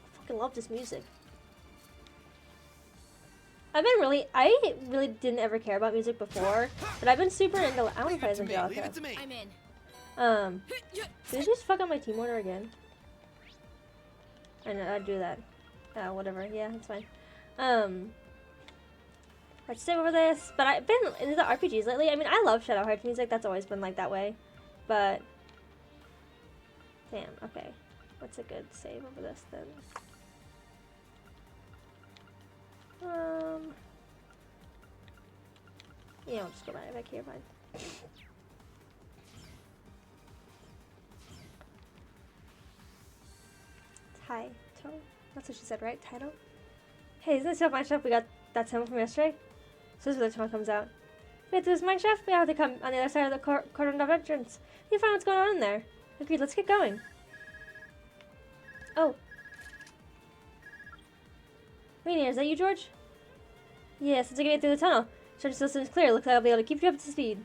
I fucking love this music. I really didn't ever care about music before, but I've been super into. I want to play as Angelica. I'm in. Did you just fuck up my team order again? I know, I'd do that. Whatever. Yeah, that's fine. I should save over this, but I've been into the RPGs lately. I mean, I love Shadow Hearts music. That's always been like that way, but damn. Okay, what's a good save over this then? Yeah, I'll just go right back here, fine. Title? That's what she said, right? Title? Hey, isn't this your mine shaft? We got that sample from yesterday? So this is where the tunnel comes out. Wait, this mine shaft? We have to come on the other side of the cordon of entrance. You find what's going on in there. Agreed, let's get going. Oh. Rainier, is that you, George? Yeah, since I get through the tunnel. Search still seems clear. Looks like I'll be able to keep you up to speed.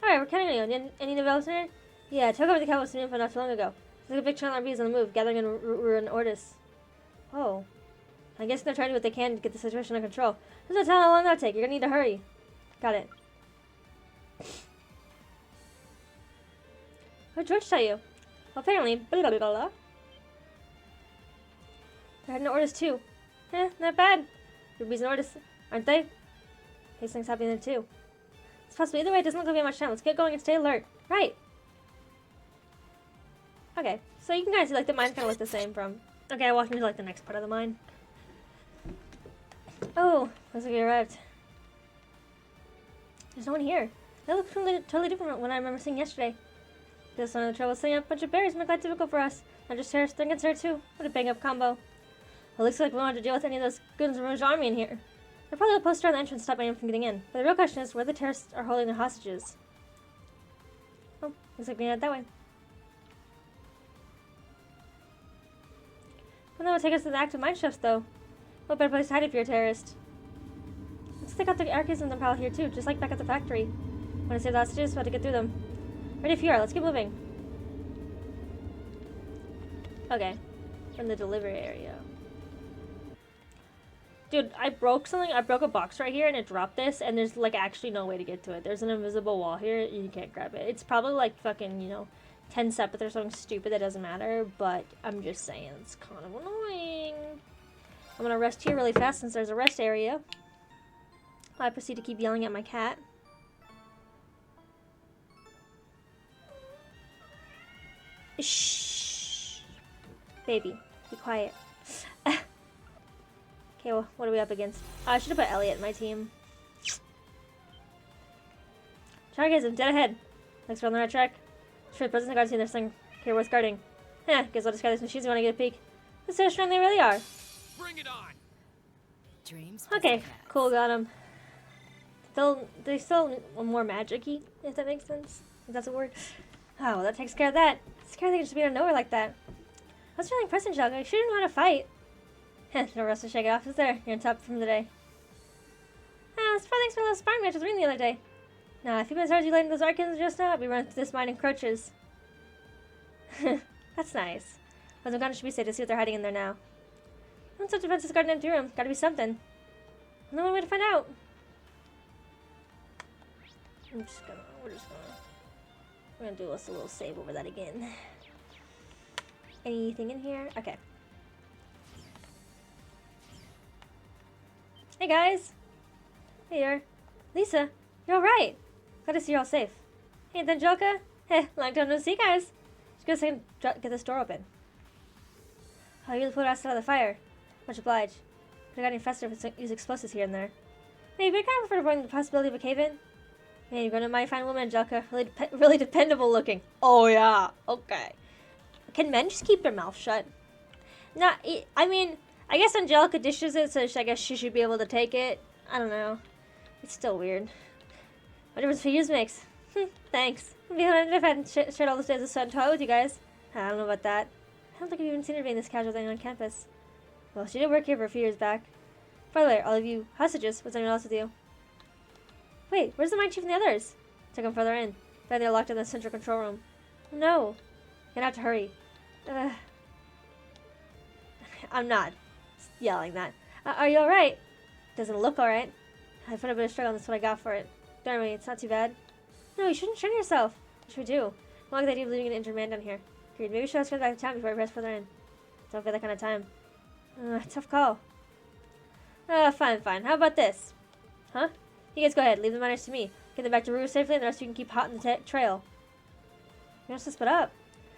Alright, we're counting on you. Any developments in here? Yeah, took over the capital some info not too long ago. There's like a big chunk of RPs on the move, gathering in Ruin Ordis. Oh. I guess they're trying to do what they can to get the situation under control. There's no telling how long that'll take. You're gonna need to hurry. Got it. What did George tell you? Well, apparently, blah blah blah blah. They're heading to Ordis too. Not bad. Ruby's in Ordis, aren't they? Case things happening there too. It's possible. Either way, it doesn't look like we have much time. Let's get going and stay alert. Right. Okay, so you can kind of see like the mines kind of look the same from. Okay, I walked into like the next part of the mine. Oh, looks like we arrived. There's no one here. That looks totally different from what I remember seeing yesterday. This one of the trouble setting up a bunch of berries make that difficult for us. Not just terrorists, they're against her too. What a bang up combo. It looks like we won't have to deal with any of those goons from Rouge army in here. They're probably a poster on the entrance to stop anyone from getting in. But the real question is where the terrorists are holding their hostages. Oh, looks like we head that way. Well, that would take us to the active mine shafts, though. What better place to hide if you're a terrorist? Let's take out the archisms and pile here, too, just like back at the factory. Want to save the hostages? We have to get through them. Ready if you are. Let's keep moving. Okay. We're in the delivery area. Dude, I broke something. I broke a box right here, and it dropped this, and there's, like, actually no way to get to it. There's an invisible wall here. You can't grab it. It's probably, like, fucking, you know, 10 separate or something stupid that doesn't matter, but I'm just saying it's kind of annoying. I'm gonna rest here really fast since there's a rest area. I proceed to keep yelling at my cat. Shh. Baby, be quiet. Okay, well, what are we up against? I should have put Elliot in my team. Target, dead ahead. Looks we're on the right track. Sure, the president's guards seen there's something here worth guarding. Guess I'll discard these machines if you want to get a peek. Let's see how strong they really are. Bring it on! Dreams. Okay, cool, got him. They still more magic-y, if that makes sense. If that's a word. Oh, well, that takes care of that. It's scary they can just be out of nowhere like that. I was really impressed in Jugga. You sure didn't know how to fight. Heh, no rest to shake it off, is there? You're on top from the day. It's probably thanks for a little sparring match with Ring the other day. Nah, if you've been as hard as you laid in those Arkans just now, I'll be running through this mine in crutches. That's nice. I was gonna should be safe to see what they're hiding in there now. What's such defenses guarding empty room? Gotta be something. No one way to find out. We're gonna do us a little save over that again. Anything in here? Okay. Hey guys! Hey there. Lisa, you're alright. Glad to see you're all safe. Hey, and Angelica? Heh, long time no see, guys. Just go a second get this door open. Oh, you really put us out of the fire. Much obliged. Could've got infested if use explosives here and there. Maybe I kind of prefer to avoid the possibility of a cave-in. Hey, you're gonna my fine woman, Angelica. Really dependable looking. Oh yeah, okay. Can men just keep their mouth shut? I mean, I guess Angelica dishes it, so I guess she should be able to take it. I don't know. It's still weird. What difference for use makes? Thanks. I'd be honored if I hadn't shared all those days of sweat and toil with you guys. I don't know about that. I don't think I've even seen her being this casual thing on campus. Well, she did work here for a few years back. By the way, all of you hostages, what's anyone else with you? Wait, where's the mine chief and the others? Took them further in. But they're locked in the central control room. No. Gonna have to hurry. I'm not yelling that. Are you alright? Doesn't look alright. I put a bit of struggle and that's what I got for it. Don't worry, it's not too bad. No, you shouldn't strain yourself. What should we do? I like the idea of leaving an injured man down here. Agreed. Maybe we should go back to town before I press further in. Don't feel that kind of time. Tough call. Fine. How about this? Huh? You guys go ahead. Leave the miners to me. Get them back to Ruru safely, and the rest of you can keep hot in the trail. You're not supposed to split up.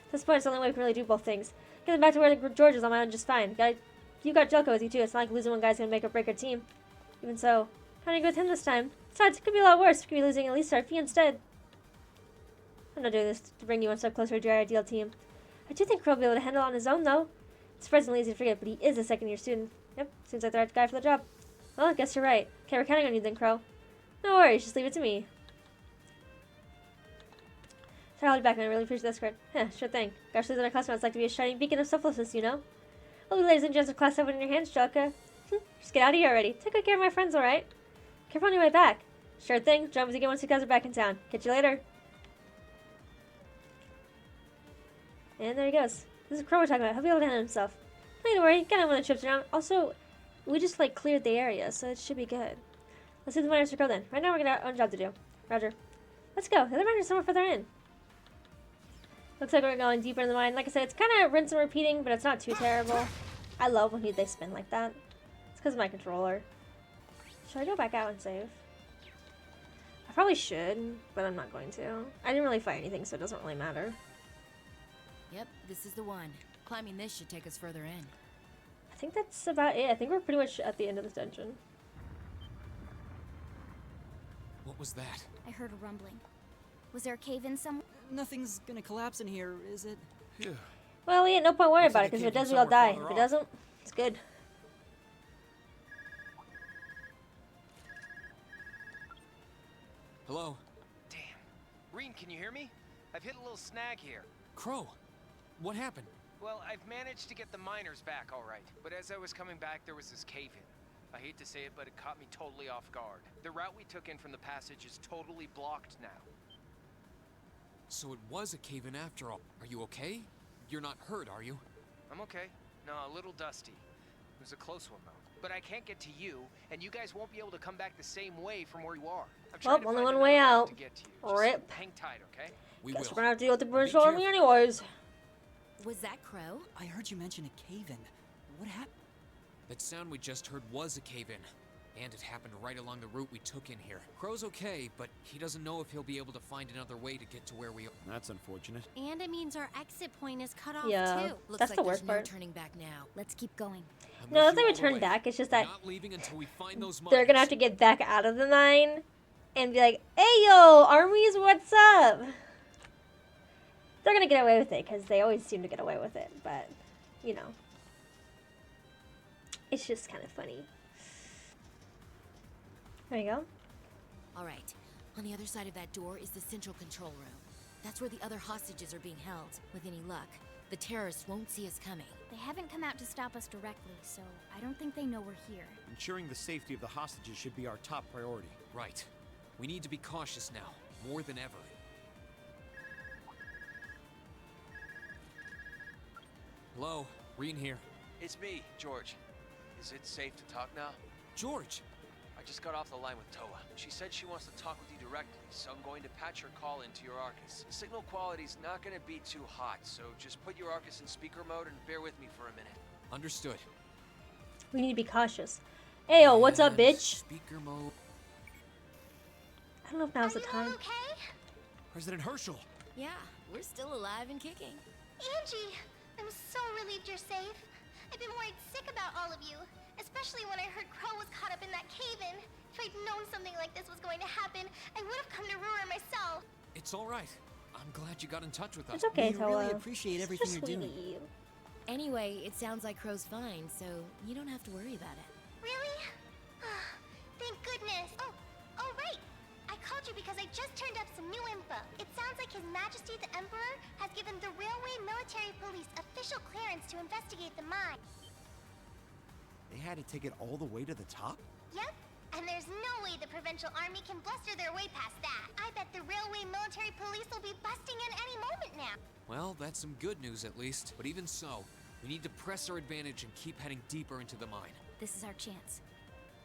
At this point, it's the only way we can really do both things. Get them back to where George is on my own just fine. You got Jelko with you, too. It's not like losing one guy's gonna make or break our team. Even so, how do you go with him this time? Besides, it could be a lot worse. We could be losing at least our fee instead. I'm not doing this to bring you one step closer to your ideal team. I do think Crow will be able to handle it on his own, though. It's surprisingly easy to forget, but he is a second-year student. Yep, seems like the right guy for the job. Well, I guess you're right. Okay, we're counting on you then, Crow. No worries, just leave it to me. Sorry, I'll be back, man. I really appreciate that script. Sure thing. Gosh, those in our classmates like to be a shining beacon of selflessness, you know? Well, ladies and gents of class 7 in your hands, Jelka. Just get out of here already. Take good care of my friends, alright? Careful on your way back. Sure thing. Jump as you get once you guys are back in town. Catch you later. And there he goes. This is Crow we're talking about. He'll be able to handle himself. Don't worry. Get him when the trip's around. Also, we just, cleared the area, so it should be good. Let's see the miners for Crow then. Right now, we're gonna have our own job to do. Roger. Let's go. The other miners are somewhere further in. Looks like we're going deeper in the mine. Like I said, it's kind of rinse and repeating, but it's not too terrible. I love when they spin like that. It's because of my controller. Should I go back out and save? I probably should, but I'm not going to. I didn't really fight anything, so it doesn't really matter. Yep, this is the one. Climbing this should take us further in. I think that's about it. I think we're pretty much at the end of this dungeon. What was that? I heard a rumbling. Was there a cave-in somewhere? Nothing's gonna collapse in here, is it? Phew. Well, yeah, no point worrying about it, because if it does, we all die. If it doesn't, it's good. Hello? Damn. Reen, can you hear me? I've hit a little snag here. Crow, what happened? Well, I've managed to get the miners back all right, but as I was coming back, there was this cave-in. I hate to say it, but it caught me totally off guard. The route we took in from the passage is totally blocked now. So it was a cave-in after all. Are you okay? You're not hurt, are you? I'm okay. No, a little dusty. It was a close one, though. But I can't get to you, and you guys won't be able to come back the same way from where you are. Well, only one way out. Rip. Hang tight, okay? We Guess will. we're gonna have to deal with the British Army anyways. Was that Crow? I heard you mention a cave-in. What happened? That sound we just heard was a cave-in. And it happened right along the route we took in here. Crow's okay, but he doesn't know if he'll be able to find another way to get to where we are. That's unfortunate. And it means our exit point is cut off Yeah, too. Looks that's like the worst there's part. no turning back now. Let's keep going. No, if they return back, it's just that Not leaving until we find those they're gonna have to get back out of the mine and be like, "Hey, yo, armies, what's up?" They're gonna get away with it because they always seem to get away with it, but you know. It's just kind of funny. There you go. All right. On the other side of that door is the central control room. That's where the other hostages are being held. With any luck, the terrorists won't see us coming. They haven't come out to stop us directly, so I don't think they know we're here. Ensuring the safety of the hostages should be our top priority. Right. We need to be cautious now, more than ever. Hello, Reen here. It's me, George. Is it safe to talk now? George! I just got off the line with Toa. She said she wants to talk with you directly, so I'm going to patch her call into your Arcus. The signal quality's not going to be too hot, so just put your Arcus in speaker mode and bear with me for a minute. Understood. We need to be cautious. Ayo, what's up, bitch? Speaker mode. I don't know if now's the time. Okay? President Herschel! Yeah, we're still alive and kicking. Angie, I'm so relieved you're safe. I've been worried sick about all of you, especially when I heard Crow was caught up in that cave-in. If I'd known something like this was going to happen, I would have come to Ruhr myself. It's all right. I'm glad you got in touch with us. It's okay, We Toa. really appreciate everything you're doing. Anyway, it sounds like Crow's fine, so you don't have to worry about it. Really? Thank goodness. Oh, right. I called you because I just turned up some new info. It sounds like His Majesty the Emperor has given the Railway Military Police official clearance to investigate the mine. They had to take it all the way to the top? Yep. And there's no way the Provincial Army can bluster their way past that. I bet the Railway Military Police will be busting in any moment now. Well, that's some good news at least. But even so, we need to press our advantage and keep heading deeper into the mine. This is our chance.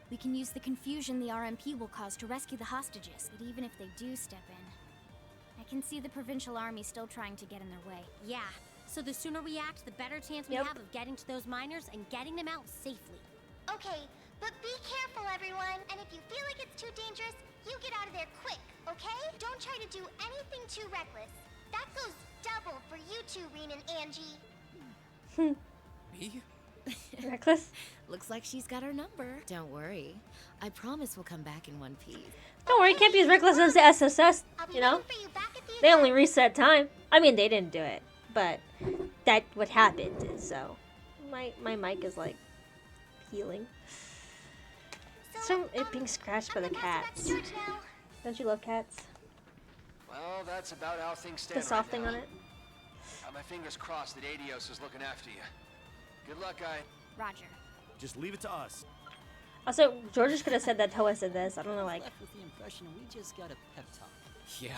We can use the confusion the RMP will cause to rescue the hostages, but even if they do step in, I can see the Provincial Army still trying to get in their way. Yeah, so the sooner we act, the better chance we have of getting to those miners and getting them out safely. Okay, but be careful, everyone. And if you feel like it's too dangerous, you get out of there quick, okay? Don't try to do anything too reckless. That goes double for you two, Reen and Angie. Me? Reckless? Looks like she's got our number. Don't worry. I promise we'll come back in one piece. Don't worry, can't be as reckless as the SSS, you know? They only reset time. I mean, they didn't do it, but that what happened, so my mic is like healing. So it being scratched by the cats. Don't you love cats? Well, that's about how things stand The soft right thing now. on it. Got my fingers crossed that Adios is looking after you. Good luck, guy. Roger. Just leave it to us. Also, George could have said that Toa said this. I don't know, like. Left with the impression we just got a pep talk. Yeah.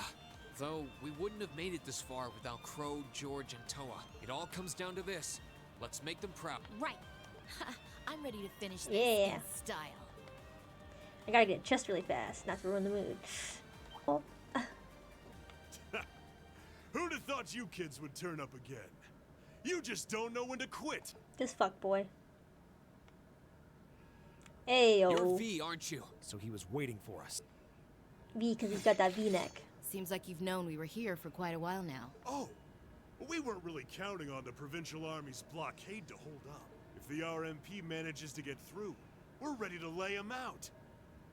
Though we wouldn't have made it this far without Crow, George, and Toa. It all comes down to this. Let's make them proud. Right. I'm ready to finish this Yeah. in style. I gotta get chest really fast, not to ruin the mood. Oh. Who'd have thought you kids would turn up again? You just don't know when to quit. This fuck boy. Ayo. You're V, aren't you? So he was waiting for us. V, because he's got that V-neck. Seems like you've known we were here for quite a while now. Oh, we weren't really counting on the Provincial Army's blockade to hold up. If the RMP manages to get through, we're ready to lay them out.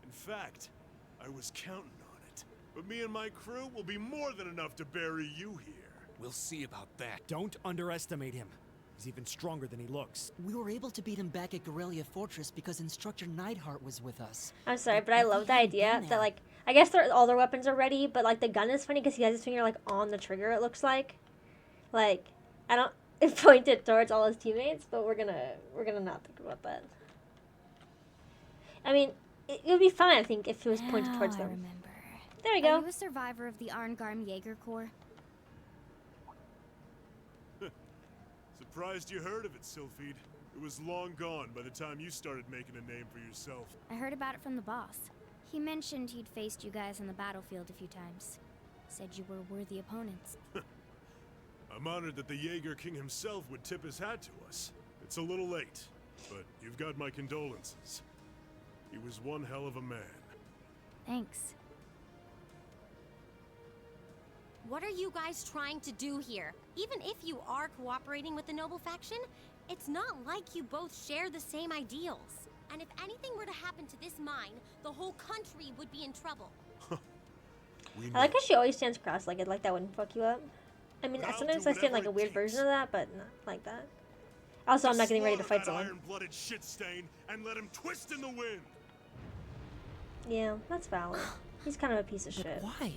In fact, I was counting on it. But me and my crew will be more than enough to bury you here. We'll see about that. Don't underestimate him. He's even stronger than he looks. We were able to beat him back at Guerrilla Fortress because Instructor Neidhart was with us. I'm sorry, but I love the idea that, like, I guess all their weapons are ready, but, like, the gun is funny because he has his finger, like, on the trigger, it looks like. Like, I don't point it towards all his teammates, but we're gonna not think about that. I mean, it would be fine, I think, if it was pointed Now towards I them. remember. There you go. Are you a survivor of the Arngarm Jaeger Corps? Surprised you heard of it, Sylphide. It was long gone by the time you started making a name for yourself. I heard about it from the boss. He mentioned he'd faced you guys on the battlefield a few times. Said you were worthy opponents. I'm honored that the Jaeger King himself would tip his hat to us. It's a little late, but you've got my condolences. He was one hell of a man. Thanks. What are you guys trying to do here? Even if you are cooperating with the noble faction, it's not like you both share the same ideals. And if anything were to happen to this mine, the whole country would be in trouble. I like how she always stands cross-legged, like that wouldn't fuck you up. I mean, But I'll sometimes do I stand like a whatever it weird version of that, but not like that. Also, I'm not getting ready to fight someone. Iron-blooded shit stain and let him twist in the wind. Yeah, that's valid. He's kind of a piece of shit. Why?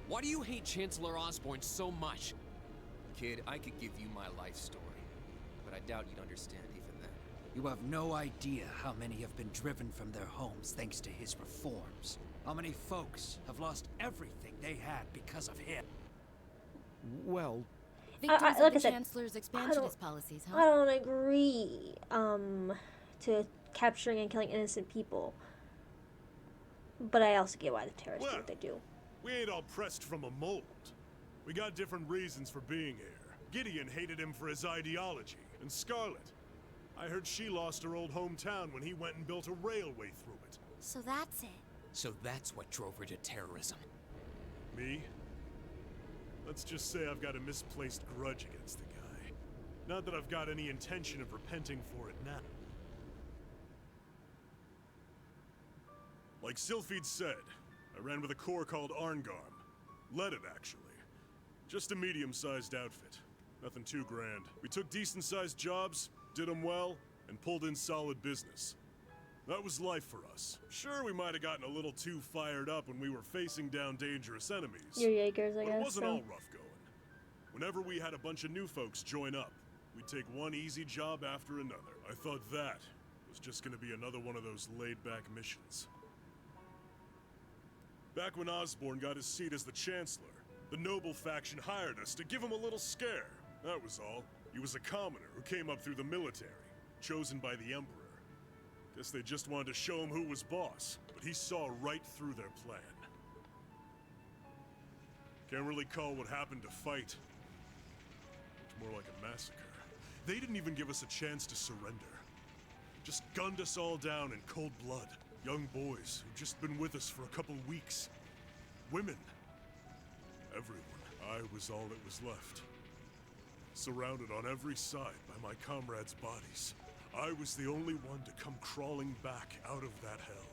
Why do you hate Chancellor Osborne so much? Kid, I could give you my life story, but I doubt you'd understand even then. You have no idea how many have been driven from their homes thanks to his reforms. How many folks have lost everything they had because of him. Well, Victims like of I the said, Chancellor's expansionist policies, huh? I don't agree to capturing and killing innocent people. But I also get why the terrorists do what they do. We ain't all pressed from a mold. We got different reasons for being here. Gideon hated him for his ideology, and Scarlet, I heard she lost her old hometown when he went and built a railway through it. So that's it. So that's what drove her to terrorism. Me? Let's just say I've got a misplaced grudge against the guy. Not that I've got any intention of repenting for it now. Like Sylphid said, I ran with a corps called Arngarm. Led it, actually. Just a medium-sized outfit. Nothing too grand. We took decent-sized jobs, did them well, and pulled in solid business. That was life for us. Sure, we might have gotten a little too fired up when we were facing down dangerous enemies. Your Jaegers, I but guess. it wasn't all rough going. Whenever we had a bunch of new folks join up, we'd take one easy job after another. I thought that was just gonna be another one of those laid-back missions. Back when Osborne got his seat as the Chancellor, the Noble faction hired us to give him a little scare. That was all. He was a commoner who came up through the military, chosen by the Emperor. Guess they just wanted to show him who was boss, but he saw right through their plan. Can't really call what happened a fight. Much more like a massacre. They didn't even give us a chance to surrender. Just gunned us all down in cold blood. Young boys who'd just been with us for a couple weeks. Women. Everyone. I was all that was left. Surrounded on every side by my comrades' bodies. I was the only one to come crawling back out of that hell.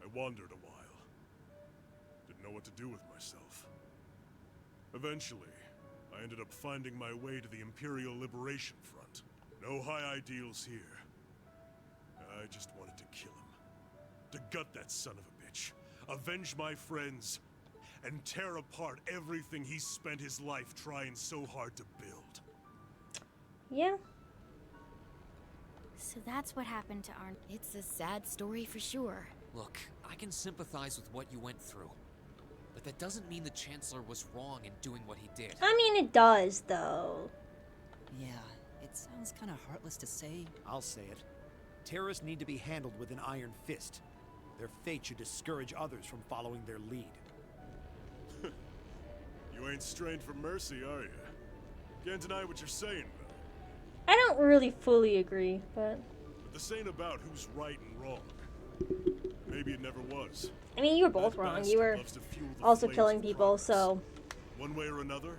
I wandered a while. Didn't know what to do with myself. Eventually, I ended up finding my way to the Imperial Liberation Front. No high ideals here. I just wanted to kill him. To gut that son of a bitch. Avenge my friends. And tear apart everything he spent his life trying so hard to build. Yeah. So that's what happened to Arn. It's a sad story for sure. Look, I can sympathize with what you went through. But that doesn't mean the Chancellor was wrong in doing what he did. I mean, it does, though. Yeah, it sounds kind of heartless to say. I'll say it. Terrorists need to be handled with an iron fist. Their fate should discourage others from following their lead. You ain't strained for mercy, are you? Can't deny what you're saying, though. I don't really fully agree, but But this ain't about who's right and wrong. Maybe it never was. I mean, you were both That wrong. bastard You were loves to fuel the also flames killing of people, progress. so One way or another,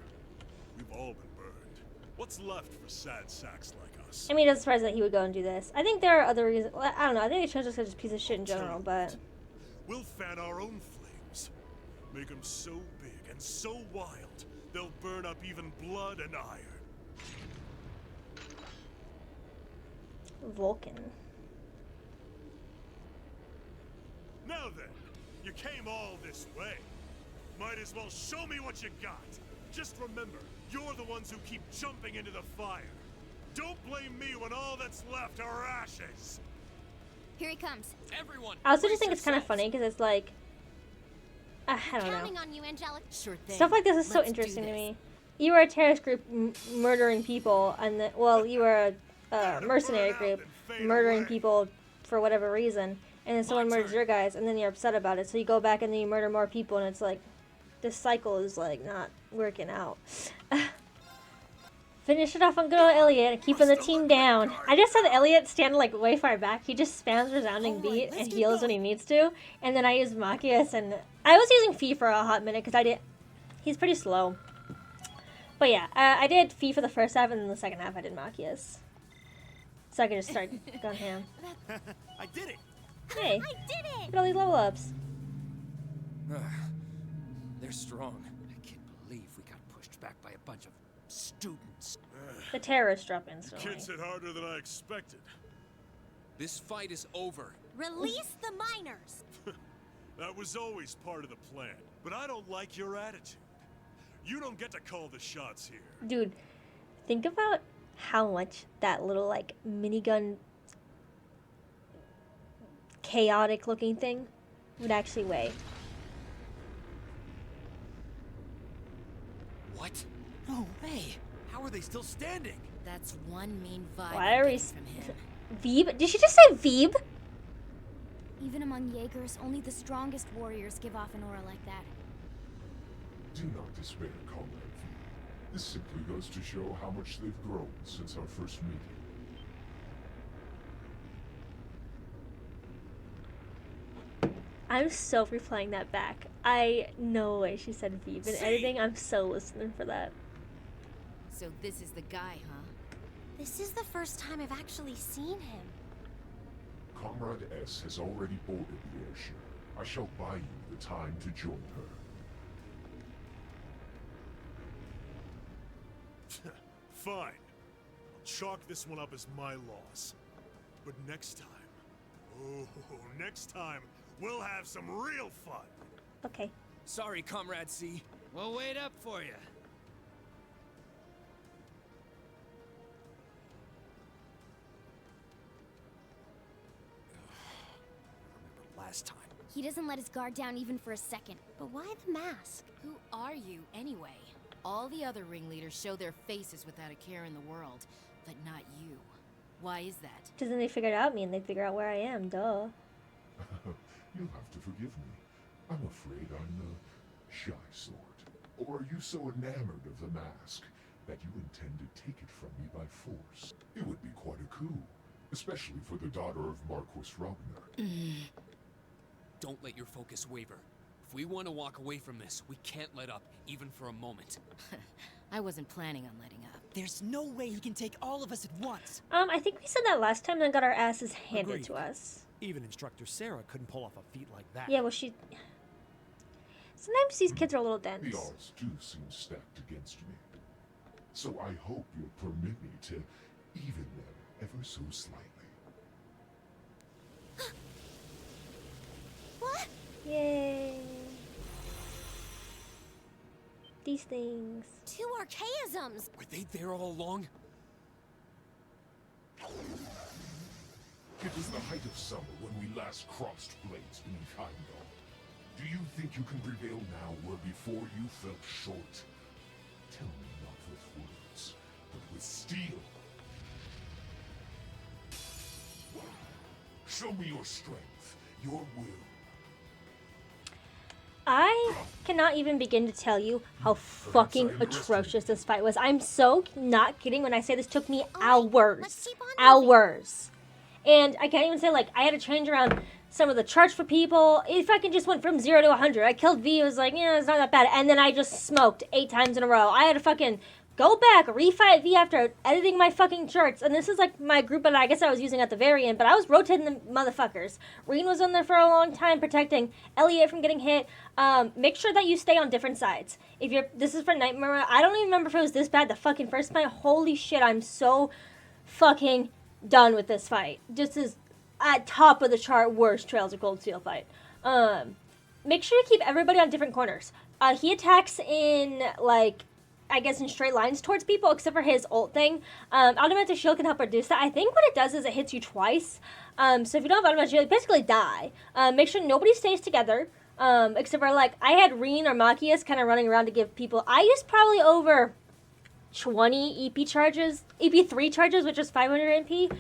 we've all been burned. What's left for sad sacks like us? I mean, it's surprising that he would go and do this. I think there are other reasons. Well, I don't know. I think the Chancellor's just a piece of shit in general, but We'll fan our own flames. Make them so big and so wild, they'll burn up even blood and iron. Vulcan. Now then, you came all this way. Might as well show me what you got. Just remember, you're the ones who keep jumping into the fire. Don't blame me when all that's left are ashes. Here he comes. Everyone. I also just think it's kind of funny because it's like, I don't know. Counting on you, Angelic. Sure thing. Stuff like this is so Let's do interesting to this. me. You were a terrorist group murdering people, and well, you were a mercenary group murdering people for whatever reason, and then someone murders your guys, and then you're upset about it, so you go back and then you murder more people, and it's like, this cycle is like not working out. Finish it off on good old Elliot, keeping the team down. I just had Elliot stand like way far back. He just spams resounding beat and heals when he needs to. And then I use Machias, and I was using Fee for a hot minute because he's pretty slow. But yeah, I did Fee for the first half, and then the second half I did Machias. So I could just start going ham. I did it! Hey, I did it! look at all these level ups. They're strong. I can't believe we got pushed back by a bunch of students. The terrorists drop instantly. Kids hit harder than I expected. This fight is over. Release the miners! That was always part of the plan, but I don't like your attitude. You don't get to call the shots here. Dude, think about how much that little, like, minigun chaotic looking thing would actually weigh. What? No way. How are they still standing? That's one main vibe Why are we... from him. Veeb? Did she just say Veeb? Even among Jaegers, only the strongest warriors give off an aura like that. Do not despair, Comrade V. This simply goes to show how much they've grown since our first meeting. I'm so replaying that back. I no way she said Veeb in editing. I'm so listening for that. So this is the guy, huh? This is the first time I've actually seen him. Comrade S has already boarded the airship. I shall buy you the time to join her. Fine. I'll chalk this one up as my loss. But next time, oh, next time, we'll have some real fun. Okay. Sorry, Comrade C. We'll wait up for you. Last time. He doesn't let his guard down even for a second. But why the mask? Who are you, anyway? All the other ringleaders show their faces without a care in the world, but not you. Why is that? Because then they figured out me and they figure out where I am, duh. You'll have to forgive me. I'm afraid I'm the shy sort. Or are you so enamored of the mask that you intend to take it from me by force? It would be quite a coup, especially for the daughter of Marquis Ragnar. Don't let your focus waver. If we want to walk away from this, we can't let up, even for a moment. I wasn't planning on letting up. There's no way he can take all of us at once. I think we said that last time and got our asses handed Agreed. to us. Even Instructor Sarah couldn't pull off a feat like that. Yeah, well, she... Sometimes these kids are a little dense. The odds do seem stacked against me. So I hope you'll permit me to even them ever so slightly. What? Yay. These things. 2 archaisms! Were they there all along? It was the height of summer when we last crossed blades beneath Heimdall. Do you think you can prevail now where before you fell short? Tell me not with words, but with steel. Show me your strength, your will. I cannot even begin to tell you how fucking atrocious this fight was. I'm so not kidding when I say this took me hours. Hours. And I can't even say, like, I had to change around some of the charts for people. If I can just went from 0 to 100. I killed V, it was like, yeah, it's not that bad. And then I just smoked 8 times in a row. I had to fucking go back, refight V after editing my fucking charts. And this is like my group that I guess I was using at the very end, but I was rotating the motherfuckers. Reen was on there for a long time protecting Elliot from getting hit. Make sure that you stay on different sides. This is for Nightmare. I don't even remember if it was this bad the fucking first fight. Holy shit, I'm so fucking done with this fight. Just as at top of the chart worst Trails of Cold Steel fight. Make sure to keep everybody on different corners. He attacks in, like, I guess in straight lines towards people, except for his ult thing. Automatic shield can help reduce that. I think what it does is it hits you twice. So if you don't have automatic shield, you basically die. Make sure nobody stays together. Except for, like, I had Reen or Machias kind of running around to give people... I used probably over 20 EP charges, EP3 charges, which is 500 MP.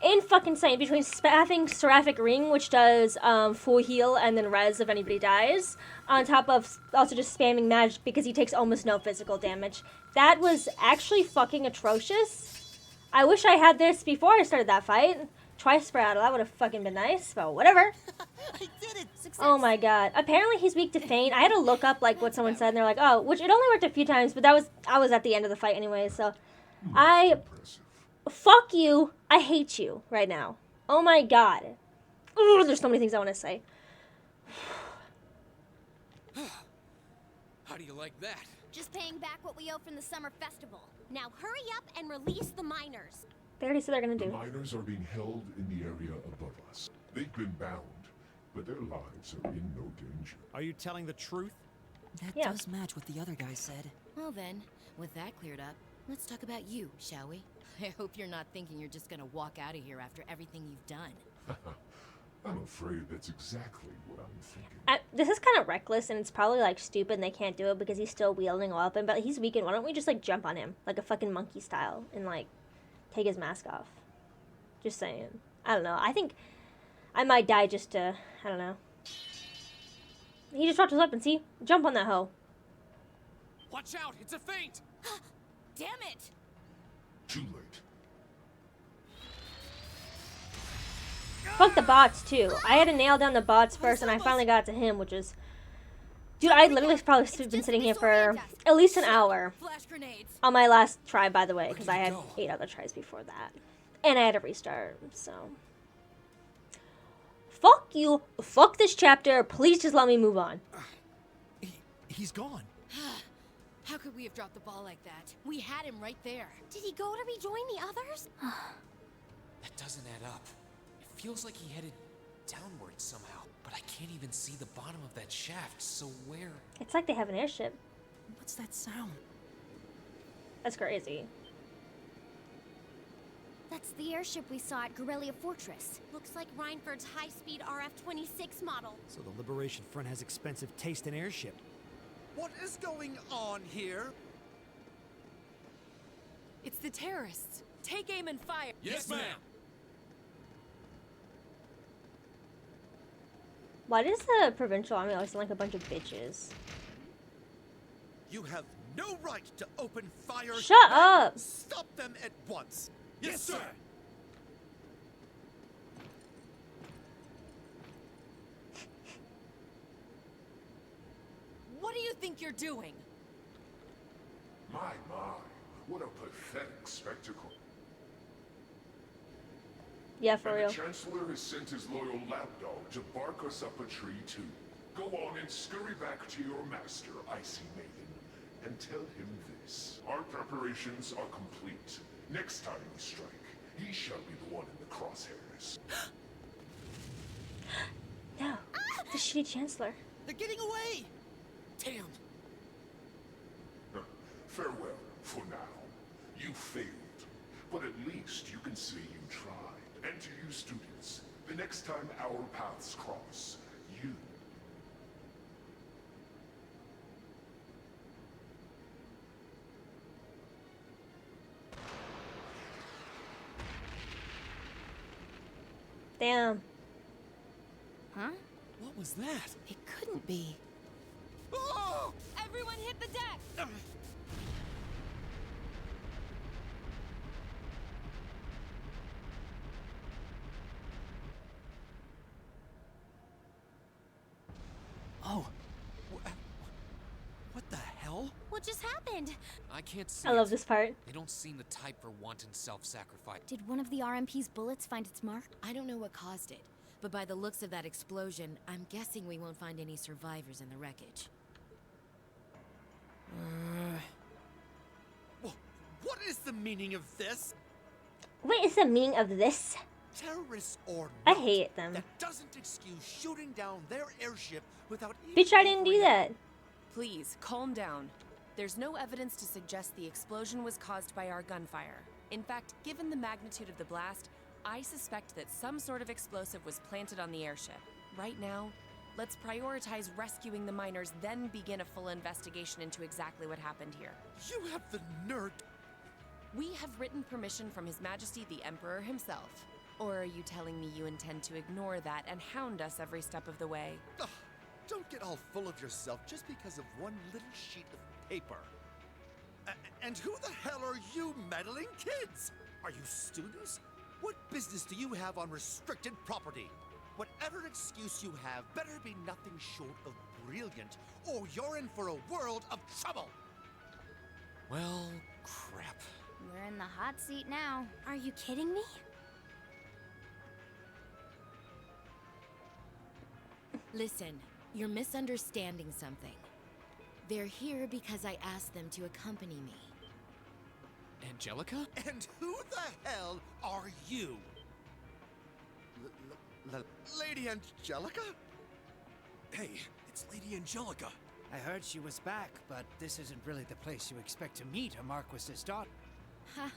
In fucking insane. Between spaffing Seraphic Ring, which does full heal and then res if anybody dies, on top of also just spamming magic because he takes almost no physical damage. That was actually fucking atrocious. I wish I had this before I started that fight. Twice per battle, that would have fucking been nice, but whatever. I did it! Success! Oh my god. Apparently he's weak to feint. I had to look up like what someone said and they're like, oh, which it only worked a few times, but I was at the end of the fight anyway, so fuck you. I hate you right now. Oh my god. Ugh, there's so many things I want to say. How do you like that? Just paying back what we owe from the summer festival. Now hurry up and release the miners. They already said they're gonna The do. miners are being held in the area above us. They've been bound, but their lives are in no danger. Are you telling the truth? That Yeah. does match what the other guy said. Well then, with that cleared up, let's talk about you, shall we? I hope you're not thinking you're just gonna walk out of here after everything you've done. I'm afraid that's exactly what I'm thinking. This is kind of reckless, and it's probably like stupid and they can't do it because he's still wielding a weapon, but he's weakened. Why don't we just like jump on him like a fucking monkey style and like take his mask off? Just saying. I don't know. I think I might die just to, I don't know. He just dropped his weapon, see? Jump on that hoe. Watch out! It's a feint! Damn it! Too late. Fuck the bots too. I had to nail down the bots first, and I finally got to him, which is, dude. I literally probably been sitting here for at least an hour Flash grenades. on my last try, by the way, because I had 8 other tries before that, and I had to restart. So, fuck you. Fuck this chapter. Please just let me move on. He's gone. How could we have dropped the ball like that? We had him right there. Did he go to rejoin the others? That doesn't add up. It feels like he headed downward somehow, but I can't even see the bottom of that shaft, so where? It's like they have an airship. What's that sound? That's crazy. That's the airship we saw at Guerrilla Fortress. Looks like Reinford's high-speed RF-26 model. So the Liberation Front has expensive taste in airship. What is going on here? It's the terrorists. Take aim and fire. Yes, ma'am! Why does the provincial army always sound like a bunch of bitches? You have no right to open fire. Shut up! Stop them at once. Yes, sir! What do you think you're doing? My, what a pathetic spectacle. Yeah, for And real. the Chancellor has sent his loyal lapdog to bark us up a tree too. Go on and scurry back to your master, Icy Maiden, and tell him this. Our preparations are complete. Next time we strike, he shall be the one in the crosshairs. No, the shitty Chancellor. They're getting away! Damn! Farewell, for now. You failed, but at least you can say you tried. And to you students, the next time our paths cross, you... Damn. Huh? What was that? It couldn't be. Oh! Everyone hit the deck! Oh. What the hell? What just happened? I can't see I love it. this part. They don't seem the type for wanton self-sacrifice. Did one of the RMP's bullets find its mark? I don't know what caused it, but by the looks of that explosion, I'm guessing we won't find any survivors in the wreckage. What is the meaning of this? What is the meaning of this? Terrorists or I not, hate them. that doesn't excuse shooting down their airship without Bitch, I didn't do that. Please, calm down. There's no evidence to suggest the explosion was caused by our gunfire. In fact, given the magnitude of the blast, I suspect that some sort of explosive was planted on the airship. Right now, let's prioritize rescuing the miners, then begin a full investigation into exactly what happened here. You have the nerve. We have written permission from His Majesty the Emperor himself. Or are you telling me you intend to ignore that and hound us every step of the way? Ugh, don't get all full of yourself just because of one little sheet of paper. And who the hell are you meddling kids? Are you students? What business do you have on restricted property? Whatever excuse you have better be nothing short of brilliant, or you're in for a world of trouble. Well, crap. We're in the hot seat now. Are you kidding me? Listen, you're misunderstanding something. They're here because I asked them to accompany me. Angelica? And who the hell are you? Lady Angelica? Hey, it's Lady Angelica. I heard she was back, but this isn't really the place you expect to meet a Marquis's daughter. Ha!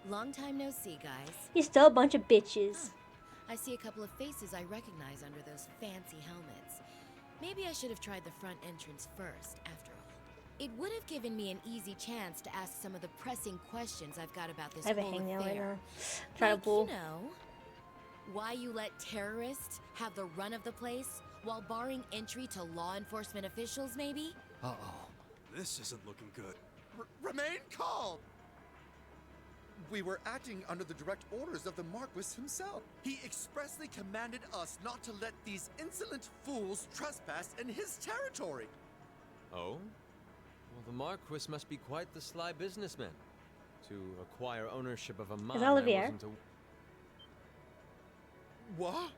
Long time no see, guys. He's still a bunch of bitches. I see a couple of faces I recognize under those fancy helmets. Maybe I should have tried the front entrance first, after all. It would have given me an easy chance to ask some of the pressing questions I've got about this I have a whole hangnail right affair. now. Try to pull. You know, why you let terrorists have the run of the place while barring entry to law enforcement officials, maybe? Uh-oh. This isn't looking good. Remain calm! We were acting under the direct orders of the Marquis himself. He expressly commanded us not to let these insolent fools trespass in his territory. Oh? Well, the Marquis must be quite the sly businessman. To acquire ownership of a mine that Olivier? wasn't a... What?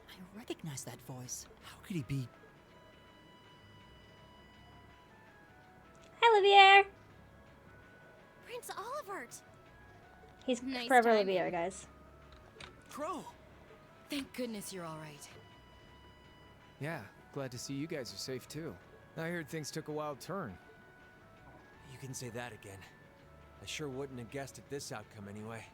I recognize that voice. How could he be? Hi, Olivier. Prince Olivert! He's Nice forever timing. Olivier, guys. Crow! Thank goodness you're all right. Yeah, glad to see you guys are safe too. I heard things took a wild turn. You can say that again. I sure wouldn't have guessed at this outcome anyway.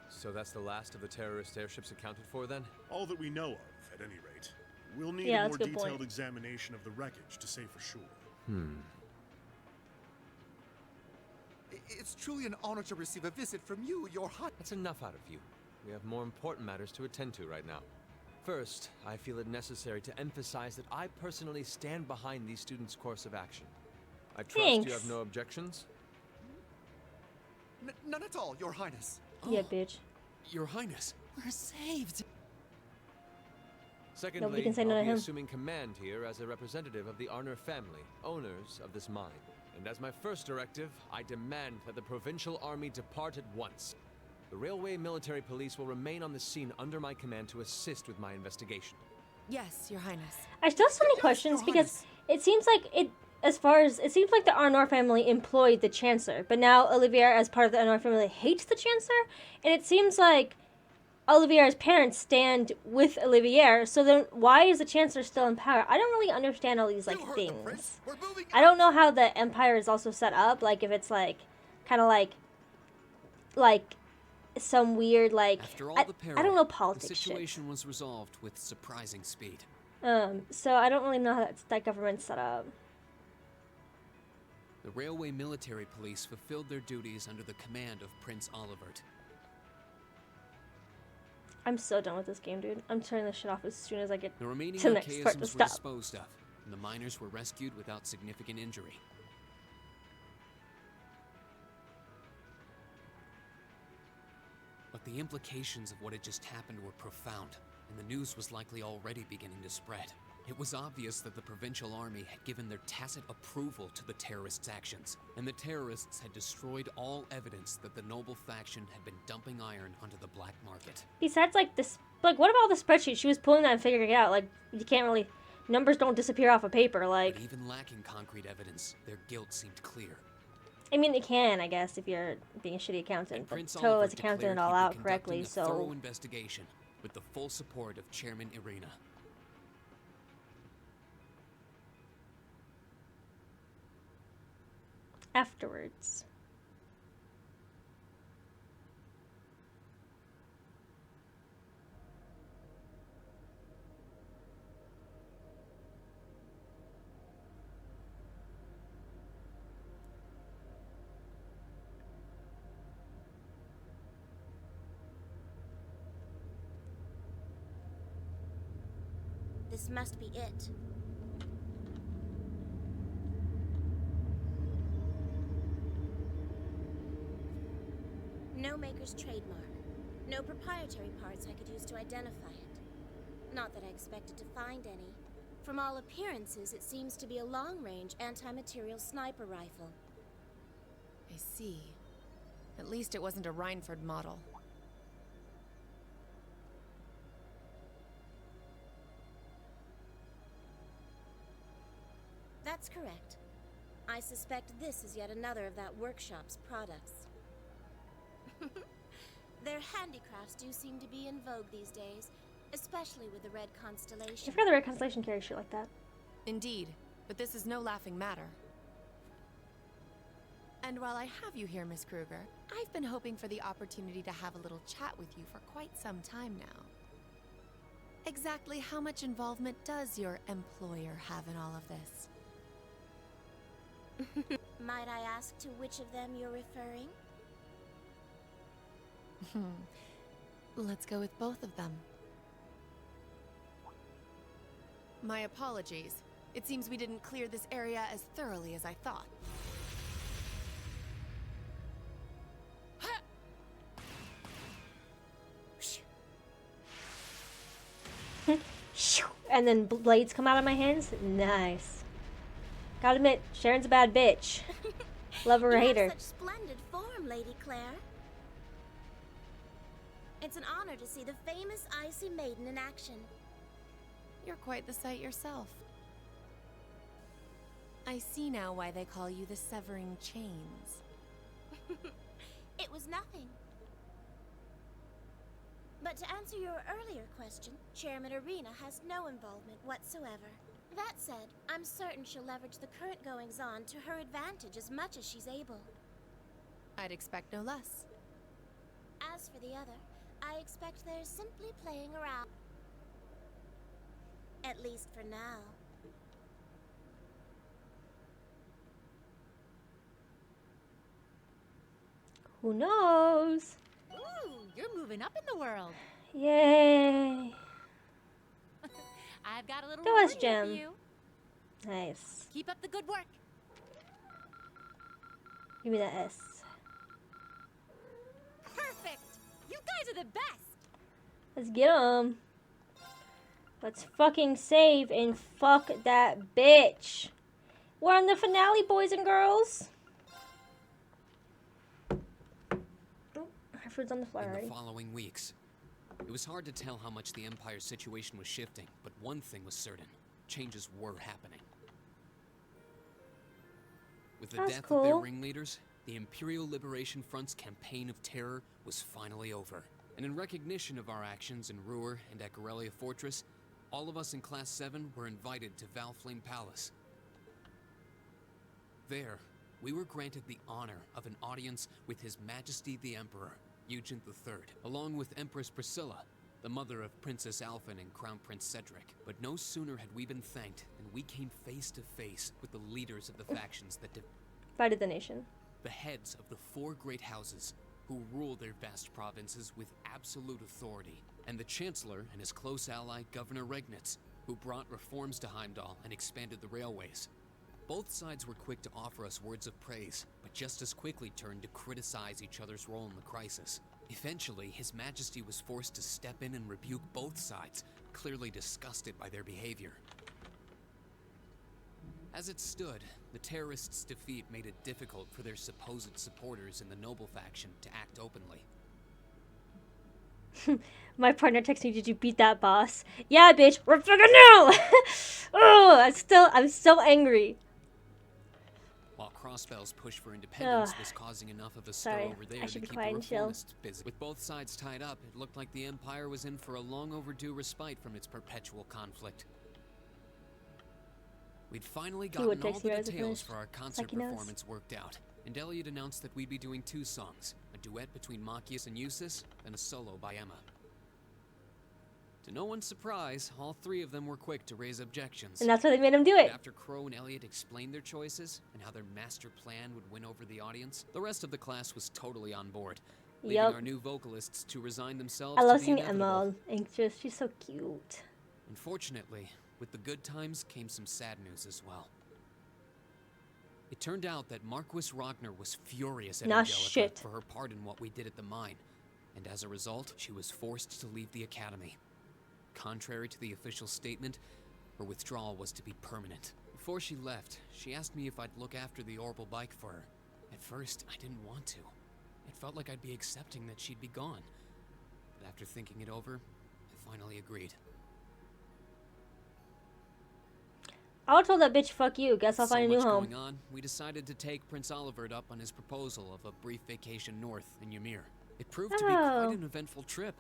So that's the last of the terrorist airships accounted for, then? All that we know of, at any rate. We'll need Yeah, a that's more a good point. detailed examination of the wreckage to say for sure. It's truly an honor to receive a visit from you, Your Highness. That's enough out of you. We have more important matters to attend to right now. First, I feel it necessary to emphasize that I personally stand behind these students' course of action. I trust Thanks. you have no objections? None at all, Your Highness. Yeah, bitch. Your Highness. We're saved. Secondly, Nobody can say no I'll to be him. assuming command here as a representative of the Arner family, owners of this mine. And as my first directive, I demand that the Provincial Army depart at once. The Railway Military Police will remain on the scene under my command to assist with my investigation. Yes, Your Highness. I still have so many questions because it seems like it seems like the Arnor family employed the Chancellor, but now Olivier, as part of the Arnor family, hates the Chancellor, and it seems like Olivier's parents stand with Olivier. So then, why is the Chancellor still in power? I don't really understand all these things. I don't know how the Empire is also set up. Like if it's like, kind of like some weird After all the I don't know the politics shit. situation was resolved with surprising speed. So I don't really know how that government's set up. The Railway Military Police fulfilled their duties under the command of Prince Olivert. I'm so done with this game, dude. I'm turning this shit off as soon as I get The remaining to the next part to archaisms were stop. disposed of, and the miners were rescued without significant injury. But the implications of what had just happened were profound, and the news was likely already beginning to spread. It was obvious that the Provincial Army had given their tacit approval to the terrorists' actions, and the terrorists had destroyed all evidence that the noble faction had been dumping iron onto the black market. Besides, like this, like what about all the spreadsheets? She was pulling that and figuring it out. Like you can't really, numbers don't disappear off of paper. Like But even lacking concrete evidence, their guilt seemed clear. I mean, it can, I guess, if you're being a shitty accountant. But Prince Toe Oliver has accounted declared it all he'd be out correctly, conducting a thorough so investigation with the full support of Chairman Irina. afterwards. This must be it. No maker's trademark. No proprietary parts I could use to identify it. Not that I expected to find any. From all appearances, it seems to be a long-range anti-material sniper rifle. see. At least it wasn't a Rhineford model. That's correct. I suspect this is yet another of that workshop's products. Their handicrafts do seem to be in vogue these days, especially with the Red Constellation. I forgot the Red Constellation carries shit like that. Indeed, but this is no laughing matter. And while I have you here, Miss Kruger, I've been hoping for the opportunity to have a little chat with you for quite some time now. Exactly how much involvement does your employer have in all of this? Might I ask to which of them you're referring? Let's go with both of them. My apologies. It seems we didn't clear this area as thoroughly as I thought. And then blades come out of my hands. Nice. Gotta admit, Sharon's a bad bitch. Love her or hate her. Such splendid form, Lady Claire. It's an honor to see the famous Icy Maiden in action. You're quite the sight yourself. I see now why they call you the Severing Chains. It was nothing. But to answer your earlier question, Chairman Arena has no involvement whatsoever. That said, I'm certain she'll leverage the current goings-on to her advantage as much as she's able. I'd expect no less. As for the other, I expect they're simply playing around. At least for now. Who knows? Ooh, you're moving up in the world. Yay. I've got a little Go us, reward Gem. for you. Nice. Keep up the good work. Give me that S. Perfect. You guys are the best. Let's get 'em. Let's fucking save and fuck that bitch. We're on the finale, boys and girls. Oh, our food's on the floor In already. the following weeks, it was hard to tell how much the Empire's situation was shifting, but one thing was certain. Changes were happening. With the That's death of their cool. ringleaders, the Imperial Liberation Front's campaign of terror was finally over. And in recognition of our actions in Ruhr and at Corellia Fortress, all of us in Class 7 were invited to Valflame Palace. There, we were granted the honor of an audience with His Majesty the Emperor, Eugent III, along with Empress Priscilla, the mother of Princess Alphen and Crown Prince Cedric. But no sooner had we been thanked than we came face to face with the leaders of the factions that Divided the nation. the heads of the four great houses who rule their vast provinces with absolute authority, and the Chancellor and his close ally Governor Regnitz, who brought reforms to Heimdall and expanded the railways. Both sides were quick to offer us words of praise, but just as quickly turned to criticize each other's role in the crisis. Eventually, His Majesty was forced to step in and rebuke both sides, clearly disgusted by their behavior. As it stood, the terrorists' defeat made it difficult for their supposed supporters in the noble faction to act openly. My partner texted me, "Did you beat that boss?" Yeah, bitch. We're fucking no. Oh, I'm so angry. While Crossbell's push for independence Ugh. was causing enough of a stir Sorry, over I there to should be keep quiet the and chill. reformists busy. With both sides tied up, it looked like the Empire was in for a long overdue respite from its perpetual conflict. We'd finally He would gotten all text me the as it details finished. for our concert Like he knows. performance worked out, and Elliot announced that we'd be doing 2 songs, a duet between Machias and Eustace, and a solo by Emma. To no one's surprise, all 3 of them were quick to raise objections. And that's why they made him do it. But after Crow and Elliot explained their choices and how their master plan would win over the audience, the rest of the class was totally on board, leaving Yup. our new vocalists to resign themselves I love to the seeing inevitable. Emma all anxious. She's so cute. Unfortunately, with the good times came some sad news as well. It turned out that Marquis Ragnar was furious at Nah, Angelica shit. for her part in what we did at the mine, and as a result, she was forced to leave the academy. Contrary to the official statement, her withdrawal was to be permanent. Before she left, she asked me if I'd look after the Orbital bike for her. At first, I didn't want to. It felt like I'd be accepting that she'd be gone. But after thinking it over, I finally agreed. I would tell that bitch, fuck you. Guess I'll find a new home. Going on, we decided to take Prince Olivert up on his proposal of a brief vacation north in Ymir. It proved to be quite an eventful trip,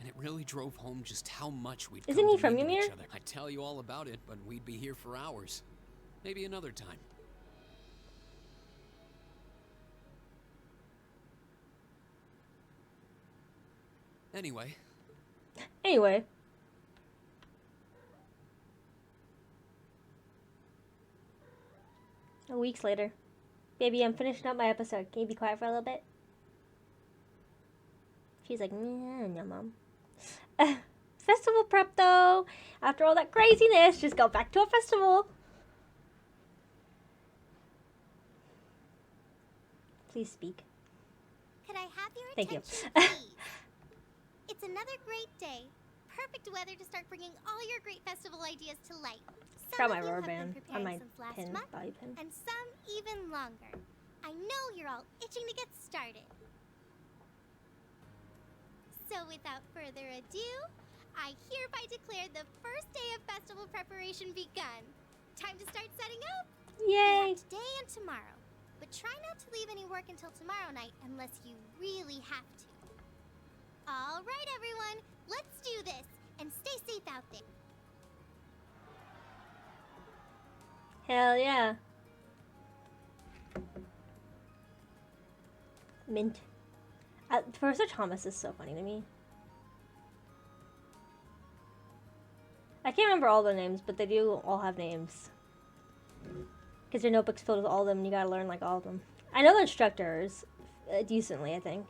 and it really drove home just how much we'd Isn't he from Ymir? each other. I'd tell you all about it, but we'd be here for hours. Maybe another time. Anyway. Weeks later. Baby, I'm finishing up my episode. Can you be quiet for a little bit? She's like, no, Mom. Festival prep, though. After all that craziness, just go back to a festival. Please speak. Could I have your Thank attention, you. please? It's another great day. Perfect weather to start bringing all your great festival ideas to life. Got Some my of you rubber have been band on preparing my since last pin, month, bobby pin. and some even longer. I know you're all itching to get started. So without further ado, I hereby declare the first day of festival preparation begun. Time to start setting up. Yay! We have today and tomorrow, but try not to leave any work until tomorrow night unless you really have to. All right, everyone, let's do this, and stay safe out there. Hell yeah. Mint. Professor Thomas is so funny to me. I can't remember all their names, but they do all have names. Because your notebook's filled with all of them, and you gotta learn, like, all of them. I know the instructors decently, I think.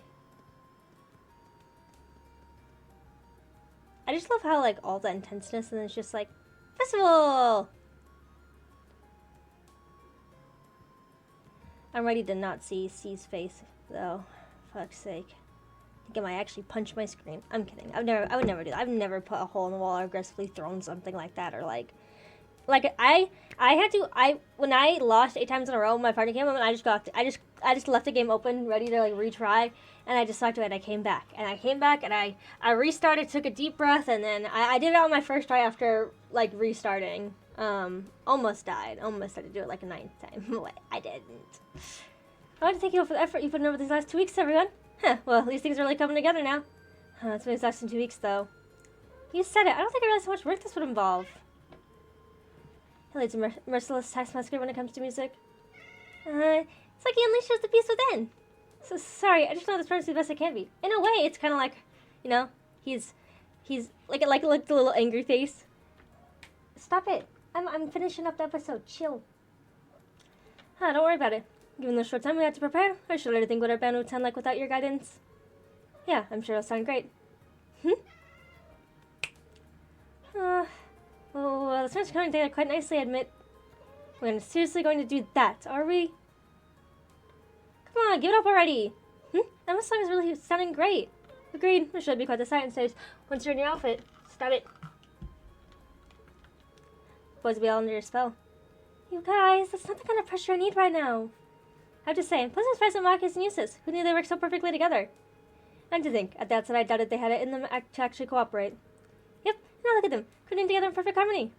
I just love how, like, all the intenseness, and then it's just like, festival! I'm ready to not see C's face, though. Fuck's sake. I think I might actually punch my screen. I'm kidding. I would never do that. I've never put a hole in the wall or aggressively thrown something like that, or like when I lost 8 times in a row, my partner came up and I just left the game open, ready to like retry, and I just talked to it. And I came back and I restarted, took a deep breath, and then I did it on my first try after like restarting. Almost died. Almost had to do it like a 9th time. I didn't. I want to thank you all for the effort you put in over these last 2 weeks, everyone. Huh, well, these things are really coming together now. It's been exhausting 2 weeks, though. You said it. I don't think I realized how much work this would involve. He leads a merciless taskmaster when it comes to music. It's like he unleashes the beast within. So sorry, I just know this trying to be the best I can be. In a way, it's kind of like, you know, he's like the little angry face. Stop it. I'm finishing up the episode. Chill. Don't worry about it. Given the short time we had to prepare, I should already think what our band would sound like without your guidance. Yeah, I'm sure it'll sound great. Well, the sound's coming together quite nicely, I admit. We're seriously going to do that, are we? Come on, give it up already. That song is really sounding great. Agreed. It should be quite the sight and stage once you're in your outfit. Stop it. Boys will be all under your spell. You guys, that's not the kind of pressure I need right now. I have to say, plus I'm surprised at Marcus and Eustace. Who knew they worked so perfectly together? And to think, at the outset I doubted they had it in them to actually cooperate. Yep, now look at them, crooning together in perfect harmony.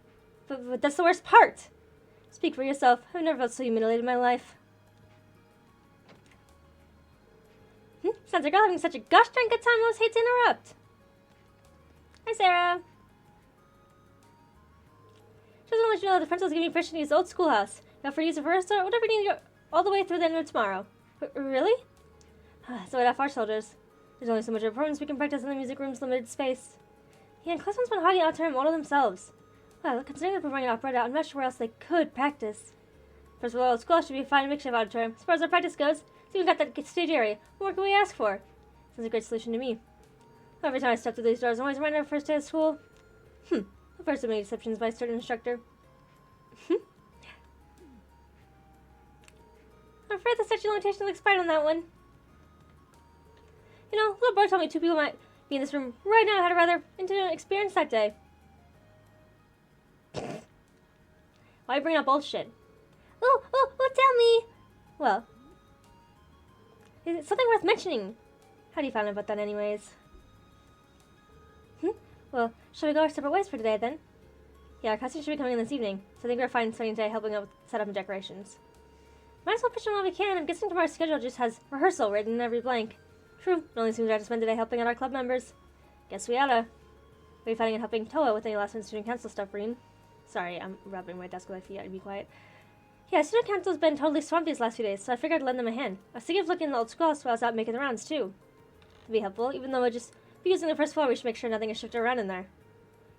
But that's the worst part. Speak for yourself. I've never felt so humiliated in my life. Sounds like you're having such a gosh darn good time. I always hate to interrupt. Hi, Sarah. Just want to let you know the principal's giving me permission to use the old schoolhouse. You offer to use it first or whatever you need to go all the way through the end of tomorrow. Really? So we'd have our soldiers. There's only so much performance we can practice in the music room's limited space. Yeah, and classmates been hogging out term all to themselves. Well, considering they're performing an operetta, I'm not sure where else they could practice. First of all, school should be a fine makeshift auditorium. As far as our practice goes, so we've got that stage area. What more can we ask for? Sounds a great solution to me. Every time I step through these doors, I'm always reminded of first day of school. The first of many exceptions by a certain instructor. I'm afraid the statute of limitations will expire on that one. You know, little boy told me 2 people might be in this room right now and had a rather intimate experience that day. Why bring up bullshit? Oh, tell me! Well, It's something worth mentioning. How do you find out about that anyways? Well, shall we go our separate ways for today then? Yeah, our costume should be coming in this evening, so I think we're fine spending today helping out with setup and decorations. Might as well pitch in while we can. I'm guessing tomorrow's schedule just has rehearsal written in every blank. True, it only seems right to spend today helping out our club members. Guess we oughta. Are you planning on helping Toa with any last-minute student council stuff, Reen? Sorry, I'm rubbing my desk with my feet. I'd be quiet. Yeah, student council's been totally swamped these last few days, so I figured I'd lend them a hand. I was thinking of looking in the old schoolhouse while I was out making the rounds, too. It'd be helpful, even though we'll just be using the first floor, we should make sure nothing is shifted around in there.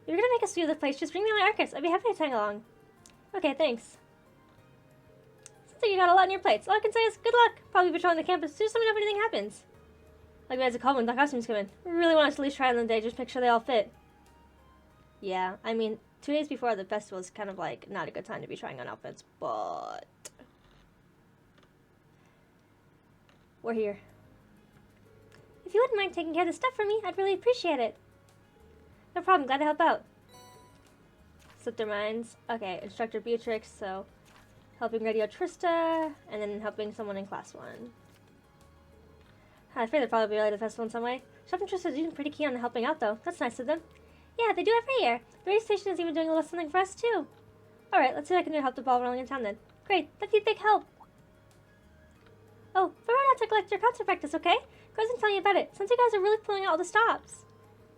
If you're gonna make us do the place, just bring me my Arcus. I'd be happy to tag along. Okay, thanks. Sounds like you got a lot on your plates. All I can say is good luck. Probably patrolling the campus. Just let me know if anything happens. Like we had to call when the costumes come in. We really want us to at least try on the day, just make sure they all fit. Yeah, I mean, 2 days before the festival is kind of like not a good time to be trying on outfits, but we're here. If you wouldn't mind taking care of the stuff for me, I'd really appreciate it. No problem, glad to help out. Slip their minds. Okay, Instructor Beatrix, so helping Radio Trista, and then helping someone in Class 1. I fear they'll probably be related to the festival in some way. Shop and Trista's usually pretty keen on helping out, though. That's nice of them. Yeah, they do every year. The radio station is even doing a little something for us, too. Alright, let's see what I can do to help the ball rolling in town, then. Great, that'd be a big help. Oh, we're out to collect your concert practice, okay? Girls can tell you about it. Since you guys are really pulling out all the stops.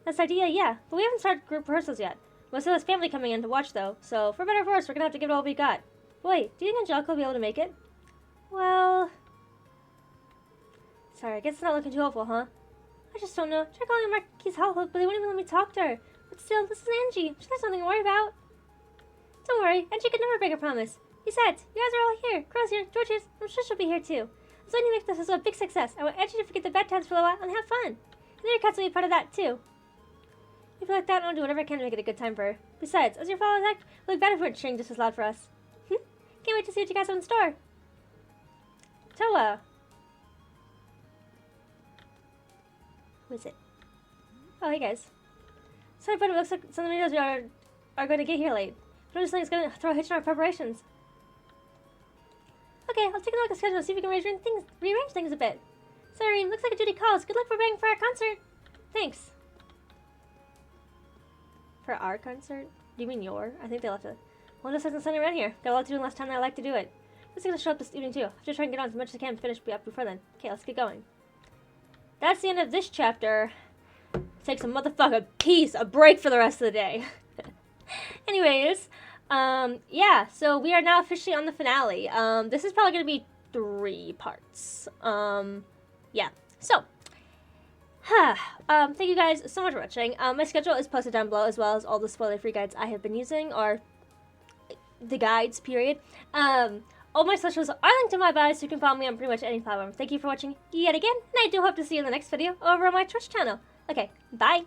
That's the idea, yeah. But we haven't started group rehearsals yet. Most of us family coming in to watch, though. So, for better or for worse, we're gonna have to give it all we got. Boy, do you think Angelica will be able to make it? Well... Sorry, I guess it's not looking too hopeful, huh? I just don't know. Tried calling Marquise Household, but they wouldn't even let me talk to her. But still, this is Angie. She has something to worry about. Don't worry, Angie could never break a promise. Besides, you guys are all here. Crow's here, George here. I'm sure she'll be here too. So when you make this a big success, I want Angie to forget the bad times for a while and have fun. And then your cats will be part of that too. If you like that, I'll do whatever I can to make it a good time for her. Besides, as your followers act, it would be better if we weren't cheering just as loud for us. Can't wait to see what you guys have in store. Toa. Who is it? Oh, hey guys. Sorry, but it looks like some of the videos we are going to get here late. But I'm just like it's going to throw a hitch in our preparations. Okay, I'll take a look at the schedule and see if we can rearrange things a bit. Sorry, looks like a duty calls. Good luck preparing for our concert. Thanks. For our concert? Do you mean your? I think they left it. Well, just hasn't sunny around here. Got a lot to do in last time that I like to do it. This is going to show up this evening too. I'll just try and get on as much as I can to finish up before then. Okay, let's get going. That's the end of this chapter. Take some motherfucking peace, a break for the rest of the day. Anyways, yeah, so we are now officially on the finale. This is probably going to be 3 parts. Yeah, so, thank you guys so much for watching. My schedule is posted down below, as well as all the spoiler-free guides I have been using, or the guides, period. All my socials are linked in my bio, so you can follow me on pretty much any platform. Thank you for watching yet again, and I do hope to see you in the next video over on my Twitch channel. Okay, bye!